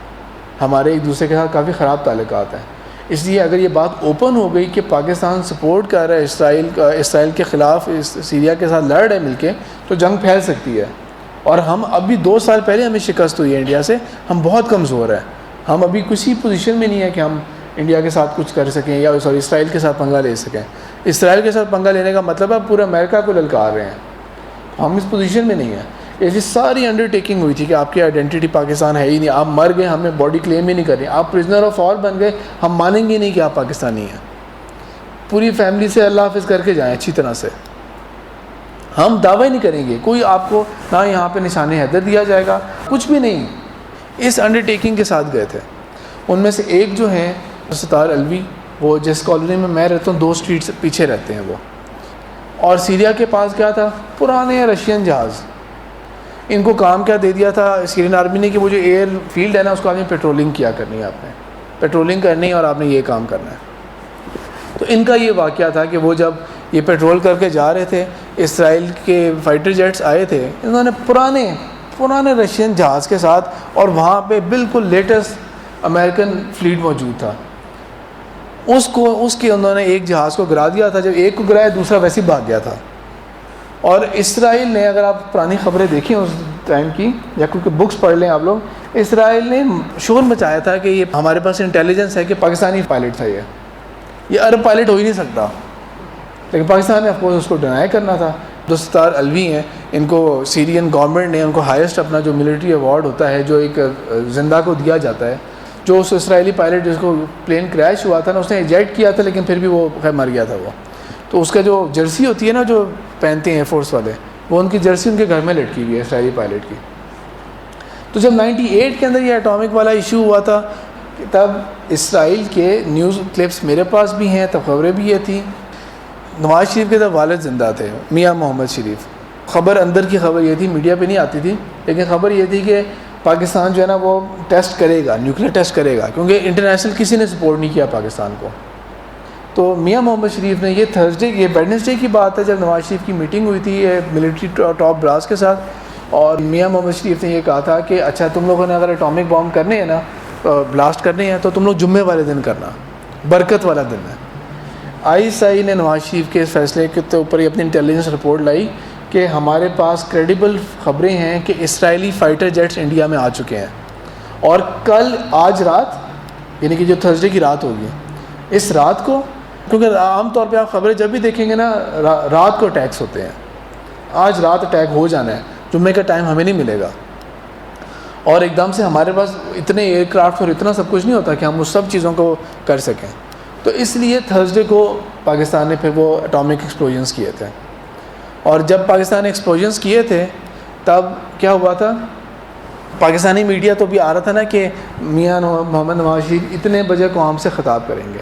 ہمارے ایک دوسرے کے ساتھ کافی خراب تعلقات ہیں, اس لیے اگر یہ بات اوپن ہو گئی کہ پاکستان سپورٹ کر رہا ہے اسرائیل کے خلاف, سیریا کے ساتھ لڑ رہا ہے مل کے, تو جنگ پھیل سکتی ہے. اور ہم ابھی 2 سال پہلے ہمیں شکست ہوئی ہے انڈیا سے, ہم بہت کمزور ہیں, ہم ابھی کسی پوزیشن میں نہیں ہے کہ ہم انڈیا کے ساتھ کچھ کر سکیں یا اسرائیل کے ساتھ پنگا لے سکیں. اسرائیل کے ساتھ پنگا لینے کا مطلب ہے پورے امریکہ کو للکار رہے ہیں, ہم اس پوزیشن میں نہیں ہیں. ایسی ساری انڈر ٹیکنگ ہوئی تھی کہ آپ کی آئیڈینٹی پاکستان ہے ہی نہیں, آپ مر گئے, ہمیں باڈی کلیم ہی نہیں کر رہے, آپ پرزنر آف وار بن گئے, ہم مانیں گے نہیں کہ آپ پاکستانی ہیں. پوری فیملی سے اللہ حافظ کر کے جائیں اچھی طرح سے, ہم دعوی نہیں کریں گے, کوئی آپ کو نہ یہاں پہ نشان حیدر دیا جائے گا, کچھ بھی نہیں. اس انڈر ٹیکنگ کے ساتھ گئے تھے. ان میں سے ایک جو ہیں ستار الوی, وہ جس کالونی میں رہتا ہوں 2 اسٹریٹ سے پیچھے رہتے ہیں وہ, اور سیریا کے پاس کیا تھا, پرانے رشین جہاز. ان کو کام کیا دے دیا تھا سیرین آرمی نے کہ وہ جو ایئر فیلڈ ہے نا اس کو آدمی پیٹرولنگ کیا کرنی ہے, آپ نے پیٹرولنگ کرنی ہے اور آپ نے یہ کام کرنا ہے. تو ان کا یہ واقعہ تھا کہ وہ جب یہ پیٹرول کر کے جا رہے تھے, اسرائیل کے فائٹر جیٹس آئے تھے, انہوں نے پرانے رشین جہاز کے ساتھ, اور وہاں پہ بالکل لیٹسٹ امریکن فلیٹ موجود تھا, اس کے انہوں نے ایک جہاز کو گرا دیا تھا. جب ایک کو گرایا دوسرا ویسے ہی بھاگ گیا تھا. اور اسرائیل نے, اگر آپ پرانی خبریں دیکھیں اس ٹائم کی یا کیونکہ بکس پڑھ لیں آپ لوگ, اسرائیل نے شور مچایا تھا کہ یہ ہمارے پاس انٹیلیجنس ہے کہ پاکستانی پائلٹ تھا یہ, یہ عرب پائلٹ ہو ہی نہیں سکتا. لیکن پاکستان نے افکورس اس کو ڈینائی کرنا تھا. عبدالستار الوی ہیں, ان کو سیرین گورنمنٹ نے ان کو ہائیسٹ اپنا جو ملٹری ایوارڈ ہوتا ہے جو ایک زندہ کو دیا جاتا ہے, جو اس اسرائیلی پائلٹ جس کو پلین کریش ہوا تھا نا, اس نے ایجیکٹ کیا تھا لیکن پھر بھی وہ خیر مر گیا تھا وہ. تو اس کا جو جرسی ہوتی ہے نا جو پہنتے ہیں ایئر فورس والے, وہ ان کی جرسی ان کے گھر میں لٹکی ہوئی ہے اسرائیلی پائلٹ کی. تو جب 98 کے اندر یہ اٹامک والا ایشو ہوا تھا, تب اسرائیل کے نیوز کلپس میرے پاس بھی ہیں, تب خبریں بھی یہ تھیں. نواز شریف کے تب والد زندہ تھے, میاں محمد شریف. خبر اندر کی خبر یہ تھی, میڈیا پہ نہیں آتی تھی, لیکن خبر یہ تھی کہ پاکستان جو ہے نا وہ ٹیسٹ کرے گا, نیوکلیر ٹیسٹ کرے گا, کیونکہ انٹرنیشنل کسی نے سپورٹ نہیں کیا پاکستان کو. تو میاں محمد شریف نے, یہ ویڈنسڈے کی بات ہے جب نواز شریف کی میٹنگ ہوئی تھی ملٹری ٹاپ براس کے ساتھ, اور میاں محمد شریف نے یہ کہا تھا کہ اچھا تم لوگوں نے اگر اٹامک بام کرنے ہیں نا, بلاسٹ کرنے ہیں, تو تم لوگ جمعے والے دن کرنا, برکت والا دن ہے. ISI نے نواز شریف کے فیصلے کے اوپر اپنی انٹیلیجنس رپورٹ لائی کہ ہمارے پاس کریڈیبل خبریں ہیں کہ اسرائیلی فائٹر جیٹس انڈیا میں آ چکے ہیں, اور آج رات یعنی کہ جو تھرسڈے کی رات ہوگی, اس رات کو, کیونکہ عام طور پہ آپ خبریں جب بھی دیکھیں گے نا رات کو اٹیکس ہوتے ہیں, آج رات اٹیک ہو جانا ہے, جمعے کا ٹائم ہمیں نہیں ملے گا. اور ایک دم سے ہمارے پاس اتنے ایئر کرافٹ اور اتنا سب کچھ نہیں ہوتا کہ ہم اس سب چیزوں کو کر سکیں. تو اس لیے تھرسڈے کو پاکستان نے پھر وہ اٹامک ایکسپلوژنس کیے تھے. اور جب پاکستان نے ایکسپلوژنس کیے تھے تب کیا ہوا تھا, پاکستانی میڈیا تو بھی آ رہا تھا نا کہ میاں محمد نواز شریف اتنے بجے قوم سے خطاب کریں گے.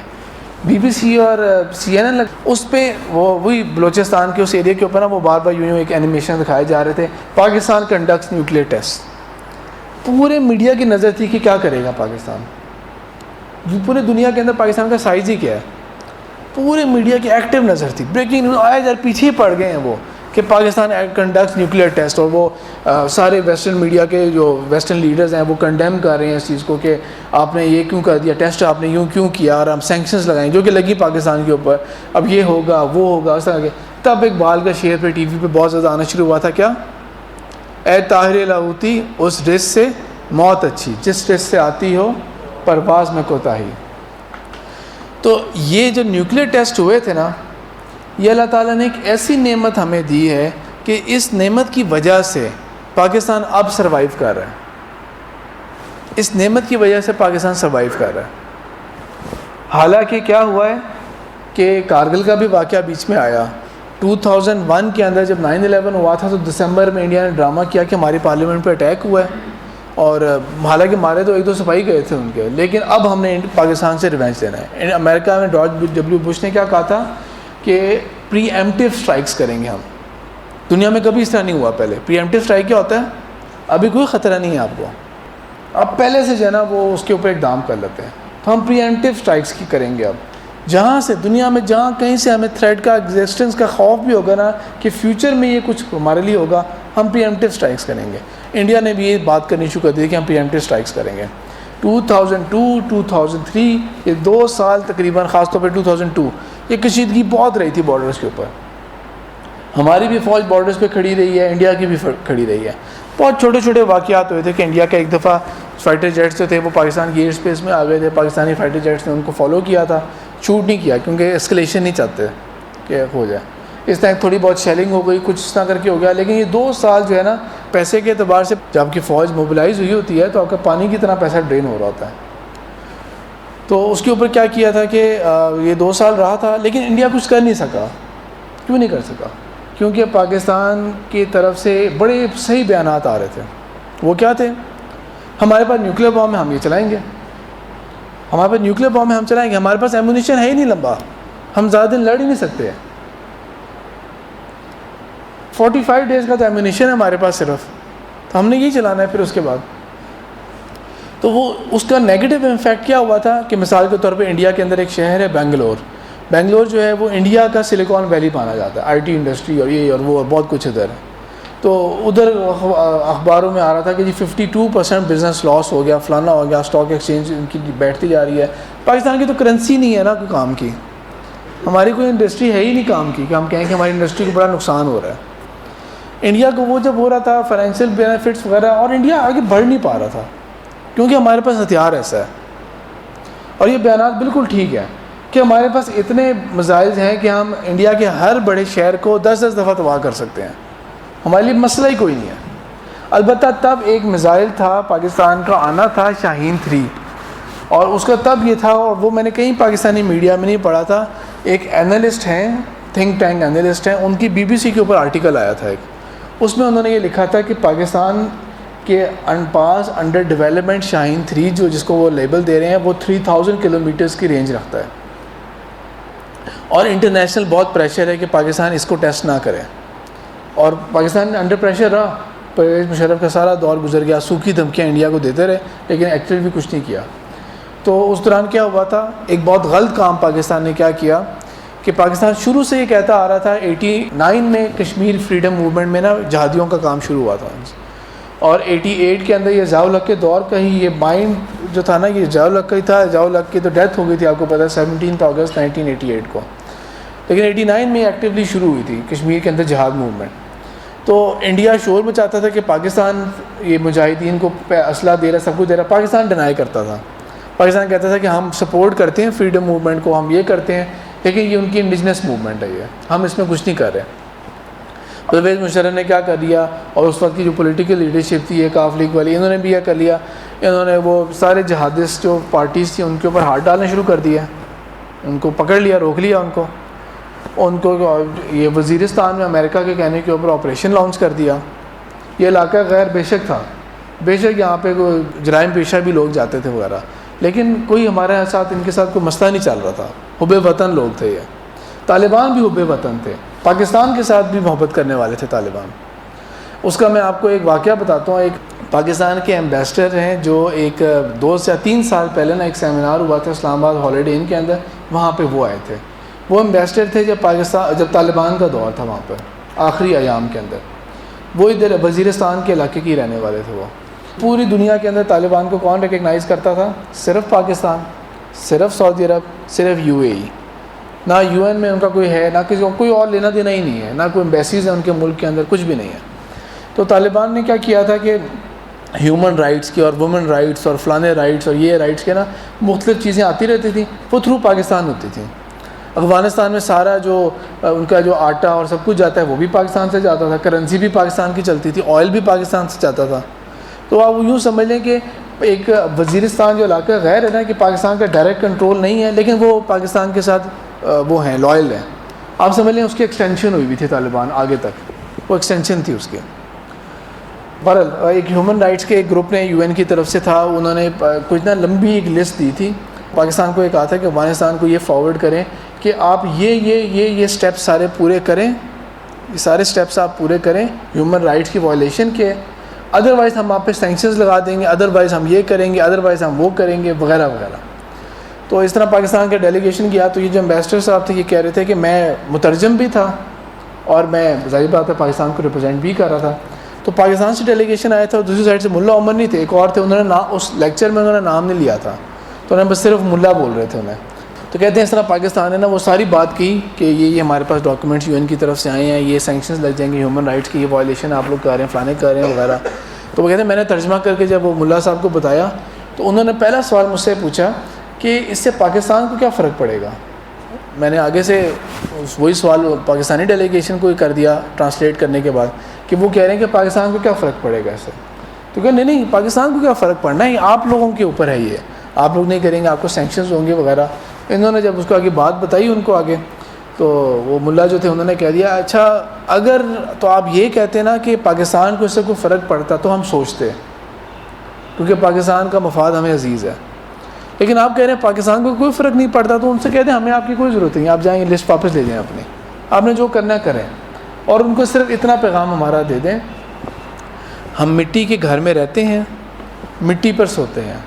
BBC اور CNN اس پہ وہی بلوچستان کے اس ایریا کے اوپر نا وہ بار بار یوں ایک اینیمیشن دکھائے جا رہے تھے, پاکستان کنڈکٹس نیوکلیئر ٹیسٹ. پورے میڈیا کی نظر تھی کہ کیا کرے گا پاکستان. پورے دنیا کے اندر پاکستان کا سائز ہی کیا ہے, پورے میڈیا کی ایکٹیو نظر تھی. بریکنگ نیوز آئے جا پیچھے پڑ گئے ہیں وہ کہ پاکستان کنڈکٹس نیوکلیئر ٹیسٹ, اور وہ سارے ویسٹرن میڈیا کے جو ویسٹرن لیڈرز ہیں وہ کنڈیم کر رہے ہیں اس چیز کو کہ آپ نے یہ کیوں کر دیا, ٹیسٹ آپ نے یوں کیوں کیا, اور ہم سینکشنز لگائیں جو کہ لگی پاکستان کے اوپر, اب یہ ہوگا وہ ہوگا اس طرح کے. تب اقبال کا شعر پہ TV پہ بہت زیادہ آنا شروع ہوا تھا, کیا اے طاہر لاہوتی اس رزق سے موت اچھی, جس رزق سے آتی ہو پرواز میں کوتاہی. تو یہ جو نیوکلیئر ٹیسٹ ہوئے تھے نا, یہ اللہ تعالیٰ نے ایک ایسی نعمت ہمیں دی ہے کہ اس نعمت کی وجہ سے پاکستان اب سروائیو کر رہا ہے. اس نعمت کی وجہ سے پاکستان سروائیو کر رہا ہے. حالانکہ کیا ہوا ہے کہ کارگل کا بھی واقعہ بیچ میں آیا. 2001 کے اندر جب 9/11 ہوا تھا تو دسمبر میں انڈیا نے ڈرامہ کیا کہ ہماری پارلیمنٹ پہ اٹیک ہوا ہے, اور حالانکہ مارے تو 1-2 سپاہی گئے تھے ان کے, لیکن اب ہم نے پاکستان سے ریونج لینا ہے. امریکہ میں جارج W بش نے کیا کہا تھا کہ پری ایمپٹیو سٹرائکس کریں گے ہم. دنیا میں کبھی اس طرح نہیں ہوا پہلے. پری ایمپٹیو سٹرائک کیا ہوتا ہے, ابھی کوئی خطرہ نہیں ہے آپ کو, اب پہلے سے جو ہے نا وہ اس کے اوپر اقدام کر لیتے ہیں. تو ہم پری ایمپٹیو سٹرائکس کی کریں گے اب, جہاں سے دنیا میں جہاں کہیں سے ہمیں تھریٹ کا ایگزسٹنس کا خوف بھی ہوگا نا کہ فیوچر میں یہ کچھ ہمارے لیے ہوگا, ہم پری ایمپٹیو سٹرائکس کریں گے. انڈیا نے بھی یہ بات کرنی شروع کر دی کہ ہم پری ایمپٹیو سٹرائکس کریں گے. 2002 2003 یہ 2 سال تقریباً, خاص طور پہ 2002 یہ کشیدگی بہت رہی تھی بارڈرز کے اوپر. ہماری بھی فوج بارڈرز پہ کھڑی رہی ہے, انڈیا کی بھی کھڑی رہی ہے. بہت چھوٹے چھوٹے واقعات ہوئے تھے کہ انڈیا کا ایک دفعہ فائٹر جیٹس جو تھے وہ پاکستان کی ایئر اسپیس میں آ گئے تھے, پاکستانی فائٹر جیٹس نے ان کو فالو کیا تھا, شوٹ نہیں کیا کیونکہ اسکلیشن نہیں چاہتے کہ ہو جائے. اس طرح تھوڑی بہت شیلنگ ہو گئی, کچھ اس طرح کر کے ہو گیا. لیکن یہ 2 سال جو ہے نا پیسے کے اعتبار سے, جب آپ کی فوج موبلائز ہوئی ہوتی ہے تو آپ کا پانی کی طرح پیسہ ڈرین ہو رہا ہوتا ہے. تو اس کے اوپر کیا کیا تھا کہ یہ 2 سال رہا تھا, لیکن انڈیا کچھ کر نہیں سکا. کیوں نہیں کر سکا؟ کیونکہ پاکستان کی طرف سے بڑے صحیح بیانات آ رہے تھے. وہ کیا تھے, ہمارے پاس نیوکلیر بام ہے, ہم یہ چلائیں گے. ہمارے پاس نیوکلیر بام ہے, ہم چلائیں گے. ہمارے پاس ایمونیشن ہے ہی نہیں لمبا, ہم زیادہ دن لڑ ہی نہیں سکتے. 45 ڈیز کا تو ایمونیشن ہے ہمارے پاس صرف, تو ہم نے یہی چلانا ہے. پھر اس کے بعد تو وہ اس کا نیگیٹو امپیکٹ کیا ہوا تھا کہ مثال کے طور پہ انڈیا کے اندر ایک شہر ہے بنگلور. بنگلور جو ہے وہ انڈیا کا سلیکان ویلی مانا جاتا ہے, IT انڈسٹری اور یہ اور وہ اور بہت کچھ ادھر ہے. تو ادھر اخباروں میں آ رہا تھا کہ جی 52% بزنس لاس ہو گیا, فلانا ہو گیا, اسٹاک ایکسچینج ان کی بیٹھتی جا رہی ہے. پاکستان کی تو کرنسی نہیں ہے نا کوئی کام کی, ہماری کوئی انڈسٹری ہے ہی نہیں کام کی کہ ہم کہیں کہ ہماری انڈسٹری کو بڑا نقصان ہو رہا ہے. انڈیا کو وہ جب ہو رہا تھا فائنینشیل بینیفٹس وغیرہ, اور انڈیا آگے بڑھ نہیں پا رہا تھا کیونکہ ہمارے پاس ہتھیار ایسا ہے. اور یہ بیانات بالکل ٹھیک ہے کہ ہمارے پاس اتنے میزائل ہیں کہ ہم انڈیا کے ہر بڑے شہر کو 10 دفعہ تباہ کر سکتے ہیں. ہمارے لیے مسئلہ ہی کوئی نہیں ہے. البتہ تب ایک میزائل تھا پاکستان کا آنا تھا شاہین 3, اور اس کا تب یہ تھا, اور وہ میں نے کہیں پاکستانی میڈیا میں نہیں پڑھا تھا, ایک اینالسٹ ہیں, تھنک ٹینک اینالسٹ ہیں, ان کی BBC کے اوپر آرٹیکل آیا تھا ایک, اس میں انہوں نے یہ لکھا تھا کہ پاکستان کے پاس انڈر ڈیولپمنٹ شاہین 3 جو جس کو وہ لیبل دے رہے ہیں وہ 3000 کلومیٹرز کی رینج رکھتا ہے, اور انٹرنیشنل بہت پریشر ہے کہ پاکستان اس کو ٹیسٹ نہ کرے, اور پاکستان انڈر پریشر رہا. پرویز مشرف کا سارا دور گزر گیا, سوکھی دھمکیاں انڈیا کو دیتے رہے لیکن ایکچولی بھی کچھ نہیں کیا. تو اس دوران کیا ہوا تھا, ایک بہت غلط کام پاکستان نے کیا کیا کہ پاکستان شروع سے یہ کہتا آ رہا تھا 89 میں کشمیر فریڈم موومنٹ میں نا جہادیوں کا کام شروع ہوا تھا, اور 88 کے اندر یہ ضیاء الحق کے دور کا ہی یہ مائنڈ جو تھا نا, یہ ضیاء الحق کا ہی تھا. ضیاء الحق کی تو ڈیتھ ہو گئی تھی آپ کو پتہ ہے 17 اگست 1988 کو, لیکن 89 میں ایکٹیولی شروع ہوئی تھی کشمیر کے اندر جہاد موومنٹ. تو انڈیا شور مچاتا تھا کہ پاکستان یہ مجاہدین کو اسلحہ دے رہا, سب کچھ دے رہا. پاکستان ڈینائی کرتا تھا, پاکستان کہتا تھا کہ ہم سپورٹ کرتے ہیں فریڈم موومنٹ کو, ہم یہ کرتے ہیں, لیکن یہ ان کی انڈیجنس موومنٹ ہے, یہ ہم اس میں کچھ نہیں کر رہے. پرویز مشرف نے کیا کر دیا, اور اس وقت کی جو پولیٹیکل لیڈرشپ تھی کاف لیگ والی, انہوں نے بھی یہ کر لیا, انہوں نے وہ سارے جہادسٹ جو پارٹیز تھیں ان کے اوپر ہاتھ ڈالنا شروع کر دیا, ان کو پکڑ لیا, روک لیا ان کو یہ وزیرستان میں امریکہ کے کہنے کے اوپر آپریشن لانچ کر دیا. یہ علاقہ غیر بے شک تھا, بے شک یہاں پہ کوئی جرائم پیشہ بھی لوگ جاتے تھے وغیرہ, لیکن کوئی ہمارے ساتھ ان کے ساتھ کوئی مسئلہ نہیں چل رہا تھا. حب وطن لوگ تھے یہ, طالبان بھی حب وطن تھے, پاکستان کے ساتھ بھی محبت کرنے والے تھے طالبان. اس کا میں آپ کو ایک واقعہ بتاتا ہوں. ایک پاکستان کے ایمبیسڈر ہیں جو ایک 2 سے 3 سال پہلے نا ایک سیمینار ہوا تھا اسلام آباد ہالیڈے ان کے اندر, وہاں پہ وہ آئے تھے. وہ ایمبیسڈر تھے جب طالبان کا دور تھا وہاں پر آخری ایام کے اندر. وہ ادھر وزیرستان کے علاقے کی رہنے والے تھے. وہ پوری دنیا کے اندر طالبان کو کون ریکگنائز کرتا تھا؟ صرف پاکستان, صرف سعودی عرب, صرف UAE. نہ UN میں ان کا کوئی ہے, نہ کسی کوئی اور لینا دینا ہی نہیں ہے, نہ کوئی ایمبیسیز ہیں ان کے ملک کے اندر, کچھ بھی نہیں ہے. تو طالبان نے کیا کیا تھا کہ ہیومن رائٹس کی اور وومن رائٹس اور فلانے رائٹس اور یہ رائٹس کے نا مختلف چیزیں آتی رہتی تھیں, وہ تھرو پاکستان ہوتی تھیں. افغانستان میں سارا جو ان کا جو آٹا اور سب کچھ جاتا ہے وہ بھی پاکستان سے جاتا تھا, کرنسی بھی پاکستان کی چلتی تھی, آئل بھی پاکستان سے جاتا تھا. تو آپ یوں سمجھ لیں کہ ایک وزیرستان جو علاقہ غیر ہے نا کہ پاکستان کا ڈائریکٹ کنٹرول نہیں ہے, لیکن وہ پاکستان کے ساتھ وہ ہیں, لائل ہیں. آپ سمجھ لیں اس کی ایکسٹینشن ہوئی بھی تھی طالبان آگے تک, وہ ایکسٹینشن تھی اس کے. بہرحال ایک ہیومن رائٹس کے ایک گروپ نے UN کی طرف سے تھا, انہوں نے کچھ نا لمبی ایک لسٹ دی تھی پاکستان کو. یہ کہا تھا کہ افغانستان کو یہ فارورڈ کریں کہ آپ یہ سٹیپس سارے پورے کریں, یہ سارے سٹیپس آپ پورے کریں ہیومن رائٹس کی وائلیشن کے, ادروائز ہم آپ پہ سینکشنز لگا دیں گے, ادروائز ہم یہ کریں گے, ادروائز ہم وہ کریں گے وغیرہ وغیرہ. تو اس طرح پاکستان کا ڈیلیگیشن گیا. تو یہ جو امبیسڈر صاحب تھے یہ کہہ رہے تھے کہ میں مترجم بھی تھا اور میں ظاہر بات ہے پاکستان کو ریپرزینٹ بھی کر رہا تھا. تو پاکستان سے ڈیلیگیشن آیا تھا, اور دوسری سائڈ سے ملا عمر نہیں تھے, ایک اور تھے, انہوں نے اس لیکچر میں انہوں نے نام نہیں لیا تھا, تو انہوں نے بس صرف ملا بول رہے تھے انہیں. تو کہتے ہیں اس طرح پاکستان نے نا وہ ساری بات کی کہ یہ ہمارے پاس ڈاکومنٹس UN کی طرف سے آئے ہیں, یہ سینکشنز لگ جائیں گے, ہیومن رائٹس کی یہ وائلیشن آپ لوگ کر رہے ہیں, فلانے کر رہے ہیں وغیرہ. تو وہ کہتے ہیں میں نے ترجمہ کر کے جب وہ ملا صاحب کو بتایا تو انہوں نے پہلا سوال مجھ سے پوچھا کہ اس سے پاکستان کو کیا فرق پڑے گا. میں نے آگے سے وہی سوال پاکستانی ڈیلیگیشن کو ہی کر دیا ٹرانسلیٹ کرنے کے بعد کہ وہ کہہ رہے ہیں کہ پاکستان کو کیا فرق پڑے گا اس سے. تو کہ نہیں پاکستان کو کیا فرق پڑنا ہے, آپ لوگوں کے اوپر ہے, یہ آپ لوگ نہیں کریں گے, آپ کو سینکشنز ہوں گے وغیرہ. انہوں نے جب اس کو آگے بات بتائی ان کو آگے, تو وہ ملا جو تھے انہوں نے کہہ دیا اچھا اگر تو آپ یہ کہتے نا کہ پاکستان کو اس سے کوئی فرق پڑتا تو ہم سوچتے, کیونکہ پاکستان کا مفاد ہمیں عزیز ہے, لیکن آپ کہہ رہے ہیں پاکستان کو کوئی فرق نہیں پڑتا. تو ان سے کہتے ہیں ہمیں آپ کی کوئی ضرورت نہیں, آپ جائیں لسٹ واپس لے جائیں اپنی, آپ نے جو کرنا کریں, اور ان کو صرف اتنا پیغام ہمارا دے دیں ہم مٹی کے گھر میں رہتے ہیں, مٹی پر سوتے ہیں,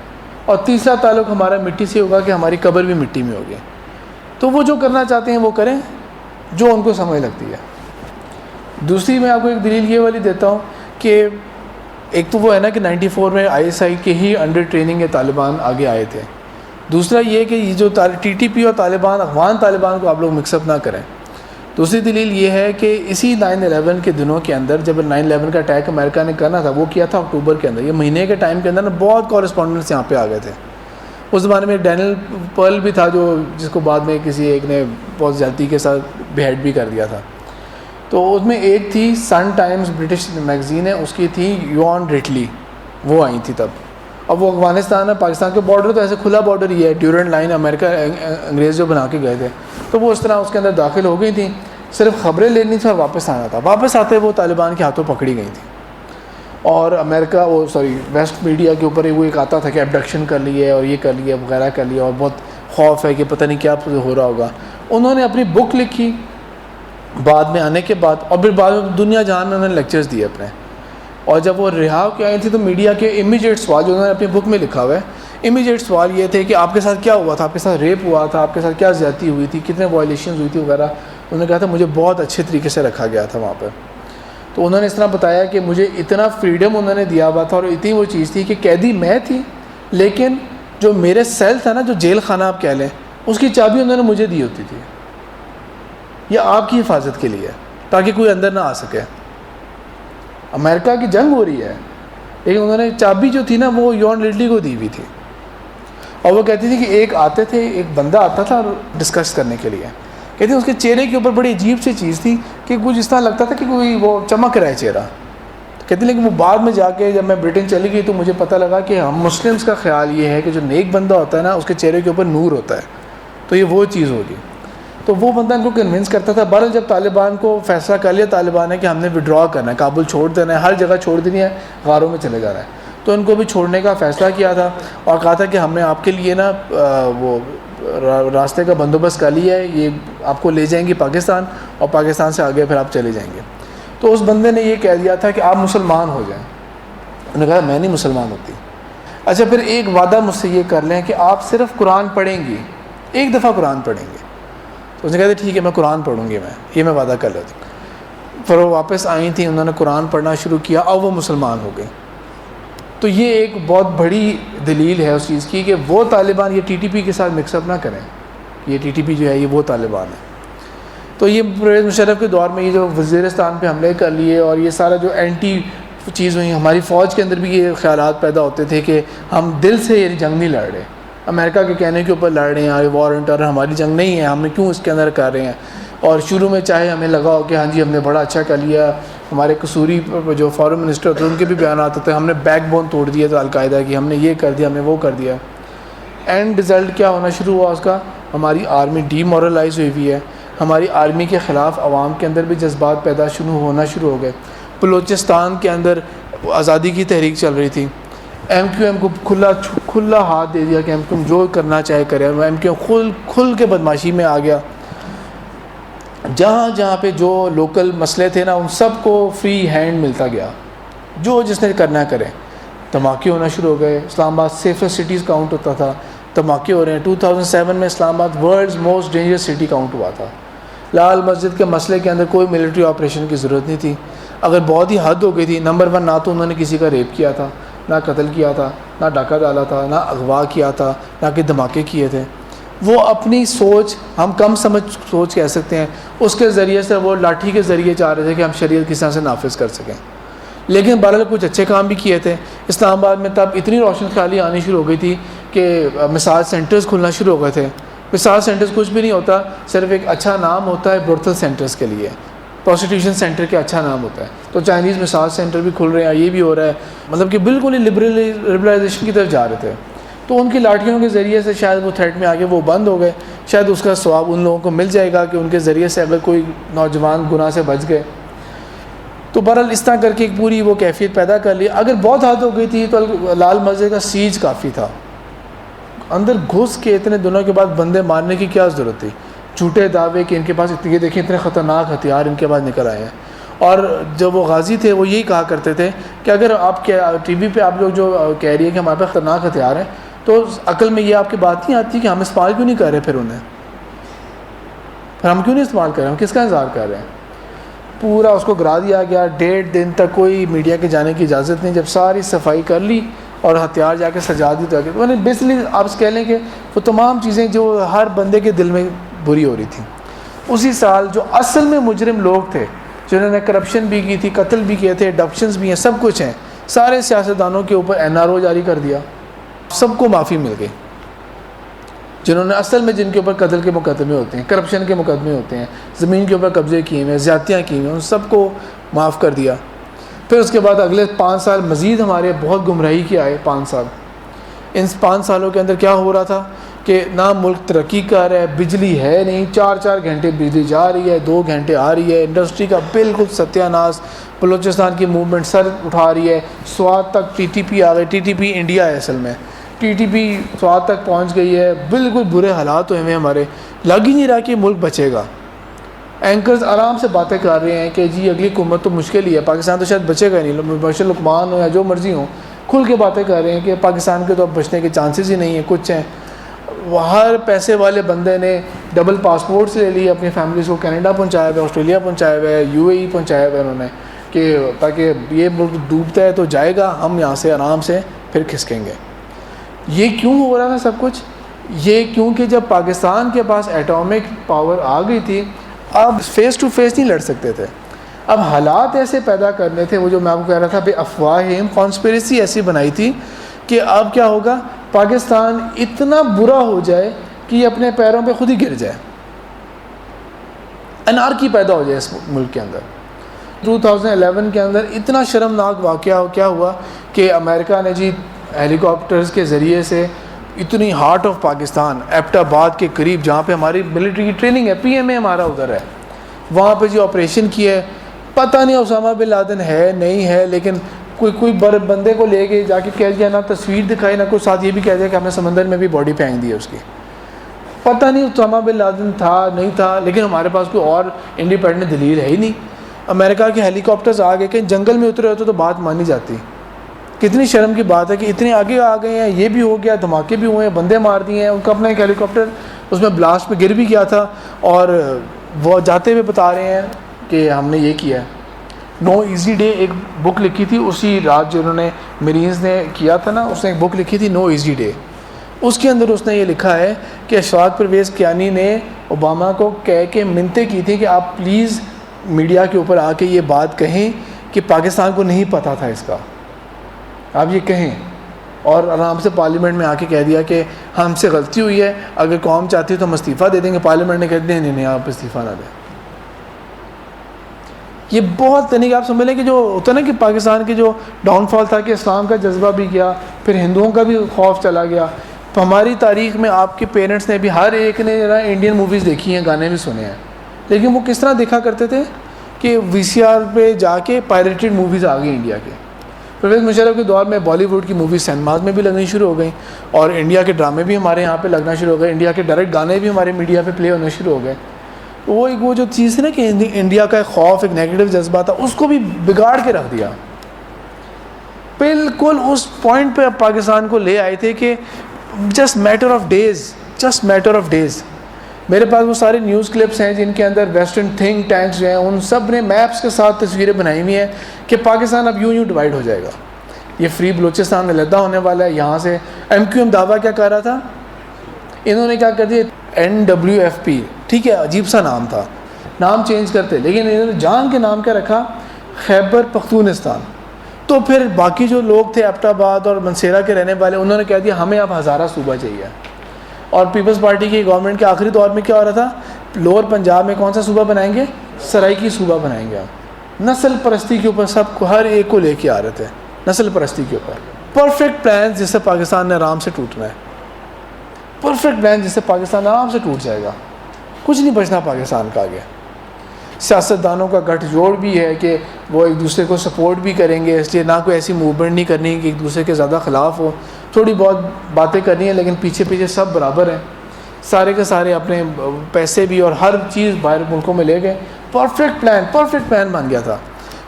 اور تیسرا تعلق ہمارا مٹی سے ہوگا کہ ہماری قبر بھی مٹی میں ہوگی. تو وہ جو کرنا چاہتے ہیں وہ کریں جو ان کو سمجھ لگتی ہے. دوسری میں آپ کو ایک دلیل یہ والی دیتا ہوں کہ ایک تو وہ ہے نا کہ 94 میں ISI کے ہی انڈر ٹریننگ طالبان آگے آئے تھے. دوسرا یہ کہ یہ جو TTP اور طالبان افغان طالبان کو آپ لوگ مکس اپ نہ کریں. دوسری دلیل یہ ہے کہ اسی 9/11 کے دنوں کے اندر جب 9/11 کا اٹیک امریکہ نے کرنا تھا وہ کیا تھا اکتوبر کے اندر, یہ مہینے کے ٹائم کے اندر نا بہت کورسپونڈنٹس یہاں پہ آ گئے تھے, اس زمانے میں ڈینیل پرل بھی تھا جس کو بعد میں کسی ایک نے بہت زیادتی کے ساتھ بیہیڈ بھی کر دیا تھا. تو اس میں ایک تھی سن ٹائمز برٹش میگزین ہے, اس کی تھی یوان ریٹلی, وہ آئی تھی تب. اب وہ افغانستان اور پاکستان کے بارڈر تو ایسے کھلا بارڈر ہی ہے, ڈیورنٹ لائن امریکہ انگریز جو بنا کے گئے تھے, تو وہ اس طرح اس کے اندر داخل ہو گئی تھیں, صرف خبریں لینی تھی اور واپس آنا تھا. واپس آتے وہ طالبان کے ہاتھوں پکڑی گئی تھیں, اور امریکہ ویسٹ میڈیا کے اوپر وہ ایک آتا تھا کہ ابڈکشن کر لی ہے اور یہ کر لیا وغیرہ کر لیا, اور بہت خوف ہے کہ پتہ نہیں کیا ہو رہا ہوگا. انہوں نے اپنی بک لکھی بعد میں آنے کے بعد, اور پھر بعد میں دنیا جہان میں انہوں نے لیکچرز دیے اپنے. اور جب وہ رہا کے آئی تھی تو میڈیا کے امیجیٹ سوال جو انہوں نے اپنی بک میں لکھا ہوا ہے, امیجیٹ سوال یہ تھے کہ آپ کے ساتھ کیا ہوا تھا, آپ کے ساتھ ریپ ہوا تھا, آپ کے ساتھ کیا زیادتی ہوئی تھی, کتنے وائلیشنز ہوئی تھی وغیرہ. انہوں نے کہا تھا مجھے بہت اچھے طریقے سے رکھا گیا تھا وہاں پہ. تو انہوں نے اس طرح بتایا کہ مجھے اتنا فریڈم انہوں نے دیا ہوا تھا, اور اتنی وہ چیز تھی کہ قیدی میں تھی, لیکن جو میرے سیل تھا نا, جو جیل خانہ آپ کہہ لیں, اس کی چابی انہوں نے مجھے دی ہوتی تھی. یہ آپ کی حفاظت کے لیے, تاکہ کوئی اندر نہ آ سکے. امریکہ کی جنگ ہو رہی ہے, لیکن انہوں نے چابی جو تھی نا وہ یون ریڈلی کو دی ہوئی تھی. اور وہ کہتی تھی کہ ایک آتے تھے, ایک بندہ آتا تھا ڈسکس کرنے کے لیے, کہتے ہیں اس کے چہرے کے اوپر بڑی عجیب سی چیز تھی کہ کچھ اس طرح لگتا تھا کہ کوئی وہ چمک رہا ہے چہرہ. کہتے ہیں لیکن وہ بعد میں جا کے جب میں برٹن چلی گئی تو مجھے پتہ لگا کہ ہم مسلمس کا خیال یہ ہے کہ جو نیک بندہ ہوتا ہے نا اس کے چہرے کے اوپر نور ہوتا ہے, تو یہ وہ چیز ہوگی. تو وہ بندہ ان کو کنونس کرتا تھا. بہرحال جب طالبان کو فیصلہ کر لیا طالبان نے کہ ہم نے وڈرا کرنا ہے, کابل چھوڑ دینا ہے, ہر جگہ چھوڑ دینی ہے, غاروں میں چلے جانا ہے, تو ان کو بھی چھوڑنے کا فیصلہ کیا تھا, اور کہا تھا کہ ہم نے آپ کے لیے نا وہ راستے کا بندوبست کر لیا ہے, یہ آپ کو لے جائیں گے پاکستان, اور پاکستان سے آگے پھر آپ چلے جائیں گے. تو اس بندے نے یہ کہہ دیا تھا کہ آپ مسلمان ہو جائیں. انہوں نے کہا میں نہیں مسلمان ہوتی. اچھا پھر ایک وعدہ مجھ سے یہ کر لیں کہ آپ صرف قرآن پڑھیں گی, ایک دفعہ قرآن پڑھیں گے. تو اس نے کہا تھا ٹھیک ہے میں قرآن پڑھوں گی, یہ میں وعدہ کر لیتی ہوں. پھر وہ واپس آئی تھیں, انہوں نے قرآن پڑھنا شروع کیا, اور وہ مسلمان ہو گئے. تو یہ ایک بہت بڑی دلیل ہے اس چیز کی کہ وہ طالبان یہ ٹی ٹی پی کے ساتھ مکس اپ نہ کریں. یہ ٹی ٹی پی جو ہے یہ وہ طالبان ہے. تو یہ پرویز مشرف کے دور میں یہ جو وزیرستان پہ حملے کر لیے, اور یہ سارا جو اینٹی چیز ہوئی, ہماری فوج کے اندر بھی یہ خیالات پیدا ہوتے تھے کہ ہم دل سے یہ جنگ نہیں لڑ رہے, امریکہ کے کہنے کے اوپر لڑ رہے ہیں, وارنٹ, اور ہماری جنگ نہیں ہے, ہم نے کیوں اس کے اندر کر رہے ہیں. اور شروع میں چاہے ہمیں لگا ہو کہ ہاں جی ہم نے بڑا اچھا کر لیا, ہمارے قصوری جو فارن منسٹر ہوتے ہیں ان کے بھی بیانات ہوتے ہیں, ہم نے بیک بون توڑ دیا تھا القاعدہ کی, ہم نے یہ کر دیا, ہم نے وہ کر دیا. اینڈ رزلٹ کیا ہونا شروع ہوا اس کا, ہماری آرمی ڈی مورلائز ہوئی ہے. ہماری آرمی کے خلاف عوام کے اندر بھی جذبات پیدا ہونا شروع ہو گئے. بلوچستان کے اندر آزادی کی تحریک چل رہی تھی, ایم کیو ایم کو کھلا ہاتھ دے دیا کہ ایم کیو ایم جو کرنا چاہے کرے. ایم کیو ایم کھل کے بدماشی میں آ گیا. جہاں پہ جو لوکل مسئلے تھے نا ان سب کو فری ہینڈ ملتا گیا, جو جس نے کرنا کرے. دھماکے ہونا شروع ہو گئے, اسلام آباد سیفسٹ سٹیز کاؤنٹ ہوتا تھا, دھماکے ہو رہے ہیں. 2007 میں Islamabad world's most dangerous city count ہوا تھا. لال مسجد کے مسئلے کے اندر کوئی ملٹری آپریشن کی ضرورت نہیں تھی. اگر بہت ہی حد ہو گئی تھی, نمبر 1 نہ تو انہوں نے کسی کا ریپ کیا تھا, نہ قتل کیا تھا, نہ ڈاکہ ڈالا تھا, نہ اغوا کیا تھا, نہ کہ دھماکے کیے تھے. وہ اپنی سوچ, ہم کم سمجھ سوچ کہہ سکتے ہیں, اس کے ذریعے سے وہ لاٹھی کے ذریعے چاہ رہے تھے کہ ہم شریعت کس طرح سے نافذ کر سکیں. لیکن بہرحال کچھ اچھے کام بھی کیے تھے. اسلام آباد میں تب اتنی روشن خیالی آنی شروع ہو گئی تھی کہ مساج سینٹرز کھلنا شروع ہو گئے تھے. مساج سینٹرز کچھ بھی نہیں ہوتا, صرف ایک اچھا نام ہوتا ہے بروتھل سینٹرز کے لیے, پروسٹیٹیوشن سینٹر کے اچھا نام ہوتا ہے. تو چائنیز مساج سینٹر بھی کھل رہے ہیں, یہ بھی ہو رہا ہے, مطلب کہ بالکل ہی لبرلائزیشن کی طرف جا رہے تھے. تو ان کی لاٹھیوں کے ذریعے سے شاید وہ تھریٹ میں آگے وہ بند ہو گئے. شاید اس کا ثواب ان لوگوں کو مل جائے گا کہ ان کے ذریعے سے اگر کوئی نوجوان گناہ سے بچ گئے. تو بہرحال اس طرح کر کے ایک پوری وہ کیفیت پیدا کر لی. اگر بہت حد ہو گئی تھی تو لال مسجد کا سیج کافی تھا, اندر گھس کے اتنے دنوں کے بعد بندے مارنے کی کیا ضرورت تھی. جھوٹے دعوے کہ ان کے پاس یہ دیکھیں اتنے خطرناک ہتھیار ان کے پاس نکل آئے ہیں. اور جب وہ غازی تھے وہ یہی کہا کرتے تھے کہ اگر آپ ٹی وی پہ آپ لوگ جو کہہ رہی ہیں کہ ہمارے پاس خطرناک ہتھیار ہیں, تو عقل میں یہ آپ کی بات نہیں آتی کہ ہم استعمال کیوں نہیں کر رہے, پھر ہم کیوں نہیں استعمال کر رہے ہیں, ہم کس کا انتظار کر رہے ہیں. پورا اس کو گرا دیا گیا. 1.5 دن تک کوئی میڈیا کے جانے کی اجازت نہیں. جب ساری صفائی کر لی اور ہتھیار جا کے سجا دی, تو میں نے بیسکلی آپ کہہ لیں کہ وہ تمام چیزیں جو ہر بندے کے دل میں بری ہو رہی تھیں. اسی سال جو اصل میں مجرم لوگ تھے, جنہوں نے کرپشن بھی کی تھی, قتل بھی کیے تھے, اڈپشنز بھی ہیں, سب کچھ ہیں, سارے سیاستدانوں کے اوپر NRO جاری کر دیا, سب کو معافی مل گئی. جنہوں نے اصل میں جن کے اوپر قتل کے مقدمے ہوتے ہیں, کرپشن کے مقدمے ہوتے ہیں, زمین کے اوپر قبضے کیے ہوئے ہیں, زیادتیاں کی ہوئی ہیں, ان سب کو معاف کر دیا. پھر اس کے بعد اگلے 5 سال مزید ہمارے بہت گمراہی کے آئے 5 سال. ان 5 سالوں کے اندر کیا ہو رہا تھا کہ نہ ملک ترقی کر رہا ہے, بجلی ہے نہیں, 4 گھنٹے بجلی جا رہی ہے, 2 گھنٹے آ رہی ہے, انڈسٹری کا بالکل ستیہ ناش, بلوچستان کی موومنٹ سر اٹھا رہی ہے, سوات تک ٹی ٹی پی آ گئی, ٹی ٹی پی انڈیا ہے اصل میں, ٹی ٹی پی سوات تک پہنچ گئی ہے, بالکل برے حالات ہوئے ہیں ہمارے, لگ ہی نہیں رہا کہ ملک بچے گا. اینکرز آرام سے باتیں کر رہے ہیں کہ جی اگلی حکومت تو مشکل ہی ہے, پاکستان تو شاید بچے گا ہی نہیں, بشر لقمان ہو یا جو مرضی ہوں, کھل کے باتیں کر رہے ہیں کہ پاکستان کے تو اب بچنے کے چانسز ہی نہیں ہیں, کچھ ہیں. ہر پیسے والے بندے نے ڈبل پاسپورٹس لے لی, اپنی فیملیز کو کینیڈا پہنچایا ہوا ہے, آسٹریلیا پہنچایا ہوا ہے, یو اے ای پہنچایا ہوا ہے انہوں نے, کہ تاکہ یہ ملک ڈوبتا ہے تو جائے گا, ہم یہاں سے آرام سے پھر کھسکیں گے. یہ کیوں ہو رہا تھا سب کچھ؟ یہ کیونکہ جب پاکستان کے پاس ایٹامک پاور آ گئی تھی, اب فیس ٹو فیس نہیں لڑ سکتے تھے, اب حالات ایسے پیدا کرنے تھے, وہ جو میں آپ کو کہہ رہا تھا بے افواہم, کانسپریسی ایسی بنائی تھی کہ اب کیا ہوگا, پاکستان اتنا برا ہو جائے کہ یہ اپنے پیروں پہ خود ہی گر جائے, انارکی پیدا ہو جائے اس ملک کے اندر. 2011 کے اندر اتنا شرمناک واقعہ کیا ہوا کہ امریکہ نے جی ہیلی کاپٹرز کے ذریعے سے اتنی ہارٹ آف پاکستان, ایبٹ آباد کے قریب جہاں پہ ہماری ملٹری کی ٹریننگ ہے, پی ایم اے ہمارا ادھر ہے, وہاں پہ جو آپریشن کیا ہے, پتہ نہیں اسامہ بن لادن ہے نہیں ہے, لیکن کوئی بندے کو لے کے جا کے کہہ دیا, نہ تصویر دکھائی نہ کوئی, ساتھ یہ بھی کہہ دیا کہ ہم نے سمندر میں بھی باڈی پھینک دی ہے اس کی. پتہ نہیں اسامہ بن لادن تھا نہیں تھا, لیکن ہمارے پاس کوئی اور انڈیپینڈنٹ دلیل ہے ہی نہیں. امریکہ کے ہیلی کاپٹرز آ گئے, کہ جنگل میں اترے ہوتے تو بات مانی جاتی. کتنی شرم کی بات ہے کہ اتنے آگے آ گئے ہیں, یہ بھی ہو گیا, دھماکے بھی ہوئے ہیں, بندے مار دیے ہیں. ان کا اپنا ایک ہیلی کاپٹر اس میں بلاسٹ میں گر بھی گیا تھا, اور وہ جاتے ہوئے بتا رہے ہیں کہ ہم نے یہ کیا ہے. نو ایزی ڈے ایک بک لکھی تھی اسی رات, جو انہوں نے مرینز نے کیا تھا نا, اس نے ایک بک لکھی تھی نو ایزی ڈے. اس کے اندر اس نے یہ لکھا ہے کہ اشفاق پرویز کیانی نے اوباما کو کہہ کے منتیں کی تھی کہ آپ پلیز میڈیا کے اوپر آ کے یہ بات کہیں کہ پاکستان کو نہیں پتہ تھا اس کا, آپ یہ کہیں. اور آرام سے پارلیمنٹ میں آ کے کہہ دیا کہ ہم سے غلطی ہوئی ہے, اگر قوم چاہتی ہے تو ہم استعفیٰ دے دیں گے. پارلیمنٹ نے کہہ دیا نہیں آپ استعفیٰ نہ دیں. یہ بہت یعنی کہ آپ سمجھ لیں کہ جو ہوتا ہے نا کہ پاکستان کی جو ڈاؤن فال تھا کہ اسلام کا جذبہ بھی گیا, پھر ہندوؤں کا بھی خوف چلا گیا. تو ہماری تاریخ میں آپ کے پیرنٹس نے بھی ہر ایک نے انڈین موویز دیکھی ہیں, گانے بھی سنے ہیں, لیکن وہ کس طرح دیکھا کرتے تھے کہ وی سی آر پہ جا کے پائریٹڈ موویز آ گئی انڈیا کے. پرویز مشرف کے دور میں بالی ووڈ کی موویز سینماز میں بھی لگنی شروع ہو گئیں, اور انڈیا کے ڈرامے بھی ہمارے یہاں پہ لگنا شروع ہو گئے, انڈیا کے ڈائریکٹ گانے بھی ہمارے میڈیا پہ پلے ہونے شروع ہو گئے. وہ جو چیز تھی نا کہ انڈیا کا ایک خوف, ایک نیگیٹو جذبہ تھا, اس کو بھی بگاڑ کے رکھ دیا. بالکل اس پوائنٹ پہ پاکستان کو لے آئے تھے کہ جسٹ میٹر آف ڈیز. میرے پاس وہ سارے نیوز کلپس ہیں جن کے اندر ویسٹرن تھنک ٹینکس جو ہیں ان سب نے میپس کے ساتھ تصویریں بنائی ہوئی ہیں کہ پاکستان اب یوں ڈیوائڈ ہو جائے گا, یہ فری بلوچستان میں علیحدہ ہونے والا ہے. یہاں سے ایم کیو ایم دعویٰ کیا کر رہا تھا, انہوں نے کیا کر دیا NWFP, ٹھیک ہے عجیب سا نام تھا, نام چینج کرتے, لیکن انہوں نے جان کے نام کیا رکھا, خیبر پختونستان. تو پھر باقی جو لوگ تھے ایبٹ آباد اور منصیرہ کے رہنے والے, انہوں نے کہہ دیا ہمیں اب ہزارہ صوبہ چاہیے. اور پیپلز پارٹی کی گورنمنٹ کے آخری دور میں کیا ہو رہا تھا, لوور پنجاب میں کون سا صوبہ بنائیں گے, سرائکی صوبہ بنائیں گے. نسل پرستی کے اوپر سب کو, ہر ایک کو لے کے آ رہے تھے نسل پرستی کے اوپر. پرفیکٹ پلان جس سے پاکستان نے آرام سے ٹوٹنا ہے, پرفیکٹ پلان جس سے پاکستان آرام سے ٹوٹ جائے گا, کچھ نہیں بچنا پاکستان کا آگے. سیاستدانوں کا گٹھ جوڑ بھی ہے کہ وہ ایک دوسرے کو سپورٹ بھی کریں گے, اس لیے نہ کوئی ایسی موومنٹ نہیں کرنی کہ ایک دوسرے کے زیادہ خلاف ہو, تھوڑی بہت باتیں کرنی ہیں, لیکن پیچھے سب برابر ہیں, سارے کے سارے اپنے پیسے بھی اور ہر چیز باہر ملکوں میں لے گئے. پرفیکٹ پلان بن گیا تھا.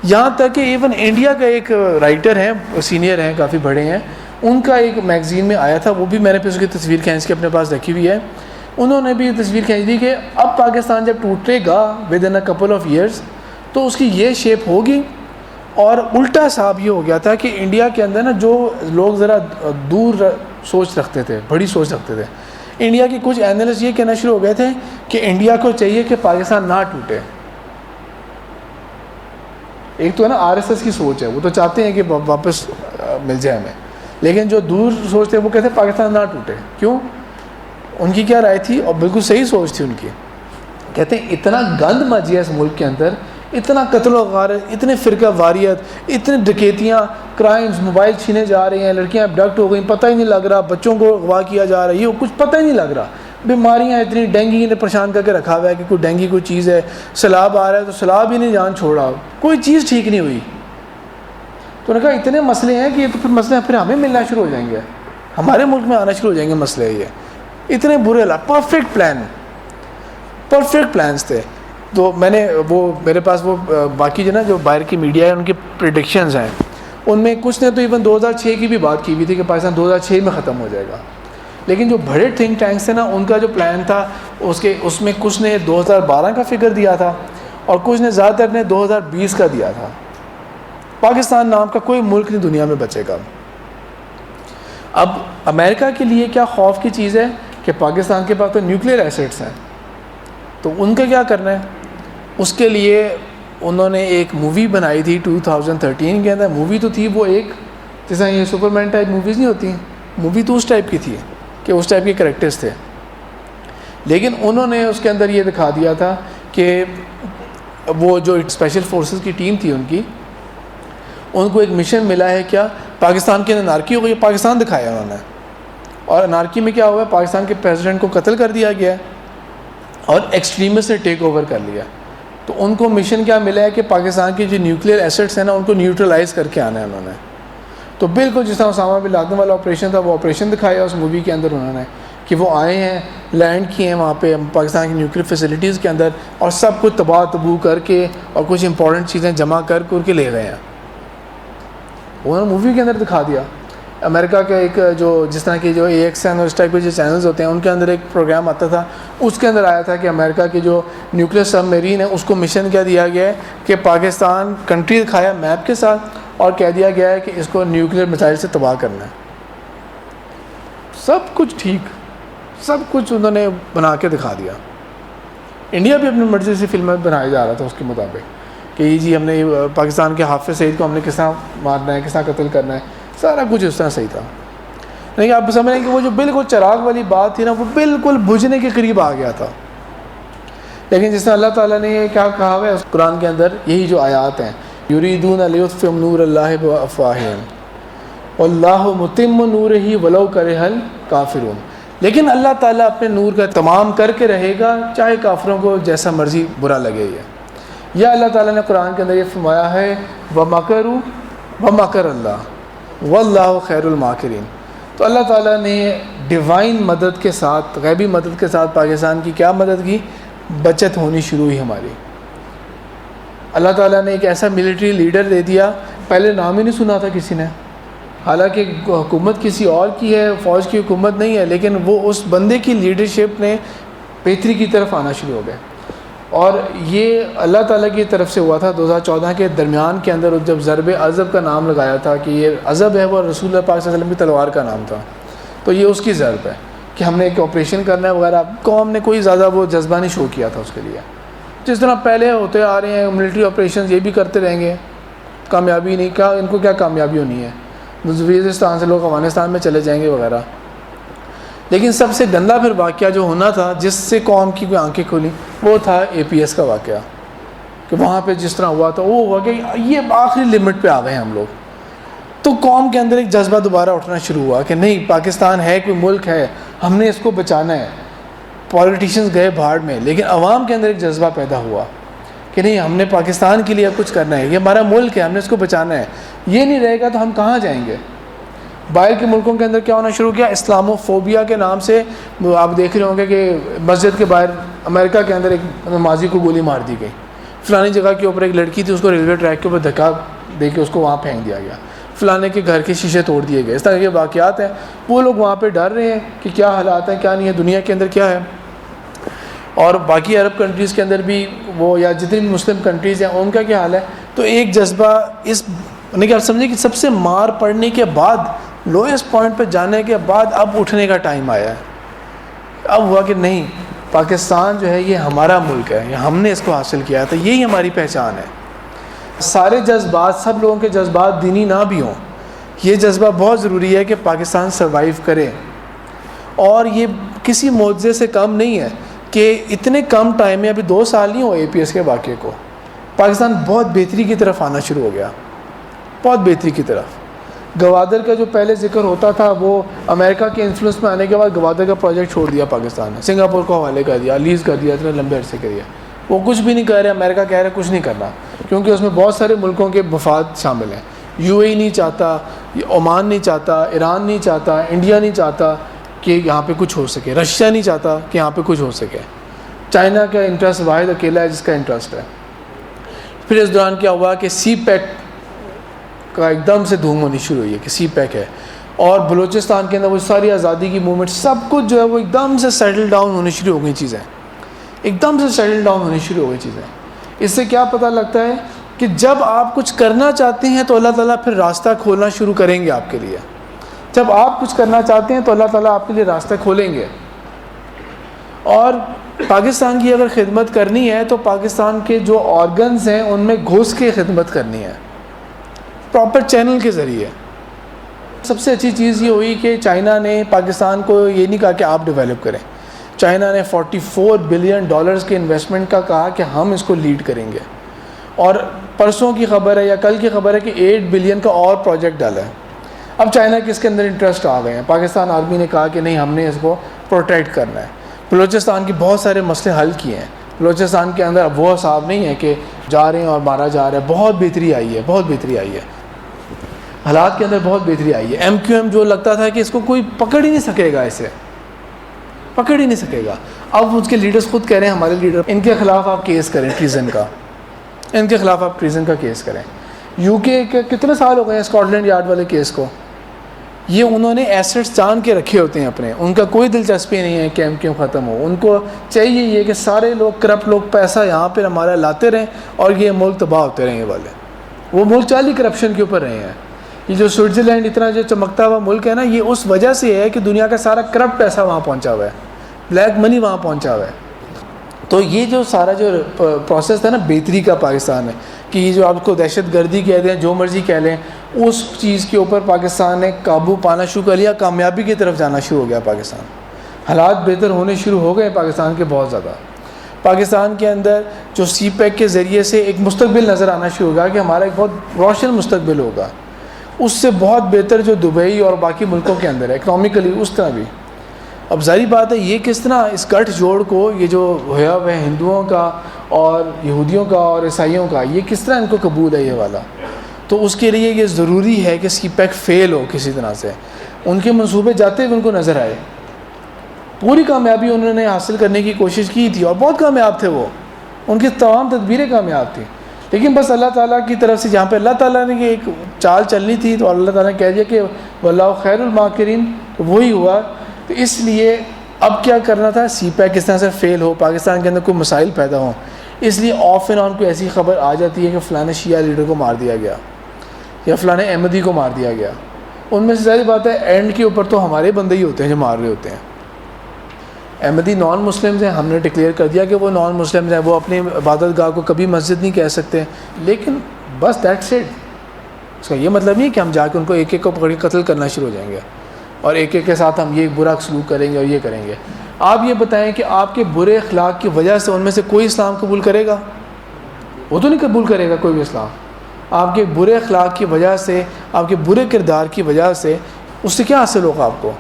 یہاں تک کہ ایون انڈیا کا ایک رائٹر ہیں, سینئر ہیں, کافی بڑے ہیں, ان کا ایک میگزین میں آیا تھا, وہ بھی میں نے پھر اس کی تصویر کھینچ کے اپنے پاس رکھی ہوئی ہے. انہوں نے بھی تصویر کھینچ دی کہ اب پاکستان جب ٹوٹے گا with in a couple of years تو اس کی یہ شیپ ہوگی. اور الٹا صاحب یہ ہو گیا تھا کہ انڈیا کے اندر نا جو لوگ ذرا دور سوچ رکھتے تھے, بڑی سوچ رکھتے تھے, انڈیا کے کچھ اینالسٹ یہ کہنا شروع ہو گئے تھے کہ انڈیا کو چاہیے کہ پاکستان نہ ٹوٹے. ایک تو ہے نا RSS کی سوچ ہے, وہ تو چاہتے ہیں کہ واپس مل جائے ہمیں, لیکن جو دور سوچتے ہیں وہ کہتے ہیں پاکستان نہ ٹوٹے. کیوں؟ ان کی کیا رائے تھی, اور بالکل صحیح سوچ تھی ان کی. کہتے ہیں اتنا گند مچ گیا اس ملک کے اندر, اتنا قتل و غارت, اتنے فرقہ واریت, اتنے ڈکیتیاں, کرائمز, موبائل چھینے جا رہے ہیں, لڑکیاں ابڈکٹ ہو گئیں, پتہ ہی نہیں لگ رہا, بچوں کو اغوا کیا جا رہا ہے, یہ کچھ پتہ ہی نہیں لگ رہا, بیماریاں اتنی, ڈینگی نے پریشان کر کے رکھا ہوا ہے کہ کوئی ڈینگی کوئی چیز ہے, سیلاب آ رہا ہے تو سیلاب ہی نہیں جان چھوڑ رہا, کوئی چیز ٹھیک نہیں ہوئی. تو انہوں نے کہا اتنے مسئلے ہیں کہ یہ تو پھر مسئلے پھر ہمیں ملنا شروع ہو جائیں گے, ہمارے ملک میں آنا شروع ہو جائیں گے مسئلے, یہ اتنے برے پرفیکٹ پلانس تھے. تو میں نے وہ میرے پاس وہ باقی جو نا جو باہر کی میڈیا ہے ان کی پریڈکشنز ہیں, ان میں کچھ نے تو ایون 2006 کی بھی بات کی ہوئی تھی کہ پاکستان 2006 میں ختم ہو جائے گا, لیکن جو بڑے تھنک ٹینکس تھے نا ان کا جو پلان تھا اس میں کچھ نے 2012 کا فگر دیا تھا اور کچھ نے زیادہ تر نے 2020 کا دیا تھا. پاکستان نام کا کوئی ملک نہیں دنیا میں بچے گا. اب امریکہ کے لیے کیا خوف کی چیز ہے کہ پاکستان کے پاس تو نیوکلیئر ایسٹس ہیں, تو ان کا کیا کرنا ہے. اس کے لیے انہوں نے ایک مووی بنائی تھی 2013 کے اندر. مووی تو تھی وہ ایک جیسا یہ سپر مین ٹائپ موویز نہیں ہوتی, مووی تو اس ٹائپ کی تھی کہ اس ٹائپ کے کریکٹرز تھے, لیکن انہوں نے اس کے اندر یہ دکھا دیا تھا کہ وہ جو اسپیشل فورسز کی ٹیم تھی ان کو ایک مشن ملا ہے, کیا پاکستان کے اندر انارکی ہو گئی, پاکستان دکھایا انہوں نے, اور انارکی میں کیا ہوا ہے پاکستان کے پریزیڈنٹ کو قتل کر دیا گیا اور ایکسٹریمسٹ نے ٹیک اوور کر لیا. تو ان کو مشن کیا ملا ہے کہ پاکستان کی جو نیوکلیئر ایسٹس ہیں نا ان کو نیوٹرلائز کر کے آنا ہے انہوں نے. تو بالکل جس طرح اسامہ بن لادن والا آپریشن تھا وہ آپریشن دکھایا اس مووی کے اندر انہوں نے, کہ وہ آئے ہیں, لینڈ کیے ہیں وہاں پہ پاکستان کی نیوکلیئر فیسلٹیز کے اندر, اور سب کچھ تباہ تبو کر کے اور کچھ امپورٹنٹ چیزیں جمع کر کے لے گئے ہیں. انہوں نے مووی کے اندر دکھا دیا. امریکہ کا ایک جو جس طرح کی جو AXN اور اس ٹائپ کے جو چینلز ہوتے ہیں ان کے اندر ایک پروگرام آتا تھا, اس کے اندر آیا تھا کہ امریکہ کی جو نیوکلیئر سب میرین ہے اس کو مشن کیا دیا گیا ہے کہ پاکستان کنٹری دکھایا میپ کے ساتھ اور کہہ دیا گیا ہے کہ اس کو نیوکلیئر میزائل سے تباہ کرنا ہے. سب کچھ ٹھیک, سب کچھ انہوں نے بنا کے دکھا دیا. انڈیا بھی اپنی مرضی سے فلمیں بنایا جا رہا تھا اس کے مطابق کہ جی ہم نے پاکستان کے حافظ سعید کو ہم نے کس طرح مارنا ہے, کس طرح قتل کرنا ہے, سارا کچھ اس طرح صحیح تھا. لیکن آپ سمجھ رہے ہیں کہ وہ جو بالکل چراغ والی بات تھی نا وہ بالکل بجھنے کے قریب آ گیا تھا. لیکن جس طرح اللہ تعالیٰ نے یہ کیا کہا ہوا ہے قرآن کے اندر, یہی جو آیات ہیں, یریدون لیطفئوا نور اللہ بافواہہم واللہ متم نورہ ولو کرہ الکافرون. لیکن اللہ تعالیٰ اپنے نور کا تمام کر کے رہے گا چاہے کافروں کو جیسا مرضی برا لگے. یا اللہ تعالیٰ نے قرآن کے اندر یہ فرمایا ہے وَمَكَرُوا وَمَكَرَ اللَّهُ وَاللَّهُ خَيْرُ الْمَاكِرِينَ. تو اللہ تعالیٰ نے ڈیوائن مدد کے ساتھ, غیبی مدد کے ساتھ پاکستان کی کیا مدد کی, بچت ہونی شروع ہوئی ہماری. اللہ تعالیٰ نے ایک ایسا ملٹری لیڈر دے دیا, پہلے نام ہی نہیں سنا تھا کسی نے, حالانکہ حکومت کسی اور کی ہے, فوج کی حکومت نہیں ہے, لیکن وہ اس بندے کی لیڈرشپ نے بہتری کی طرف آنا شروع ہو گئے. اور یہ اللہ تعالیٰ کی طرف سے ہوا تھا 2014 کے درمیان کے اندر, جب ضرب عضب کا نام لگایا تھا کہ یہ عضب ہے, وہ رسول اللہ پاک صلی اللہ علیہ وسلم کی تلوار کا نام تھا, تو یہ اس کی ضرب ہے کہ ہم نے ایک آپریشن کرنا ہے وغیرہ. قوم نے کوئی زیادہ وہ جذبہ نہیں شو کیا تھا اس کے لیے, جس طرح پہلے ہوتے آ رہے ہیں ملٹری آپریشنز, یہ بھی کرتے رہیں گے, کامیابی نہیں, کیا ان کو کیا کامیابی ہونی ہے, وزیرستان سے لوگ افغانستان میں چلے جائیں گے وغیرہ. لیکن سب سے گندہ پھر واقعہ جو ہونا تھا جس سے قوم کی کوئی آنکھیں کھولی, وہ تھا APS کا واقعہ, کہ وہاں پہ جس طرح ہوا تھا وہ ہوا کہ یہ آخری لمٹ پہ آ گئے ہم لوگ. تو قوم کے اندر ایک جذبہ دوبارہ اٹھنا شروع ہوا کہ نہیں, پاکستان ہے, کوئی ملک ہے, ہم نے اس کو بچانا ہے. پولیٹیشینز گئے بھاڑ میں, لیکن عوام کے اندر ایک جذبہ پیدا ہوا کہ نہیں, ہم نے پاکستان کے لیے کچھ کرنا ہے, یہ ہمارا ملک ہے, ہم نے اس کو بچانا ہے. یہ نہیں رہے گا تو ہم کہاں جائیں گے. باہر کے ملکوں کے اندر کیا ہونا شروع کیا, اسلامو فوبیا کے نام سے آپ دیکھ رہے ہوں گے کہ مسجد کے باہر امریکہ کے اندر ایک نمازی کو گولی مار دی گئی, فلانی جگہ کے اوپر ایک لڑکی تھی اس کو ریلوے ٹریک کے اوپر دھکا دے کے اس کو وہاں پھینک دیا گیا, فلانے کے گھر کے شیشے توڑ دیے گئے. اس طرح کے واقعات ہیں. وہ لوگ وہاں پہ ڈر رہے ہیں کہ کیا حالات ہیں, کیا نہیں ہے, دنیا کے اندر کیا ہے. اور باقی عرب کنٹریز کے اندر بھی وہ, یا جتنی بھی مسلم کنٹریز ہیں ان کا کیا حال ہے. تو ایک جذبہ اس نہیں کہ آپ سمجھیں کہ سب سے مار پڑنے کے بعد, لوئسٹ پوائنٹ پہ جانے کے بعد اب اٹھنے کا ٹائم آیا ہے. اب ہوا کہ نہیں, پاکستان جو ہے یہ ہمارا ملک ہے, ہم نے اس کو حاصل کیا تھا, یہی ہماری پہچان ہے. سارے جذبات, سب لوگوں کے جذبات دینی نہ بھی ہوں, یہ جذبہ بہت ضروری ہے کہ پاکستان سروائیو کرے. اور یہ کسی معجزے سے کم نہیں ہے کہ اتنے کم ٹائم میں، ابھی 2 سال نہیں ہوئے APS کے واقعے کو، پاکستان بہت بہتری کی طرف آنا شروع ہو گیا، بہت بہتری کی طرف۔ گوادر کا جو پہلے ذکر ہوتا تھا وہ امریکہ کے انفلوئنس میں آنے کے بعد گوادر کا پروجیکٹ چھوڑ دیا پاکستان نے، سنگاپور کو حوالے کر دیا، لیز کر دیا، اتنے لمبے عرصے کے لیے۔ وہ کچھ بھی نہیں کہہ رہے، امریکہ کہہ رہے کچھ نہیں کرنا، کیونکہ اس میں بہت سارے ملکوں کے مفاد شامل ہیں۔ UAE نہیں چاہتا، عمان نہیں چاہتا، ایران نہیں چاہتا، انڈیا نہیں چاہتا کہ یہاں پہ کچھ ہو سکے، رشیا نہیں چاہتا کہ یہاں پہ کچھ ہو سکے۔ چائنا کا انٹرسٹ واحد اکیلا ہے جس کا انٹرسٹ ہے۔ پھر اس دوران کیا ہوا کہ سی پیک کا ایک دم سے دھوم ہونی شروع ہوئی ہے کہ سی پیک ہے، اور بلوچستان کے اندر وہ ساری آزادی کی موومنٹ سب کچھ جو ہے وہ ایک دم سے سیٹل ڈاؤن ہونی شروع ہو گئی چیزیں، ایک دم سے سیٹل ڈاؤن ہونی شروع ہو گئی چیزیں۔ اس سے کیا پتہ لگتا ہے کہ جب آپ کچھ کرنا چاہتے ہیں تو اللہ تعالیٰ پھر راستہ کھولنا شروع کریں گے آپ کے لیے۔ جب آپ کچھ کرنا چاہتے ہیں تو اللہ تعالیٰ آپ کے لیے راستہ کھولیں گے۔ اور پاکستان کی اگر خدمت کرنی ہے تو پاکستان کے جو آرگنز ہیں ان میں گھس کے خدمت کرنی ہے، پراپر چینل کے ذریعے۔ سب سے اچھی چیز یہ ہوئی کہ چائنا نے پاکستان کو یہ نہیں کہا کہ آپ ڈیولپ کریں، چائنا نے $44 بلین کے انویسٹمنٹ کا کہا کہ ہم اس کو لیڈ کریں گے، اور پرسوں کی خبر ہے یا کل کی خبر ہے کہ 8 بلین کا اور پروجیکٹ ڈالا ہے۔ اب چائنا کے اس کے اندر انٹرسٹ آ گئے ہیں، پاکستان آرمی نے کہا کہ نہیں، ہم نے اس کو پروٹیکٹ کرنا ہے۔ بلوچستان کے بہت سارے مسئلے حل کیے ہیں، بلوچستان کے اندر اب وہ حساب نہیں ہے کہ جا رہے ہیں اور مارا جا رہا ہے، بہت بہتری آئی ہے، بہت بہتری آئی ہے، حالات کے اندر بہت بہتری آئی ہے۔ MQM جو لگتا تھا کہ اس کو کوئی پکڑ ہی نہیں سکے گا، اسے پکڑ ہی نہیں سکے گا، اب اس کے لیڈرز خود کہہ رہے ہیں، ہمارے لیڈر، ان کے خلاف آپ کیس کریں ٹریزن کا، ان کے خلاف آپ ٹریزن کا کیس کریں۔ UK کے کتنے سال ہو گئے ہیں اسکاٹ لینڈ یارڈ والے کیس کو، یہ انہوں نے ایسٹس جان کے رکھے ہوتے ہیں اپنے، ان کا کوئی دلچسپی نہیں ہے کہ MQM ختم ہو، ان کو چاہیے یہ کہ سارے لوگ کرپٹ لوگ پیسہ یہاں پہ ہمارا لاتے رہیں اور یہ ملک تباہ ہوتے رہیں۔ یہ والے وہ ملک چالی کرپشن کے اوپر رہے ہیں۔ یہ جو سوئٹزرلینڈ اتنا جو چمکتا ہوا ملک ہے نا، یہ اس وجہ سے ہے کہ دنیا کا سارا کرپٹ پیسہ وہاں پہنچا ہوا ہے، بلیک منی وہاں پہنچا ہوا ہے۔ تو یہ جو سارا جو پروسیس تھا نا بہتری کا پاکستان میں، کہ یہ جو آپ کو دہشت گردی کہہ دیں، جو مرضی کہہ لیں، اس چیز کے اوپر پاکستان نے قابو پانا شروع کر لیا، کامیابی کی طرف جانا شروع ہو گیا پاکستان، حالات بہتر ہونے شروع ہو گئے پاکستان کے بہت زیادہ۔ پاکستان کے اندر جو سی پیک کے ذریعے سے ایک مستقبل نظر آنا شروع ہوگا کہ ہمارا ایک بہت روشن مستقبل ہوگا، اس سے بہت بہتر جو دبئی اور باقی ملکوں کے اندر ہے اکنامکلی، اس طرح بھی۔ اب ظاہری بات ہے یہ کس طرح اس گٹھ جوڑ کو، یہ جو ہوا ہے ہندوؤں کا اور یہودیوں کا اور عیسائیوں کا، یہ کس طرح ان کو قبول ہے یہ والا، تو اس کے لیے یہ ضروری ہے کہ سی پیک فیل ہو کسی طرح سے، ان کے منصوبے جاتے ہوئے ان کو نظر آئے۔ پوری کامیابی انہوں نے حاصل کرنے کی کوشش کی تھی اور بہت کامیاب تھے وہ، ان کی تمام تدبیریں کامیاب تھیں، لیکن بس اللہ تعالیٰ کی طرف سے جہاں پہ اللہ تعالیٰ نے ایک چال چلنی تھی تو اللہ تعالیٰ نے کہہ دیا کہ واللہ خیر الماکرین، تو وہی ہوا۔ تو اس لیے اب کیا کرنا تھا، سی پیک کس طرح سے فیل ہو، پاکستان کے اندر کوئی مسائل پیدا ہوں، اس لیے آف اینڈ آن کوئی ایسی خبر آ جاتی ہے کہ فلاں شیعہ لیڈر کو مار دیا گیا یا فلاں احمدی کو مار دیا گیا۔ ان میں سے ظاہر بات ہے اینڈ کے اوپر تو ہمارے بندے ہی ہوتے ہیں جو مار رہے ہوتے ہیں۔ احمدی نان مسلمز ہیں، ہم نے ڈکلیئر کر دیا کہ وہ نان مسلمز ہیں، وہ اپنی عبادت گاہ کو کبھی مسجد نہیں کہہ سکتے، لیکن بس دیٹس اٹ۔ اس کا یہ مطلب نہیں ہے کہ ہم جا کے ان کو ایک ایک کو پکڑ کے قتل کرنا شروع ہو جائیں گے اور ایک ایک کے ساتھ ہم یہ برا سلوک کریں گے اور یہ کریں گے۔ آپ یہ بتائیں کہ آپ کے برے اخلاق کی وجہ سے ان میں سے کوئی اسلام قبول کرے گا؟ وہ تو نہیں قبول کرے گا کوئی بھی اسلام۔ آپ کے برے اخلاق کی وجہ سے، آپ کے برے کردار کی وجہ سے اس سے کیا حاصل ہوگا آپ کو؟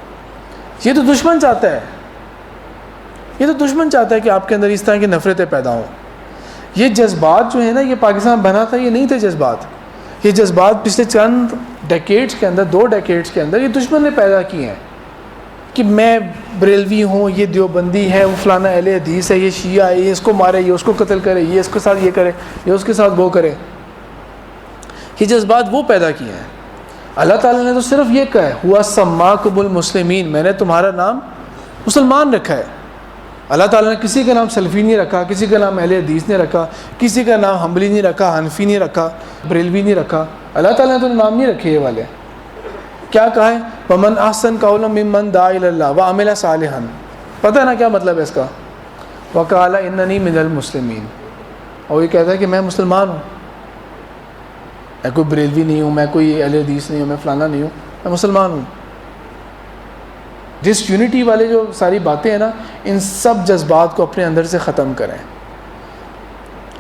یہ تو دشمن چاہتا ہے، یہ تو دشمن چاہتا ہے کہ آپ کے اندر اس طرح کی نفرتیں پیدا ہوں۔ یہ جذبات جو ہیں نا، یہ پاکستان بنا تھا، یہ نہیں تھے جذبات، یہ جذبات پچھلے چند ڈیکیڈز کے اندر، 2 ڈیکیڈز کے اندر یہ دشمن نے پیدا کیے ہیں کہ میں بریلوی ہوں، یہ دیوبندی ہے، وہ فلانا اہل حدیث ہے، یہ شیعہ ہے، یہ اس کو مارے، یہ اس کو قتل کرے، یہ اس کے ساتھ یہ کرے، یہ اس کے ساتھ وہ کرے۔ یہ جذبات وہ پیدا کیے ہیں۔ اللہ تعالیٰ نے تو صرف یہ کہا ہے ہوا سماکم المسلمین، میں نے تمہارا نام مسلمان رکھا ہے۔ اللہ تعالیٰ نے کسی کا نام سلفی نہیں رکھا، کسی کا نام اہل حدیث نہیں رکھا، کسی کا نام حنبلی نہیں رکھا، حنفی نہیں رکھا، بریلوی نہیں رکھا۔ اللہ تعالیٰ نے تو نام نہیں رکھے یہ والے۔ کیا کہا ہے؟ وَمَنْ أَحْسَنُ قَوْلًا مِّمَّنْ دَعَا إِلَى اللَّهِ وَعَمِلَ صَالِحًا۔ پتہ ہے نا کیا مطلب ہے اس کا؟ وَقَالَ إِنَّنِي مِنَ الْمُسْلِمِينَ، اور یہ کہتا ہے کہ میں مسلمان ہوں، میں کوئی بریلوی نہیں ہوں، میں کوئی اہل حدیث نہیں ہوں، میں فلانا نہیں ہوں، میں مسلمان ہوں۔ ڈس یونٹی والے جو ساری باتیں ہیں نا، ان سب جذبات کو اپنے اندر سے ختم کریں.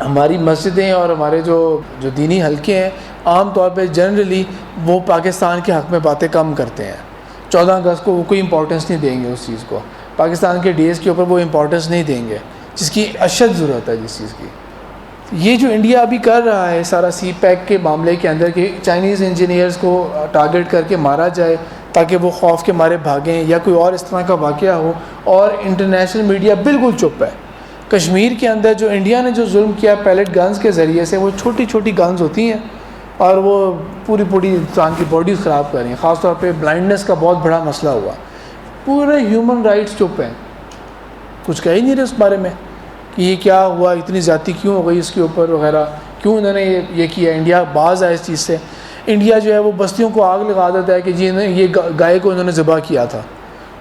ہماری مسجدیں اور ہمارے جو دینی حلقے ہیں عام طور پہ جنرلی وہ پاکستان کے حق میں باتیں کم کرتے ہیں. 14 اگست کو وہ کوئی امپورٹنس نہیں دیں گے اس چیز کو، پاکستان کے ڈیز کے اوپر وہ امپورٹنس نہیں دیں گے جس کی اشد ضرورت ہے جس چیز کی. یہ جو انڈیا ابھی کر رہا ہے سارا سی پیک کے معاملے کے اندر کہ چائنیز انجینئرز کو ٹارگٹ کر کے مارا جائے تاکہ وہ خوف کے مارے بھاگیں یا کوئی اور اس طرح کا واقعہ ہو، اور انٹرنیشنل میڈیا بالکل چپ ہے. کشمیر کے اندر جو انڈیا نے جو ظلم کیا پیلٹ گنز کے ذریعے سے، وہ چھوٹی چھوٹی گنز ہوتی ہیں اور وہ پوری انسان کی باڈیز خراب کر رہی ہیں. خاص طور پہ بلائنڈنس کا بہت بڑا مسئلہ ہوا. پورے ہیومن رائٹس چپ ہیں، کچھ کہہ ہی نہیں رہے اس بارے میں کہ یہ کیا ہوا، اتنی زیادتی کیوں ہو گئی اس کے اوپر وغیرہ، کیوں انہوں نے یہ کیا. انڈیا باز آیا اس چیز سے. انڈیا جو ہے وہ بستیوں کو آگ لگا دیتا ہے کہ جی یہ گائے کو انہوں نے ذبح کیا تھا،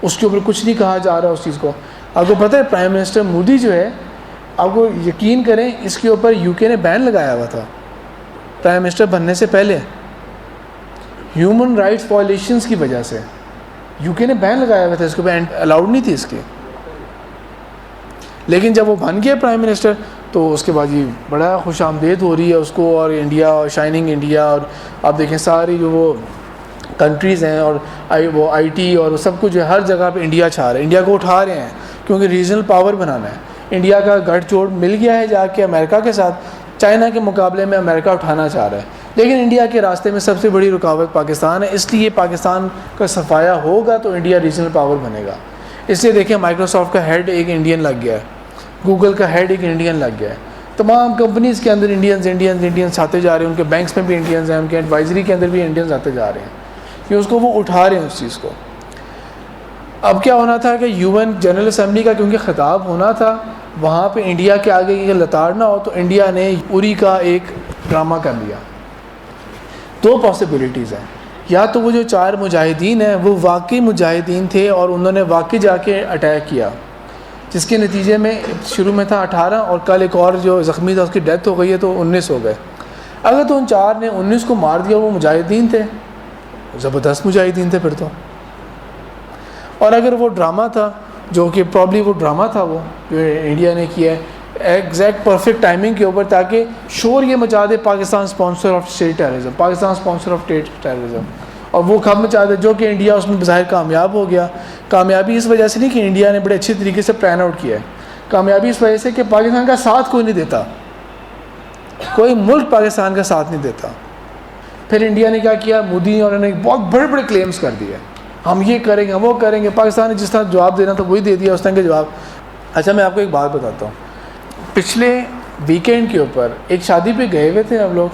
اس کے اوپر کچھ نہیں کہا جا رہا اس چیز کو. آپ کو پتہ ہے پرائم منسٹر مودی جو ہے، آپ کو یقین کریں اس کے اوپر یو کے نے بین لگایا ہوا تھا پرائم منسٹر بننے سے پہلے. ہیومن رائٹس وائلیشنس کی وجہ سے یو کے نے بین لگایا ہوا تھا، اس کے اوپر الاؤڈ نہیں تھی اس کے. لیکن جب وہ بن گیا پرائم منسٹر تو اس کے بعد یہ بڑا خوش آمدید ہو رہی ہے اس کو، اور انڈیا اور شائننگ انڈیا، اور آپ دیکھیں ساری جو وہ کنٹریز ہیں اور وہ آئی ٹی اور سب کچھ ہر جگہ پہ انڈیا چھا رہا ہے. انڈیا کو اٹھا رہے ہیں کیونکہ ریجنل پاور بنانا ہے. انڈیا کا گٹھ جوڑ مل گیا ہے جا کے امریکہ کے ساتھ، چائنا کے مقابلے میں امریکہ اٹھانا چاہ رہا ہے. لیکن انڈیا کے راستے میں سب سے بڑی رکاوٹ پاکستان ہے، اس لیے پاکستان کا صفایا ہوگا تو انڈیا ریجنل پاور بنے گا. اس لیے دیکھیں مائیکروسافٹ کا ہیڈ ایک انڈین لگ گیا ہے، گوگل کا ہیڈ ایک انڈین لگ گیا ہے. تمام کمپنیز کے اندر انڈینز آتے جا رہے ہیں، ان کے بینکس میں بھی انڈینز ہیں، ان کے ایڈوائزری کے اندر بھی انڈینز آتے جا رہے ہیں کہ اس کو وہ اٹھا رہے ہیں اس چیز کو. اب کیا ہونا تھا کہ یو این جنرل اسمبلی کا کیونکہ خطاب ہونا تھا، وہاں پہ انڈیا کے آگے یہ لتاڑ نہ ہو، تو انڈیا نے اری کا ایک ڈرامہ کر لیا. 2 پاسبلٹیز ہیں، یا تو وہ جو 4 مجاہدین ہیں وہ واقعی مجاہدین تھے اور انہوں نے واقعی جا کے اٹیک کیا، جس کے نتیجے میں شروع میں تھا 18 اور کل ایک اور جو زخمی تھا اس کی ڈیتھ ہو گئی ہے تو 19 ہو گئے. اگر تو ان 4 نے 19 کو مار دیا، وہ مجاہدین تھے، زبردست مجاہدین تھے پھر تو. اور اگر وہ ڈرامہ تھا، جو کہ پرابلی وہ ڈرامہ تھا وہ جو انڈیا نے کیا ہے ایگزیکٹ پرفیکٹ ٹائمنگ کے اوپر، تاکہ شور یہ مچا دے Pakistan sponsor of state terrorism, Pakistan sponsor of state terrorism, اور وہ کب مچا دے، جو کہ انڈیا اس میں بظاہر کامیاب ہو گیا. کامیابی اس وجہ سے نہیں کہ انڈیا نے بڑے اچھے طریقے سے پلان آؤٹ کیا ہے، کامیابی اس وجہ سے کہ پاکستان کا ساتھ کوئی نہیں دیتا، کوئی ملک پاکستان کا ساتھ نہیں دیتا. پھر انڈیا نے کیا کیا، مودی اور انہوں نے بہت بڑے بڑے کلیمز کر دیے، ہم یہ کریں گے وہ کریں گے. پاکستان نے جس طرح جواب دینا تھا وہی دے دیا اس طرح کے جواب. اچھا میں آپ کو ایک بات بتاتا ہوں، پچھلے ویکینڈ کے اوپر ایک شادی پہ گئے ہوئے تھے ہم لوگ،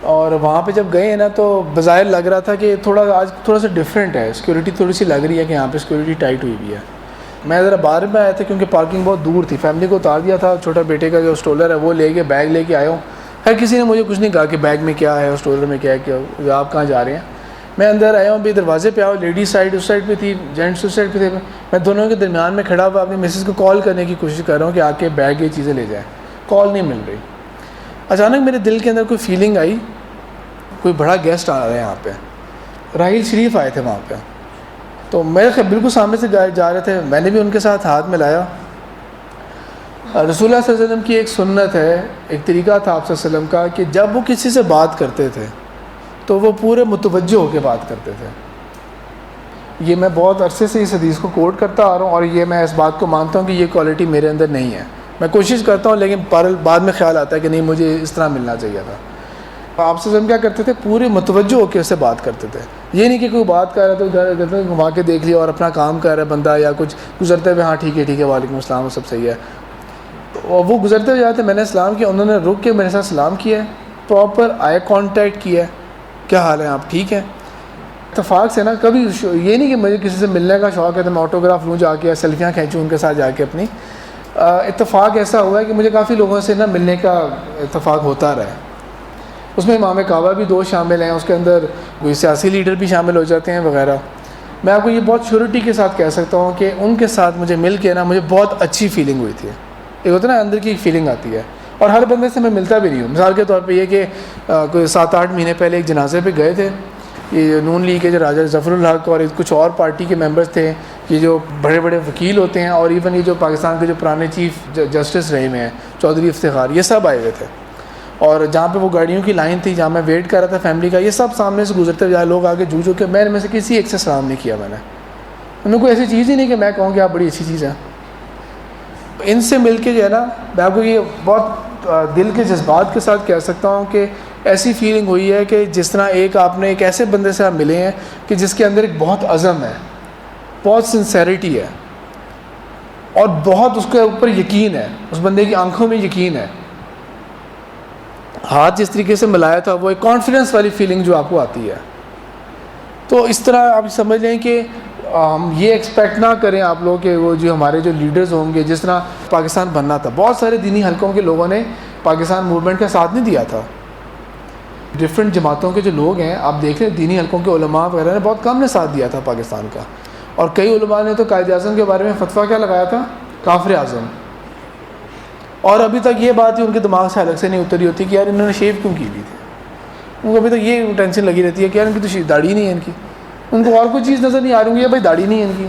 اور وہاں پہ جب گئے ہیں نا تو بظاہر لگ رہا تھا کہ آج تھوڑا سا ڈفرینٹ ہے، سیکورٹی تھوڑی سی لگ رہی ہے کہ یہاں پہ سیکورٹی ٹائٹ ہوئی بھی ہے. میں ذرا باہر میں آیا تھا کیونکہ پارکنگ بہت دور تھی، فیملی کو اتار دیا تھا، چھوٹا بیٹے کا جو اسٹولر ہے وہ لے کے بیگ لے کے آیا ہوں. ہر کسی نے مجھے کچھ نہیں کہا کہ بیگ میں کیا ہے، اسٹولر میں کیا ہے، کیا آپ کہاں جا رہے ہیں. میں اندر آیا ہوں، بھی دروازے پہ آؤ، لیڈیز سائڈ اس سائڈ پہ تھی، جینٹس اس سائڈ پہ تھے. میں دونوں کے درمیان میں کھڑا ہوا اپنی مسز کو کال کرنے کی کوشش کر رہا ہوں کہ آ کے بیگ یہ چیزیں لے جائیں، کال نہیں مل رہی. اچانک میرے دل کے اندر کوئی فیلنگ آئی، کوئی بڑا گیسٹ آ رہا ہے یہاں پہ. راحیل شریف آئے تھے وہاں پہ، تو میرے بالکل سامنے سے جا رہے تھے، میں نے بھی ان کے ساتھ ہاتھ ملایا. رسول اللہ صلی اللہ علیہ وسلم کی ایک سنت ہے، ایک طریقہ تھا آپ صلی اللہ علیہ وسلم کا کہ جب وہ کسی سے بات کرتے تھے تو وہ پورے متوجہ ہو کے بات کرتے تھے. یہ میں بہت عرصے سے اس حدیث کو کوٹ کرتا آ رہا ہوں، اور یہ میں اس بات کو مانتا ہوں کہ یہ کوالٹی میرے اندر نہیں ہے. میں کوشش کرتا ہوں لیکن بعد میں خیال آتا ہے کہ نہیں مجھے اس طرح ملنا چاہیے تھا. آپ سے کیا کرتے تھے، پورے متوجہ ہو کے اس سے بات کرتے تھے. یہ نہیں کہ کوئی بات کر رہا ہے تو گھما کے دیکھ لیا اور اپنا کام کر رہا ہے بندہ، یا کچھ گزرتے ہوئے ہاں ٹھیک ہے وعلیکم السلام سب صحیح ہے. اور وہ گزرتے ہوئے جاتے میں نے سلام کیا، انہوں نے رک کے میرے ساتھ سلام کیا ہے، پراپر آئی کانٹیکٹ کیا ہے، کیا حال ہے آپ ٹھیک ہیں. اتفاق سے نا کبھی یہ نہیں کہ مجھے کسی سے ملنے کا شوق ہے تو میں آٹوگراف لوں جا کے، سیلفیاں کھینچوں ان کے ساتھ جا کے اپنی. اتفاق ایسا ہوا ہے کہ مجھے کافی لوگوں سے نا ملنے کا اتفاق ہوتا رہا ہے. اس میں امام کعبہ بھی 2 شامل ہیں، اس کے اندر کوئی سیاسی لیڈر بھی شامل ہو جاتے ہیں وغیرہ. میں آپ کو یہ بہت شیورٹی کے ساتھ کہہ سکتا ہوں کہ ان کے ساتھ مجھے مل کے نا مجھے بہت اچھی فیلنگ ہوئی تھی. ایک ہوتا ہے نا اندر کی ایک فیلنگ آتی ہے، اور ہر بندے سے میں ملتا بھی نہیں ہوں. مثال کے طور پہ یہ کہ کوئی 7-8 مہینے پہلے ایک جنازے پہ گئے تھے، یہ نون لیگ کے جو راجہ ظفر الحق اور کچھ اور پارٹی کے ممبرز تھے، یہ جو بڑے بڑے وکیل ہوتے ہیں، اور ایون یہ جو پاکستان کے جو پرانے چیف جسٹس رہے ہوئے ہیں چودھری افتخار، یہ سب آئے ہوئے تھے. اور جہاں پہ وہ گاڑیوں کی لائن تھی، جہاں میں ویٹ کر رہا تھا فیملی کا، یہ سب سامنے سے گزرتے ہوئے لوگ آگے جو کہ میں میں سے کسی ایک سے سلام نہیں کیا. میں نے انہیں کوئی ایسی چیز ہی نہیں کہ میں کہوں کہ آپ بڑی اچھی چیز ہے. ان سے مل کے جو ہے نا، میں آپ کو یہ بہت دل کے جذبات کے ساتھ کہہ سکتا ہوں کہ ایسی فیلنگ ہوئی ہے کہ جس طرح آپ نے ایک ایسے بندے سے آپ ملے ہیں کہ جس کے اندر ایک بہت عزم ہے، بہت سنسیریٹی ہے، اور بہت اس کے اوپر یقین ہے، اس بندے کی آنکھوں میں یقین ہے. ہاتھ جس طریقے سے ملایا تھا، وہ ایک کانفیڈنس والی فیلنگ جو آپ کو آتی ہے. تو اس طرح آپ سمجھ لیں کہ ہم یہ ایکسپیکٹ نہ کریں آپ لوگ کہ وہ جو ہمارے جو لیڈرز ہوں گے، جس طرح پاکستان بننا تھا، بہت سارے دینی حلقوں کے لوگوں نے پاکستان موومنٹ کا ساتھ نہیں دیا تھا. ڈفرینٹ جماعتوں کے جو لوگ ہیں، آپ دیکھ لیں دینی حلقوں کے علماء وغیرہ نے بہت کم نے ساتھ دیا تھا پاکستان کا. اور کئی علماء نے تو قائد اعظم کے بارے میں فتویٰ کیا لگایا تھا؟ کافر اعظم. اور ابھی تک یہ بات ہی ان کے دماغ سے الگ سے نہیں اتری ہوتی کہ یار انہوں نے شیو کیوں کی ہوئی تھی. ان کو ابھی تک یہ ٹینشن لگی رہتی ہے کہ یار ان کی تو داڑھی نہیں ہے ان کی. ان کو اور کوئی چیز نظر نہیں آ رہی ہے، بھائی داڑھی نہیں ہے ان کی.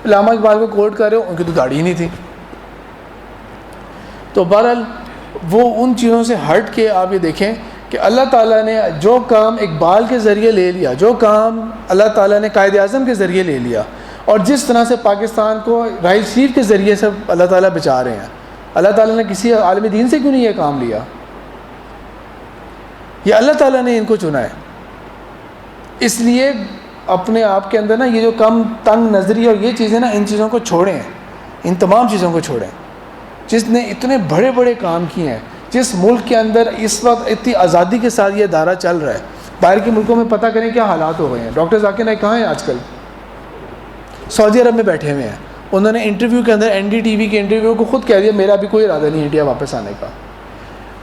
علامہ اقبال کو کوٹ کر رہے ہو، ان کی تو داڑھی ہی نہیں تھی. تو بہرحال وہ ان چیزوں سے ہٹ کے آپ یہ دیکھیں کہ اللہ تعالیٰ نے جو کام اقبال کے ذریعے لے لیا، جو کام اللہ تعالیٰ نے قائد اعظم کے ذریعے لے لیا، اور جس طرح سے پاکستان کو راحیل شریف کے ذریعے سے اللہ تعالیٰ بچا رہے ہیں، اللہ تعالیٰ نے کسی عالم دین سے کیوں نہیں یہ کام لیا؟ یہ اللہ تعالیٰ نے ان کو چنا ہے. اس لیے اپنے آپ کے اندر نا یہ جو کم تنگ نظری اور یہ چیزیں نا، ان چیزوں کو چھوڑیں، ان تمام چیزوں کو چھوڑیں. جس نے اتنے بڑے بڑے کام کیے ہیں، جس ملک کے اندر اس وقت اتنی آزادی کے ساتھ یہ ادارہ چل رہا ہے، باہر کے ملکوں میں پتہ کریں کیا حالات ہو گئے ہیں. ڈاکٹر ذاکر نائک کہاں ہیں آج کل؟ سعودی عرب میں بیٹھے ہوئے ہیں. انہوں نے انٹرویو کے اندر NDTV کے انٹرویو کو خود کہہ دیا میرا بھی کوئی ارادہ نہیں انڈیا واپس آنے کا.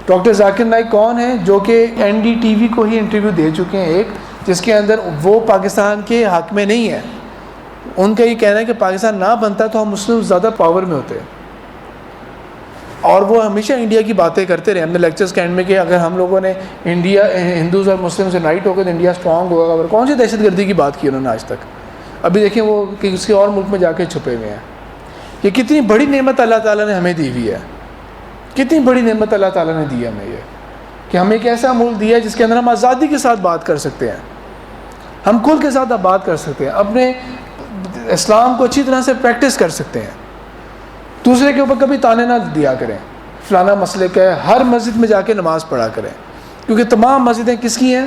ڈاکٹر ذاکر نائک کون ہیں؟ جو کہ NDTV کو ہی انٹرویو دے چکے ہیں، ایک جس کے اندر وہ پاکستان کے حق میں نہیں ہے. ان کا یہ کہنا ہے کہ پاکستان نہ بنتا تو ہم مسلم زیادہ پاور میں ہوتے. اور وہ ہمیشہ انڈیا کی باتیں کرتے رہے اپنے لیکچرز کے اینڈ میں کہ اگر ہم لوگوں نے انڈیا ہندوز اور مسلم سے یونائٹ ہو گئے تو انڈیا اسٹرانگ ہوگا. اور کون سی دہشت گردی کی بات کی انہوں نے آج تک؟ ابھی دیکھیں وہ کسی اور ملک میں جا کے چھپے ہوئے ہیں. یہ کتنی بڑی نعمت اللہ تعالیٰ نے ہمیں دی ہوئی ہے، کتنی بڑی نعمت اللہ تعالیٰ نے دی ہے ہمیں، یہ کہ ہمیں ایک ایسا ملک دیا ہے جس کے اندر ہم آزادی کے ساتھ بات کر سکتے ہیں، ہم کل کے ساتھ بات کر سکتے ہیں، اپنے اسلام کو اچھی طرح سے پریکٹس کر سکتے ہیں. دوسرے کے اوپر کبھی تانے نہ دیا کریں فلانا مسئلے کا ہے، ہر مسجد میں جا کے نماز پڑھا کریں، کیونکہ تمام مسجدیں کس کی ہیں؟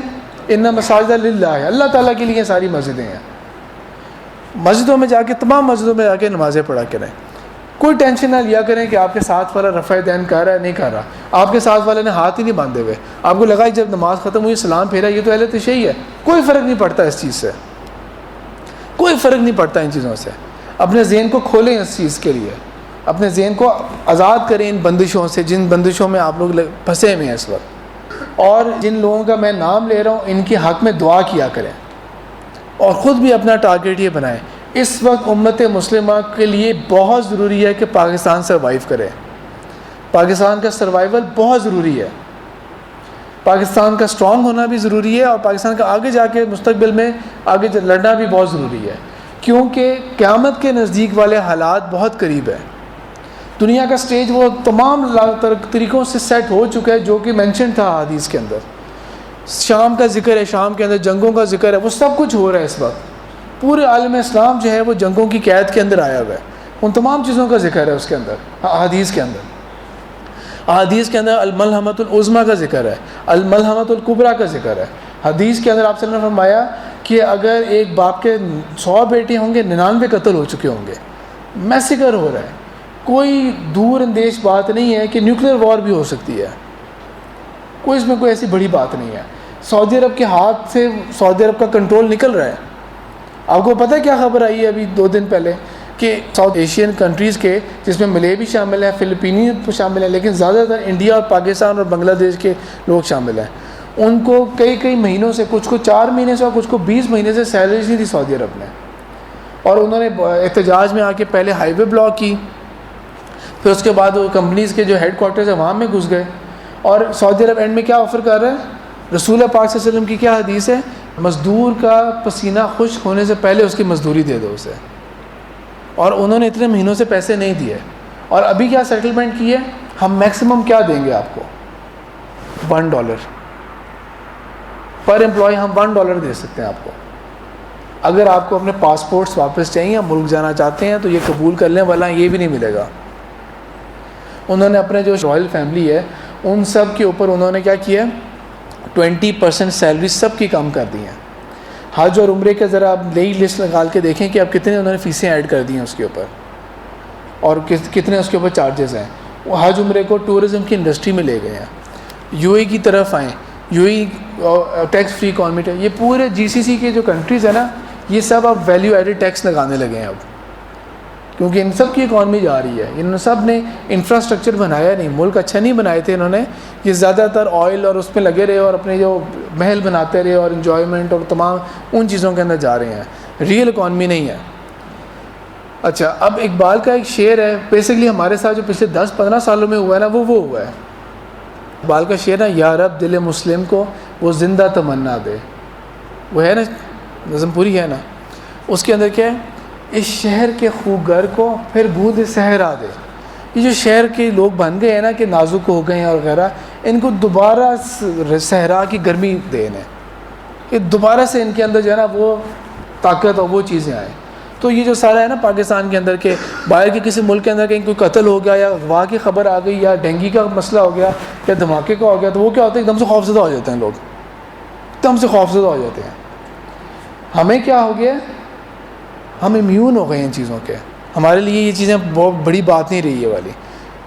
ان مساجد للہ ہے، اللہ تعالیٰ کے لیے ساری مسجدیں ہیں. مسجدوں میں جا کے، تمام مسجدوں میں جا کے نمازیں پڑھا کریں. کوئی ٹینشن نہ لیا کریں کہ آپ کے ساتھ والا رفع دین کر رہا ہے نہیں کر رہا. آپ کے ساتھ والے نے ہاتھ ہی نہیں باندھے ہوئے، آپ کو لگا جب نماز ختم ہوئی سلام پھیرا یہ تو اہل تشیع ہے. کوئی فرق نہیں پڑتا اس چیز سے، کوئی فرق نہیں پڑتا ان چیزوں سے. اپنے ذہن کو کھولیں اس چیز کے لیے، اپنے ذہن کو آزاد کریں ان بندشوں سے جن بندشوں میں آپ لوگ پھنسے ہوئے ہیں اس وقت. اور جن لوگوں کا میں نام لے رہا ہوں ان کے حق میں دعا کیا کریں، اور خود بھی اپنا ٹارگیٹ یہ بنائیں. اس وقت امت مسلمہ کے لیے بہت ضروری ہے کہ پاکستان سروائیو کرے. پاکستان کا سروائیول بہت ضروری ہے، پاکستان کا اسٹرانگ ہونا بھی ضروری ہے، اور پاکستان کا آگے جا کے مستقبل میں آگے لڑنا بھی بہت ضروری ہے، کیونکہ قیامت کے نزدیک والے حالات بہت قریب ہیں. دنیا کا سٹیج وہ تمام طریقوں سے سیٹ ہو چکا ہے جو کہ مینشن تھا حدیث کے اندر. شام کا ذکر ہے، شام کے اندر جنگوں کا ذکر ہے، وہ سب کچھ ہو رہا ہے اس وقت. پورے عالم اسلام جو ہے وہ جنگوں کی قید کے اندر آیا ہوا ہے. ان تمام چیزوں کا ذکر ہے اس کے اندر، حدیث کے اندر. حدیث کے اندر الملحمۃ العظمیٰ کا ذکر ہے، الملحمۃ الکبریٰ کا ذکر ہے. حدیث کے اندر آپ صلی اللہ علیہ وسلم نے فرمایا کہ اگر ایک باپ کے 100 بیٹے ہوں گے 99 قتل ہو چکے ہوں گے. میسیکر ہو رہا ہے. کوئی دور اندیش بات نہیں ہے کہ نیوکلیر وار بھی ہو سکتی ہے، کوئی اس میں کوئی ایسی بڑی بات نہیں ہے. سعودی عرب کے ہاتھ سے سعودی عرب کا کنٹرول نکل رہا ہے. آپ کو پتہ ہے کیا خبر آئی ہے ابھی 2 دن پہلے کہ ساؤتھ ایشین کنٹریز کے، جس میں ملے بھی شامل ہیں، فلپینی شامل ہیں، لیکن زیادہ تر انڈیا اور پاکستان اور بنگلہ دیش کے لوگ شامل ہیں. ان کو کئی مہینوں سے، کچھ کو 4 مہینے سے اور کچھ کو 20 مہینے سے سیلریز نہیں دی سعودی عرب نے. اور انہوں نے احتجاج میں آ کے پہلے ہائی وے بلاک کی، پھر اس کے بعد وہ کمپنیز کے جو ہیڈ کوارٹرز ہیں وہاں میں گھس گئے. اور سعودی عرب اینڈ میں کیا آفر کر رہا ہے؟ رسول پاک صلی اللہ علیہ وسلم کی کیا حدیث ہے؟ مزدور کا پسینہ خشک ہونے سے پہلے اس کی مزدوری دے دو اسے. اور انہوں نے اتنے مہینوں سے پیسے نہیں دیے. اور ابھی کیا سیٹلمنٹ کی ہے, ہم میکسیمم کیا دیں گے آپ کو, $1 پر امپلائی. ہم $1 دے سکتے ہیں آپ کو. اگر آپ کو اپنے پاسپورٹس واپس چاہیے, ملک جانا چاہتے ہیں, تو یہ قبول کر لیں, ورنہ یہ بھی نہیں ملے گا. انہوں نے اپنے جو رائل فیملی ہے ان سب کے اوپر انہوں نے کیا کیا, 20% سیلری سب کی کم کر دی ہیں. حج اور عمرے کے ذرا آپ نئی لسٹ نکال کے دیکھیں کہ اب کتنے انہوں نے فیسیں ایڈ کر دی ہیں اس کے اوپر, اور کتنے اس کے اوپر چارجز ہیں. وہ حج عمرے کو ٹورزم کی انڈسٹری میں لے گئے ہیں. یو اے کی طرف آئیں, U A tax free economy. یہ پورے جی سی سی کے جو کنٹریز ہیں نا, یہ سب اب ویلیو ایڈڈ ٹیکس لگانے لگے ہیں اب, کیونکہ ان سب کی اکانومی جا رہی ہے. ان سب نے انفراسٹرکچر بنایا نہیں, ملک اچھا نہیں بنائے تھے انہوں نے. یہ زیادہ تر آئل اور اس پہ لگے رہے, اور اپنے جو محل بناتے رہے, اور انجوائمنٹ اور تمام ان چیزوں کے اندر جا رہے ہیں. ریئل اکانومی نہیں ہے. اچھا, اب اقبال کا ایک شعر ہے, بیسکلی ہمارے ساتھ جو پچھلے 10-15 سالوں میں ہوا ہے نا, وہ ہوا ہے. اقبال کا شعر ہے, یا رب دل مسلم کو وہ زندہ تمنا دے. وہ ہے نا, نظم پوری ہے نا, اس کے اندر کیا ہے, اس شہر کے خوب گر کو پھر بوند صحرا دے. یہ جو شہر کے لوگ بن گئے ہیں نا کہ نازک ہو گئے ہیں اور وغیرہ, ان کو دوبارہ صحرا کی گرمی دے انہیں, کہ دوبارہ سے ان کے اندر جو ہے نا وہ طاقت اور وہ چیزیں آئیں. تو یہ جو سارا ہے نا پاکستان کے اندر کے باہر کے کسی ملک کے اندر کہیں کوئی قتل ہو گیا, یا اغوا کی خبر آ گئی, یا ڈینگی کا مسئلہ ہو گیا, یا دھماکے کا ہو گیا, تو وہ کیا ہوتا ہے, ایک دم سے خوفزدہ ہو جاتے ہیں لوگ, ایک دم سے خوفزدہ ہو جاتے ہیں. ہمیں کیا ہو گیا, ہم امیون ہو گئے ہیں ان چیزوں کے. ہمارے لیے یہ چیزیں بہت بڑی بات نہیں رہی ہے والی.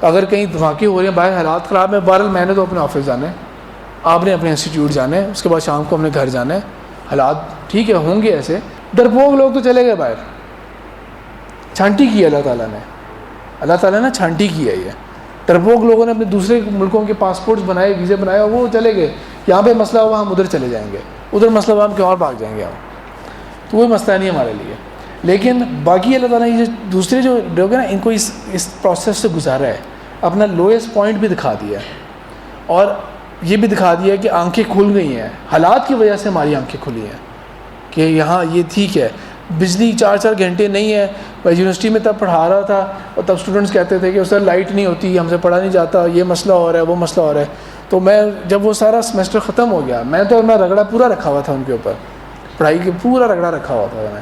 اگر کہیں دھماکے ہو رہے ہیں, باہر حالات خراب ہیں, بہرحال میں نے تو اپنے آفس جانا ہے, آپ نے اپنے انسٹیٹیوٹ جانا ہے, اس کے بعد شام کو اپنے گھر جانا ہے. حالات ٹھیک ہے ہوں گے ایسے, ڈرپوک لوگ تو چلے گئے باہر. چھانٹی کی ہے اللہ تعالیٰ نے, اللہ تعالیٰ نے چھانٹی کی ہے. یہ ڈرپوک لوگوں نے اپنے دوسرے ملکوں کے پاسپورٹس بنائے, ویزے بنائے, اور وہ چلے گئے. یہاں پہ مسئلہ ہوا ہم ادھر چلے جائیں گے, ادھر مسئلہ ہوا ہم کہیں اور بھاگ جائیں گے. تو وہ مسئلہ نہیں ہمارے لیے. لیکن باقی اللہ تعالیٰ نے یہ جو دوسرے جو لوگ ہیں نا, ان کو اس پروسیس سے گزارا ہے, اپنا لوئسٹ پوائنٹ بھی دکھا دیا ہے, اور یہ بھی دکھا دیا ہے کہ آنکھیں کھل گئی ہیں. حالات کی وجہ سے ہماری آنکھیں کھلی ہیں کہ یہاں یہ ٹھیک ہے, بجلی 4-4 گھنٹے نہیں ہے. میں یونیورسٹی میں تب پڑھا رہا تھا, اور تب اسٹوڈنٹس کہتے تھے کہ سر لائٹ نہیں ہوتی, ہم سے پڑھا نہیں جاتا, یہ مسئلہ ہو رہا ہے, وہ مسئلہ ہو رہا ہے. تو میں جب وہ سارا سیمسٹر ختم ہو گیا, میں رگڑا پورا رکھا ہوا تھا ان کے اوپر, پڑھائی کے پورا رگڑا رکھا ہوا تھا. میں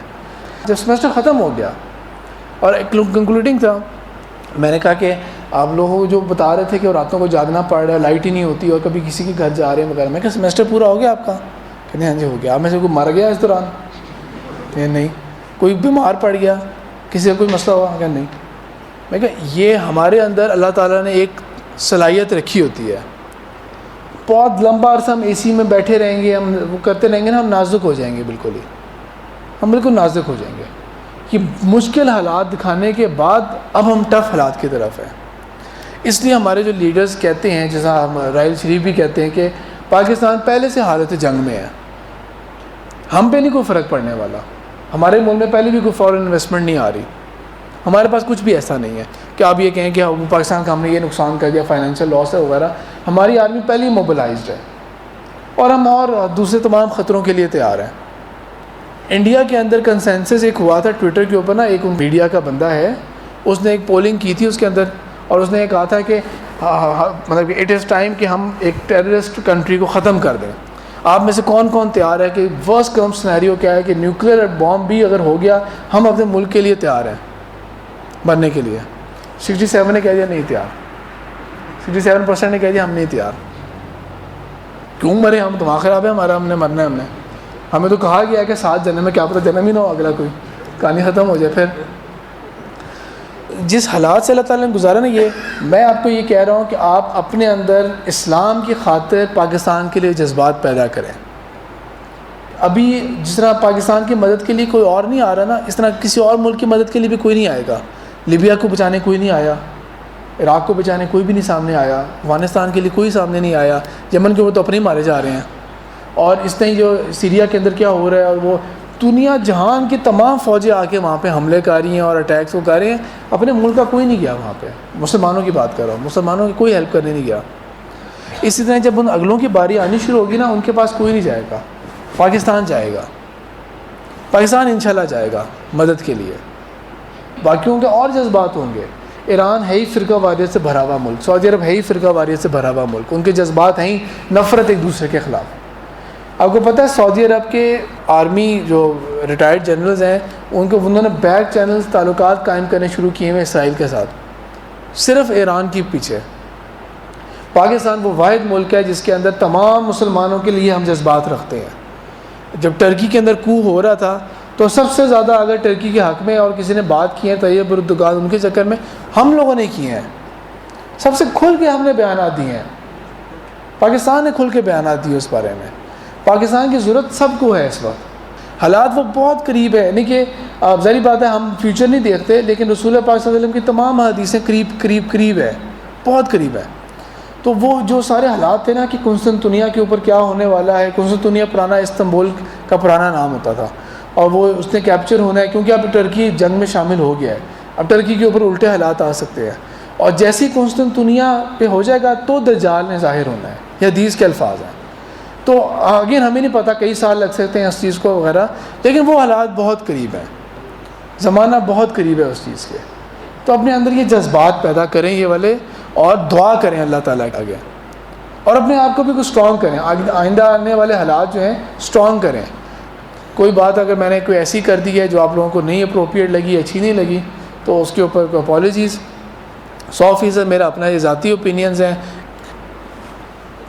جب سیمسٹر ختم ہو گیا اور ایک کنکلوڈنگ تھا, میں نے کہا کہ آپ لوگوں جو بتا رہے تھے کہ راتوں کو جاگنا پڑ رہا ہے, لائٹ ہی نہیں ہوتی, اور کبھی کسی کے گھر جا رہے ہیں وغیرہ. میں کہا سیمسٹر پورا ہو گیا آپ کا؟ کہتے ہیں ہاں جی ہو گیا. آپ میں سے کوئی مر گیا اس دوران؟ کہ نہیں. کوئی بیمار پڑ گیا, کسی کا کوئی مسئلہ ہوا؟ کہ نہیں. میں کہا یہ ہمارے اندر اللہ تعالیٰ نے ایک صلاحیت رکھی ہوتی ہے. بہت لمبا عرصہ ہم اے سی میں بیٹھے رہیں گے, ہم وہ کرتے رہیں گے نا, ہم نازک ہو جائیں گے, بالکل ہی ہم بالکل نازک ہو جائیں گے. کہ مشکل حالات دکھانے کے بعد اب ہم ٹف حالات کی طرف ہیں. اس لیے ہمارے جو لیڈرز کہتے ہیں, جیسا ہم راحیل شریف بھی کہتے ہیں, کہ پاکستان پہلے سے حالت جنگ میں ہے, ہم پہ نہیں کوئی فرق پڑنے والا. ہمارے ملک میں پہلے بھی کوئی فورن انویسٹمنٹ نہیں آ رہی, ہمارے پاس کچھ بھی ایسا نہیں ہے کہ آپ یہ کہیں کہ پاکستان کا ہم نے یہ نقصان کر دیا, فائنینشیل لاس ہے وغیرہ. ہماری آرمی پہلے ہی موبلائزڈ ہے, اور ہم اور دوسرے تمام خطروں کے لیے تیار ہیں. انڈیا کے اندر کنسنسس ایک ہوا تھا ٹویٹر کے اوپر نا, ایک میڈیا کا بندہ ہے, اس نے ایک پولنگ کی تھی اس کے اندر, اور اس نے یہ کہا تھا کہ مطلب کہ اٹ از ٹائم کہ ہم ایک ٹیررسٹ کنٹری کو ختم کر دیں. آپ میں سے کون کون تیار ہے کہ ورسٹ کم سنیریو کیا ہے کہ نیوکلیئر بام بھی اگر ہو گیا, ہم اپنے ملک کے لیے تیار ہیں مرنے کے لیے. 67 نے کہہ دیا نہیں تیار, 67% نے کہہ دیا ہم نہیں تیار. کیوں مرے ہم, دماغ خراب ہے ہمارا, ہم نے مرنا ہے. ہمیں تو کہا گیا کہ 7 جنم میں, کیا پتہ جنم ہی نہ ہو اگلا, کوئی کہانی ختم ہو جائے. پھر جس حالات سے اللہ تعالیٰ نے گزارا نا, یہ میں آپ کو یہ کہہ رہا ہوں کہ آپ اپنے اندر اسلام کی خاطر پاکستان کے لیے جذبات پیدا کریں. ابھی جس طرح پاکستان کی مدد کے لیے کوئی اور نہیں آ رہا نا, اس طرح کسی اور ملک کی مدد کے لیے بھی کوئی نہیں آئے گا. لیبیا کو بچانے کوئی نہیں آیا, عراق کو بچانے کوئی بھی نہیں سامنے آیا, افغانستان کے لیے کوئی سامنے نہیں آیا, یمن کے وہ تو اپنے ہی مارے جا رہے ہیں. اور اس طرح جو سیریا کے اندر کیا ہو رہا ہے, اور وہ دنیا جہان کی تمام فوجیں آ کے وہاں پہ حملے کر رہی ہیں اور اٹیکس کو کر رہے ہیں. اپنے ملک کا کوئی نہیں گیا وہاں پہ, مسلمانوں کی بات کر رہا ہوں, مسلمانوں کی کوئی ہیلپ کرنے نہیں گیا. اسی طرح جب ان اگلوں کی باری آنی شروع ہوگی نا, ان کے پاس کوئی نہیں جائے گا, پاکستان جائے گا, پاکستان انشاءاللہ جائے گا مدد کے لیے. باقیوں کے اور جذبات ہوں گے. ایران ہے ہی فرقہ واریت سے بھرا ہوا ملک, سعودی عرب ہے ہی فرقہ واریت سے بھرا ہوا ملک, ان کے جذبات ہیں ہی نفرت ایک دوسرے کے خلاف. آپ کو پتہ ہے سعودی عرب کے آرمی جو ریٹائرڈ جنرلز ہیں انہوں نے بیک چینلز تعلقات قائم کرنے شروع کیے ہیں اسرائیل کے ساتھ, صرف ایران کے پیچھے. پاکستان وہ واحد ملک ہے جس کے اندر تمام مسلمانوں کے لیے ہم جذبات رکھتے ہیں. جب ٹرکی کے اندر کو ہو رہا تھا تو سب سے زیادہ اگر ٹرکی کے حق میں اور کسی نے بات کی ہے طیب اردگان ان کے چکر میں ہم لوگوں نے کی ہیں. سب سے کھل کے ہم نے بیانات دیے ہیں, پاکستان نے کھل کے بیانات دیے اس بارے میں. پاکستان کی ضرورت سب کو ہے اس وقت, حالات وہ بہت قریب ہے. یعنی کہ ظاہری بات ہے ہم فیوچر نہیں دیکھتے, لیکن رسول پاک صلی اللہ علیہ وسلم کی تمام حدیثیں قریب ہے, بہت قریب ہے. تو وہ جو سارے حالات تھے نا کہ قسطنطنیہ کے اوپر کیا ہونے والا ہے, قسطنطنیہ پرانا استنبول کا پرانا نام ہوتا تھا اور وہ اس نے کیپچر ہونا ہے کیونکہ اب ٹرکی جنگ میں شامل ہو گیا ہے, اب ٹرکی کے اوپر الٹے حالات آ سکتے ہیں. اور جیسی قسطنطنیہ پہ ہو جائے گا تو دجال نے ظاہر ہونا ہے, یہ حدیث کے الفاظ ہیں. تو اگین ہمیں نہیں پتہ کئی سال لگ سکتے ہیں اس چیز کو وغیرہ, لیکن وہ حالات بہت قریب ہیں, زمانہ بہت قریب ہے اس چیز کے. تو اپنے اندر یہ جذبات پیدا کریں یہ والے, اور دعا کریں اللہ تعالیٰ کے آگے, اور اپنے آپ کو بھی کچھ اسٹرانگ کریں. آئندہ آنے والے حالات جو ہیں اسٹرانگ کریں. کوئی بات اگر میں نے کوئی ایسی کر دی ہے جو آپ لوگوں کو نہیں اپروپریٹ لگی, اچھی نہیں لگی, تو اس کے اوپر اپالوجیز. 100% میرا اپنا یہ ذاتی اوپینینز ہیں.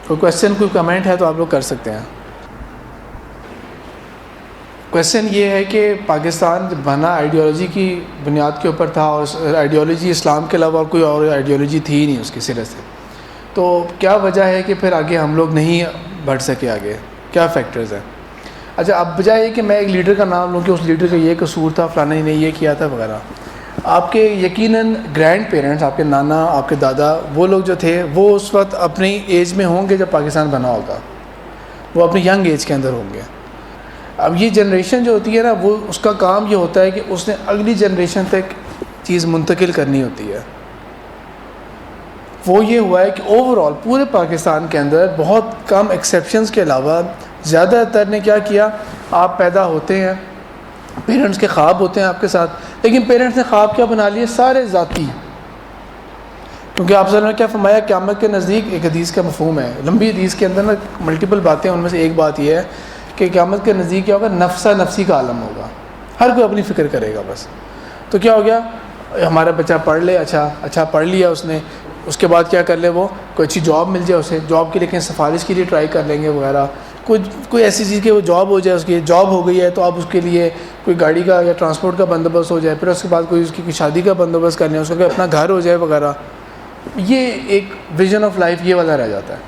کوئی کویشچن کوئی کمنٹ ہے تو آپ لوگ کر سکتے ہیں. کویشچن یہ ہے کہ پاکستان بنا آئیڈیالوجی کی بنیاد کے اوپر تھا, اور آئیڈیالوجی اسلام کے علاوہ کوئی اور آئیڈیالوجی تھی ہی نہیں اس کے سرے سے, تو کیا وجہ ہے کہ پھر آگے ہم لوگ نہیں بڑھ سکے آگے, کیا فیکٹرز ہیں؟ اچھا, اب بجائے کہ میں ایک لیڈر کا نام لوں کہ اس لیڈر کا یہ قصور تھا, فلانا نے یہ کیا تھا وغیرہ, آپ کے یقیناً گرینڈ پیرنٹس, آپ کے نانا, آپ کے دادا, وہ لوگ جو تھے وہ اس وقت اپنی ایج میں ہوں گے جب پاکستان بنا ہوگا, وہ اپنی ینگ ایج کے اندر ہوں گے. اب یہ جنریشن جو ہوتی ہے نا, وہ اس کا کام یہ ہوتا ہے کہ اس نے اگلی جنریشن تک چیز منتقل کرنی ہوتی ہے. وہ یہ ہوا ہے کہ اوور آل پورے پاکستان کے اندر بہت کم ایکسیپشنز کے علاوہ زیادہ تر نے کیا کیا, آپ پیدا ہوتے ہیں, پیرنٹس کے خواب ہوتے ہیں آپ کے ساتھ, لیکن پیرنٹس نے خواب کیا بنا لیے, سارے ذاتی. کیونکہ آپ صلی اللہ علیہ وسلم نے کیا فرمایا, قیامت کے نزدیک ایک حدیث کا مفہوم ہے, لمبی حدیث کے اندر نا ملٹیپل باتیں, ان میں سے ایک بات یہ ہے کہ قیامت کے نزدیک کیا ہوگا, نفسا نفسی کا عالم ہوگا, ہر کوئی اپنی فکر کرے گا بس. تو کیا ہو گیا, ہمارا بچہ پڑھ لے, اچھا پڑھ لیا اس نے, اس کے بعد کیا کر لے, وہ کوئی اچھی جاب مل جائے اسے, جاب کے لیے کہیں سفارش کے لیے ٹرائی کر لیں گے وغیرہ, کوئی ایسی چیز کہ وہ جاب ہو جائے, اس کی جاب ہو گئی ہے تو آپ اس کے لیے کوئی گاڑی کا یا ٹرانسپورٹ کا بندوبست ہو جائے, پھر اس کے بعد کوئی اس کی شادی کا بندوبست کر لیں, اس کا اپنا گھر ہو جائے وغیرہ. یہ ایک ویژن آف لائف یہ والا رہ جاتا ہے.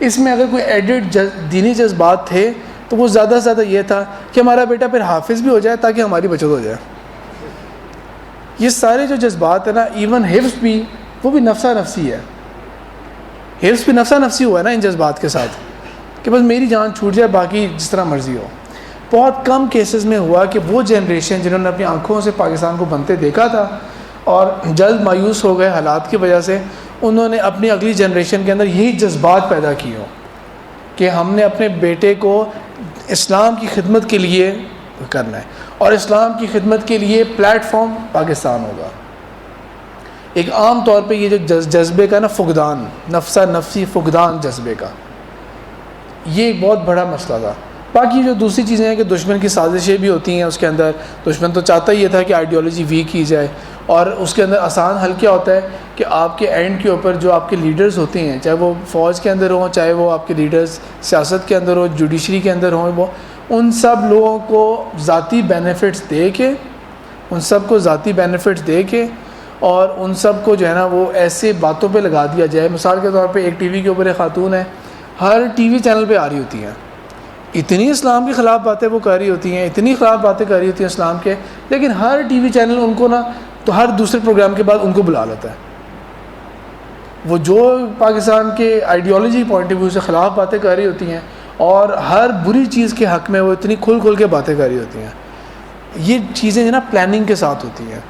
اس میں اگر کوئی ایڈڈ دینی جذبات تھے تو وہ زیادہ سے زیادہ یہ تھا کہ ہمارا بیٹا پھر حافظ بھی ہو جائے تاکہ ہماری بچت ہو جائے. یہ سارے جو جذبات ہیں نا, ایون حفظ بھی, وہ بھی نفسا نفسی ہے. حفظ بھی نفسا نفسی ہوا ہے نا ان جذبات کے ساتھ, کہ بس میری جان چھوٹ جائے, باقی جس طرح مرضی ہو. بہت کم کیسز میں ہوا کہ وہ جنریشن جنہوں نے اپنی آنکھوں سے پاکستان کو بنتے دیکھا تھا اور جلد مایوس ہو گئے حالات کی وجہ سے, انہوں نے اپنی اگلی جنریشن کے اندر یہی جذبات پیدا کیے ہوں کہ ہم نے اپنے بیٹے کو اسلام کی خدمت کے لیے کرنا ہے, اور اسلام کی خدمت کے لیے پلیٹ فارم پاکستان ہوگا. ایک عام طور پہ یہ جو جذبے کا نا فقدان, نفسا نفسی فقدان جذبے کا, یہ ایک بہت بڑا مسئلہ تھا. باقی جو دوسری چیزیں ہیں کہ دشمن کی سازشیں بھی ہوتی ہیں اس کے اندر. دشمن تو چاہتا ہی یہ تھا کہ آئیڈیالوجی ویک کی جائے, اور اس کے اندر آسان حل کیا ہوتا ہے کہ آپ کے اینڈ کے اوپر جو آپ کے لیڈرز ہوتے ہیں, چاہے وہ فوج کے اندر ہوں, چاہے وہ آپ کے لیڈرز سیاست کے اندر ہوں, جوڈیشری کے اندر ہوں, وہ ان سب لوگوں کو ذاتی بینیفٹس دے کے, اور ان سب کو جو ہے نا وہ ایسے باتوں پہ لگا دیا جائے. مثال کے طور پہ ایک ٹی وی کے اوپر ایک خاتون ہے, ہر ٹی وی چینل پہ آ رہی ہوتی ہیں, اتنی اسلام کے خلاف باتیں وہ کر رہی ہوتی ہیں, اتنی خلاف باتیں کر رہی ہوتی ہیں اسلام کے, لیکن ہر ٹی وی چینل ان کو نا تو ہر دوسرے پروگرام کے بعد ان کو بلا لیتا ہے. وہ جو پاکستان کے آئیڈیالوجی پوائنٹ آف ویو سے خلاف باتیں کر رہی ہوتی ہیں, اور ہر بری چیز کے حق میں وہ اتنی کھل کے باتیں کر رہی ہوتی ہیں. یہ چیزیں جو نا پلاننگ کے ساتھ ہوتی ہیں,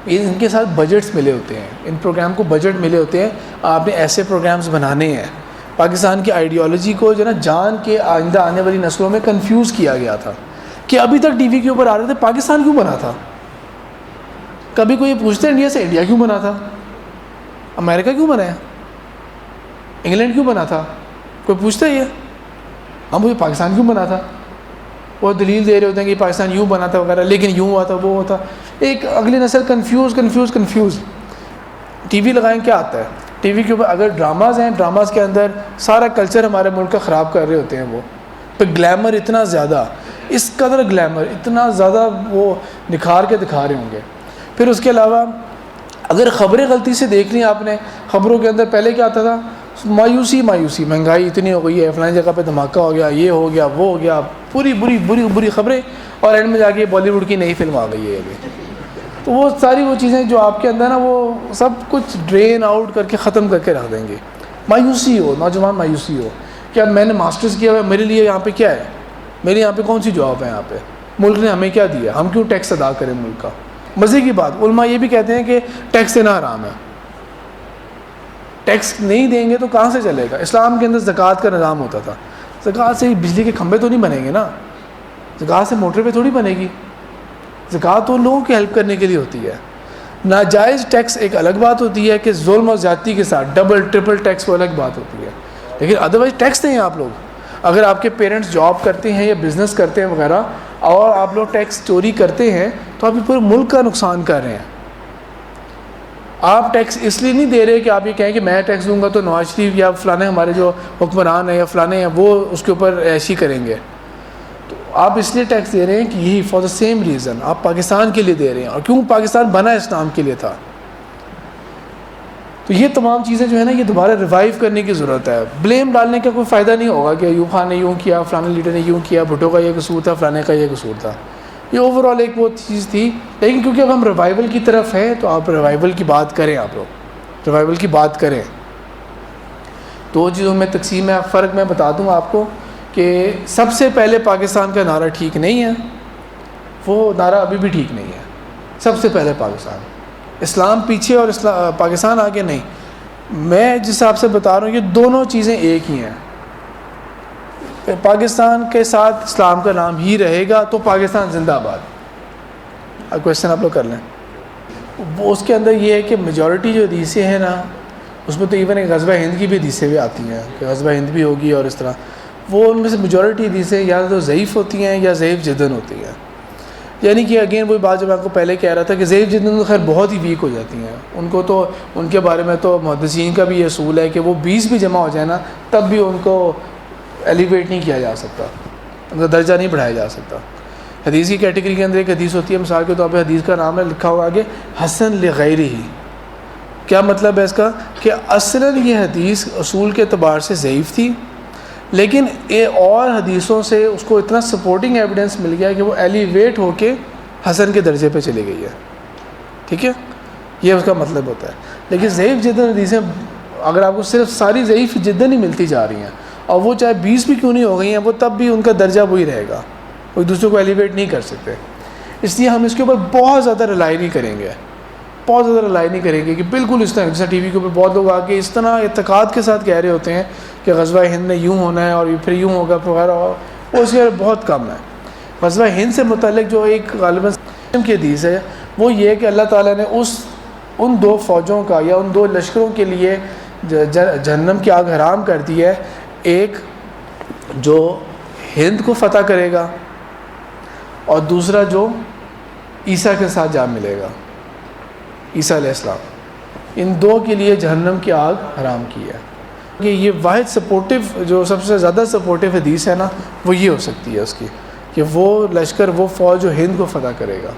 ان کے ساتھ بجٹس ملے ہوتے ہیں, ان پروگرام کو بجٹ ملے ہوتے ہیں. آپ نے ایسے پروگرامز بنانے ہیں. پاکستان کی آئیڈیالوجی کو جو نا جان کے آئندہ آنے والی نسلوں میں کنفیوز کیا گیا تھا کہ ابھی تک ٹی وی کے اوپر آ رہے تھے, پاکستان کیوں بنا تھا, کبھی کوئی پوچھتا ہے انڈیا سے انڈیا کیوں بنا تھا، امریکہ کیوں بنا ہے، انگلینڈ کیوں بنا تھا؟ کوئی پوچھتا ہے یہ؟ ہم مجھے پاکستان کیوں بنا تھا؟ وہ دلیل دے رہے ہوتے ہیں کہ پاکستان یوں بنا تھا وغیرہ، لیکن یوں ہوا تھا وہ ہوتا. ایک اگلی نسل کنفیوز. ٹی وی لگائیں کیا آتا ہے ٹی وی کے اوپر؟ اگر ڈراماز ہیں، ڈراماز کے اندر سارا کلچر ہمارے ملک کا خراب کر رہے ہوتے ہیں. وہ پہ گلیمر اتنا زیادہ، اس قدر گلیمر اتنا زیادہ وہ نکھار کے دکھا رہے ہوں گے. پھر اس کے علاوہ اگر خبریں غلطی سے دیکھ لیں آپ نے، خبروں کے اندر پہلے کیا آتا تھا؟ مایوسی، مہنگائی اتنی ہو گئی ہے، فلانی جگہ پہ دھماکہ ہو گیا، یہ ہو گیا وہ ہو گیا، پوری بری خبریں، اور اینڈ میں جا کے بالی ووڈ کی نئی فلم آ گئی ہے ابھی. تو وہ ساری وہ چیزیں جو آپ کے اندر نا وہ سب کچھ ڈرین آؤٹ کر کے ختم کر کے رکھ دیں گے. مایوسی ہو، نوجوان مایوسی ہو کہ اب میں نے ماسٹرز کیا ہوا ہے، میرے لیے یہاں پہ کیا ہے، میرے یہاں پہ کون سی جاب ہے، یہاں پہ ملک نے ہمیں کیا دیا، ہم کیوں ٹیکس ادا کریں ملک کا. مزے کی بات، علماء یہ بھی کہتے ہیں کہ ٹیکس دینا حرام ہے. ٹیکس نہیں دیں گے تو کہاں سے چلے گا؟ اسلام کے اندر زکوٰۃ کا نظام ہوتا تھا. زکوٰۃ سے بجلی کے کھمبے تو نہیں بنیں گے نا، زکوٰۃ سے موٹر پہ تھوڑی بنے گی. زکوٰۃ تو لوگوں کی ہیلپ کرنے کے لیے ہوتی ہے. ناجائز ٹیکس ایک الگ بات ہوتی ہے کہ ظلم اور زیادتی کے ساتھ ڈبل ٹرپل ٹیکس وہ الگ بات ہوتی ہے. لیکن ادروائز ٹیکس دیں آپ لوگ. اگر آپ کے پیرنٹس جاب کرتے ہیں یا بزنس کرتے ہیں وغیرہ اور آپ لوگ ٹیکس چوری کرتے ہیں تو آپ یہ پورے ملک کا نقصان کر رہے ہیں. آپ ٹیکس اس لیے نہیں دے رہے کہ آپ یہ کہیں کہ میں ٹیکس دوں گا تو نواز شریف یا فلانے ہمارے جو حکمران ہیں یا فلانے ہیں وہ اس کے اوپر ایشی کریں گے. تو آپ اس لیے ٹیکس دے رہے ہیں کہ یہی فار دا سیم ریزن آپ پاکستان کے لیے دے رہے ہیں، اور کیوں پاکستان بنا اسلام کے لیے تھا. تو یہ تمام چیزیں جو ہے نا یہ دوبارہ ریوائیو کرنے کی ضرورت ہے. بلیم ڈالنے کا کوئی فائدہ نہیں ہوگا کہ ایوب خان نے یوں کیا، فلانے لیڈر نے یوں کیا، بھٹو کا یہ قصور تھا، فلانے کا یہ قصور تھا. یہ اوور آل ایک وہ چیز تھی. لیکن کیونکہ اب ہم ریوائیول کی طرف ہیں تو آپ ریوائیول کی بات کریں، آپ لوگ ریوائیول کی بات کریں. دو چیزوں میں تقسیم ہے. فرق میں بتا دوں آپ کو کہ سب سے پہلے پاکستان کا نعرہ ٹھیک نہیں ہے، وہ نعرہ ابھی بھی ٹھیک نہیں ہے. سب سے پہلے پاکستان، اسلام پیچھے اور پاکستان آگے نہیں. میں جس حساب سے بتا رہا ہوں یہ دونوں چیزیں ایک ہی ہیں. پاکستان کے ساتھ اسلام کا نام ہی رہے گا تو پاکستان زندہ آباد. اب کویشچن آپ لوگ کر لیں. وہ اس کے اندر یہ ہے کہ میجورٹی جو حدیثیں ہیں نا اس میں تو ایون ایک غزوہ ہند کی بھی حدیثیں بھی آتی ہیں کہ غزوہ ہند بھی ہوگی، اور اس طرح وہ ان میں سے میجورٹی حدیثیں یا تو ضعیف ہوتی ہیں یا ضعیف جدن ہوتی ہیں. یعنی کہ اگین وہی بات جو میں آپ کو پہلے کہہ رہا تھا کہ ضعیف جدن تو خیر بہت ہی ویک ہو جاتی ہیں. ان کو تو ان کے بارے میں تو محدثین کا بھی یہ اصول ہے کہ وہ 20 بھی جمع ہو جائے نا تب بھی ان کو ایلیویٹ نہیں کیا جا سکتا، ان کا درجہ نہیں بڑھایا جا سکتا. حدیث کی کیٹیگری کے اندر ایک حدیث ہوتی ہے، مثال کے طور پہ حدیث کا نام ہے لکھا ہوا آگے حسن لغیرہ. کیا مطلب ہے اس کا؟ کہ اصلاً یہ حدیث اصول کے اعتبار سے ضعیف تھی، لیکن اور حدیثوں سے اس کو اتنا سپورٹنگ ایویڈنس مل گیا کہ وہ ایلیویٹ ہو کے حسن کے درجے پہ چلی گئی ہے. ٹھیک ہے، یہ اس کا مطلب ہوتا ہے. لیکن ضعیف جدن حدیثیں اگر آپ کو صرف ساری ضعیف جدن ہی ملتی جا رہی ہیں اور وہ چاہے 20 بھی کیوں نہیں ہو گئی ہیں وہ تب بھی ان کا درجہ وہی رہے گا، کوئی دوسرے کو ایلیویٹ نہیں کر سکتے. اس لیے ہم اس کے اوپر بہت زیادہ ریلائی نہیں کریں گے، بہت زیادہ ریلائی نہیں کریں گے کہ بالکل اس طرح جیسا ٹی وی کے اوپر بہت لوگ آ کے اس طرح اعتقاد کے ساتھ کہہ رہے ہوتے ہیں کہ غزوہ ہند میں یوں ہونا ہے اور پھر یوں ہوگا وغیرہ، وہ اس کے بہت کم ہے. غزوہ ہند سے متعلق جو ایک غالباً کی حدیث ہے وہ یہ ہے کہ اللہ تعالیٰ نے ان 2 فوجوں کا یا ان 2 لشکروں کے لیے جہنم کی آگ حرام کر دی ہے. ایک جو ہند کو فتح کرے گا اور دوسرا جو عیسیٰ کے ساتھ جا ملے گا، عیسیٰ علیہ السلام. ان 2 کے لیے جہنم کی آگ حرام کی ہے. کہ یہ واحد سپورٹیو جو سب سے زیادہ سپورٹیو حدیث ہے نا وہ یہ ہو سکتی ہے اس کی کہ وہ لشکر وہ فوج جو ہند کو فتح کرے گا.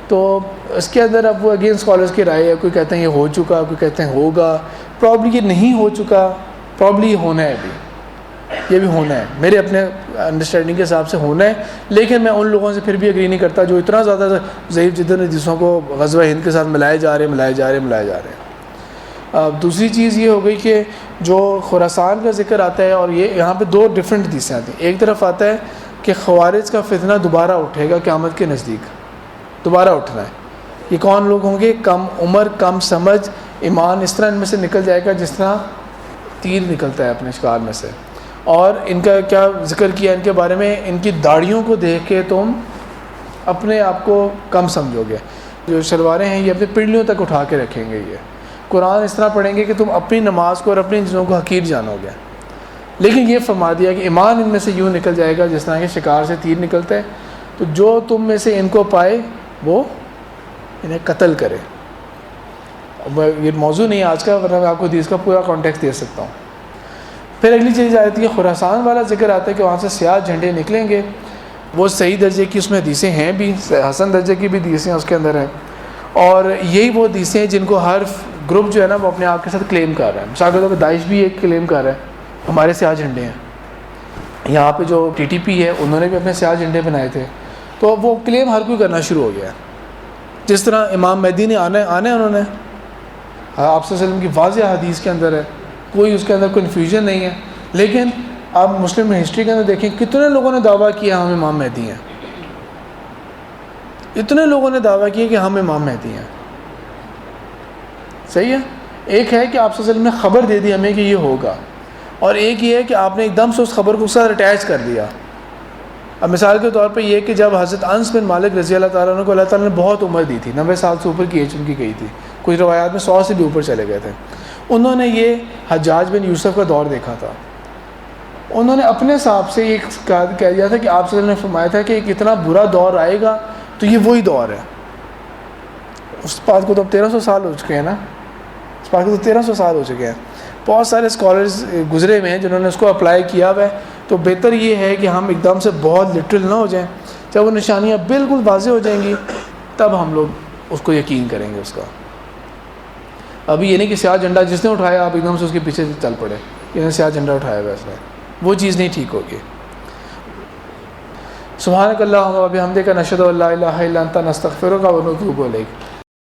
تو اس کے اندر اب وہ اگین اسکالرس کی رائے ہے، کوئی کہتے ہیں یہ ہو چکا، کوئی کہتے ہیں ہوگا. پرابلی یہ نہیں ہو چکا، پرابلی یہ ہونا ہے، ابھی یہ بھی ہونا ہے، میرے اپنے انڈرسٹینڈنگ کے حساب سے ہونا ہے. لیکن میں ان لوگوں سے پھر بھی اگری نہیں کرتا جو اتنا زیادہ ضعیف جدن حدیثوں کو غزوہ ہند کے ساتھ ملائے جا رہے ہیں. اب دوسری چیز یہ ہو گئی کہ جو خراسان کا ذکر آتا ہے، اور یہ یہاں پہ 2 ڈفرینٹ حدیثیں آتی ہیں. ایک طرف آتا ہے کہ خوارج کا فتنہ دوبارہ اٹھے گا قیامت کے نزدیک، دوبارہ اٹھنا ہے. یہ کون لوگ ہوں گے؟ کم عمر، کم سمجھ، ایمان اس طرح ان میں سے نکل جائے گا جس طرح تیر نکلتا ہے اپنے شکار میں سے. اور ان کا کیا ذکر کیا ان کے بارے میں؟ ان کی داڑھیوں کو دیکھ کے تم اپنے آپ کو کم سمجھو گے. جو شلواریں ہیں یہ اپنی پنڈلیوں تک اٹھا کے رکھیں گے. یہ قرآن اس طرح پڑھیں گے کہ تم اپنی نماز کو اور اپنی چیزوں کو حقیر جانو گے. لیکن یہ فرما دیا کہ ایمان ان میں سے یوں نکل جائے گا جس طرح کہ شکار سے تیر نکلتا ہے. تو جو تم میں سے ان کو پائے وہ انہیں قتل کرے. یہ موضوع نہیں ہے آج کا، ورنہ میں آپ کو حدیث کا پورا کانٹیکسٹ دے سکتا ہوں. پھر اگلی چیز آتی ہے خراسان والا ذکر آتا ہے کہ وہاں سے سیاہ جھنڈے نکلیں گے. وہ صحیح درجے کی اس میں حدیثیں ہیں بھی، حسن درجے کی بھی حدیثیں اس کے اندر ہیں. اور یہی وہ حدیثیں ہیں جن کو ہر گروپ جو ہے نا وہ اپنے آپ کے ساتھ کلیم کر رہا ہے. مثال کے طور پہ داعش بھی ایک کلیم کر رہا ہے ہمارے سیاہ جھنڈے ہیں. یہاں پہ جو TTP ہے انہوں نے بھی اپنے سیاہ جھنڈے بنائے تھے. تو وہ کلیم ہر کوئی کرنا شروع ہو گیا ہے. جس طرح امام مہدی نے آنا ہے انہوں نے، آپ صلی اللہ علیہ وسلم کی واضح حدیث کے اندر ہے، کوئی اس کے اندر کنفیوژن نہیں ہے. لیکن آپ مسلم ہسٹری کے اندر دیکھیں کتنے لوگوں نے دعویٰ کیا ہم امام مہدی ہیں. اتنے لوگوں نے دعویٰ کیا کہ ہم امام مہدی ہیں. صحیح ہے. ایک ہے کہ آپ صلی اللہ علیہ وسلم نے خبر دے دی ہمیں کہ یہ ہوگا، اور ایک یہ ہے کہ آپ نے ایک دم سے اس خبر کو اس ساتھ اٹیچ کر دیا. اب مثال کے طور پہ یہ کہ جب حضرت انس بن مالک رضی اللہ تعالیٰ عنہ کو اللہ تعالیٰ نے بہت عمر دی تھی، 90 سال سے اوپر کی ایج ان کی گئی تھی، کچھ روایات میں 100 سے بھی اوپر چلے گئے تھے. انہوں نے یہ حجاج بن یوسف کا دور دیکھا تھا. انہوں نے اپنے حساب سے یہ کہہ دیا تھا کہ آپ صلی اللہ علیہ وسلم نے فرمایا تھا کہ ایک اتنا برا دور آئے گا تو یہ وہی دور ہے. اس بات کو تو اب 1300 سال ہو چکے ہیں نا، اس بات کو تو 1300 سال ہو چکے ہیں. بہت سارے اسکالرز گزرے ہوئے ہیں جنہوں نے اس کو اپلائی کیا ہوا ہے. تو بہتر یہ ہے کہ ہم ایک دم سے بہت لٹرل نہ ہو جائیں. جب وہ نشانیاں بالکل واضح ہو جائیں گی تب ہم لوگ اس کو یقین کریں گے اس کا. ابھی یہ نہیں کہ سیاہ جھنڈا جس نے اٹھایا آپ ایک دم سے اس کے پیچھے چل پڑے، انہیں سیاہ جھنڈا اٹھایا ہوا ہے، وہ چیز نہیں ٹھیک ہوگی. سبحانک اللہم و بحمدک نشہد ان لا الہ الا انت نستغفرک و نتوب الیک.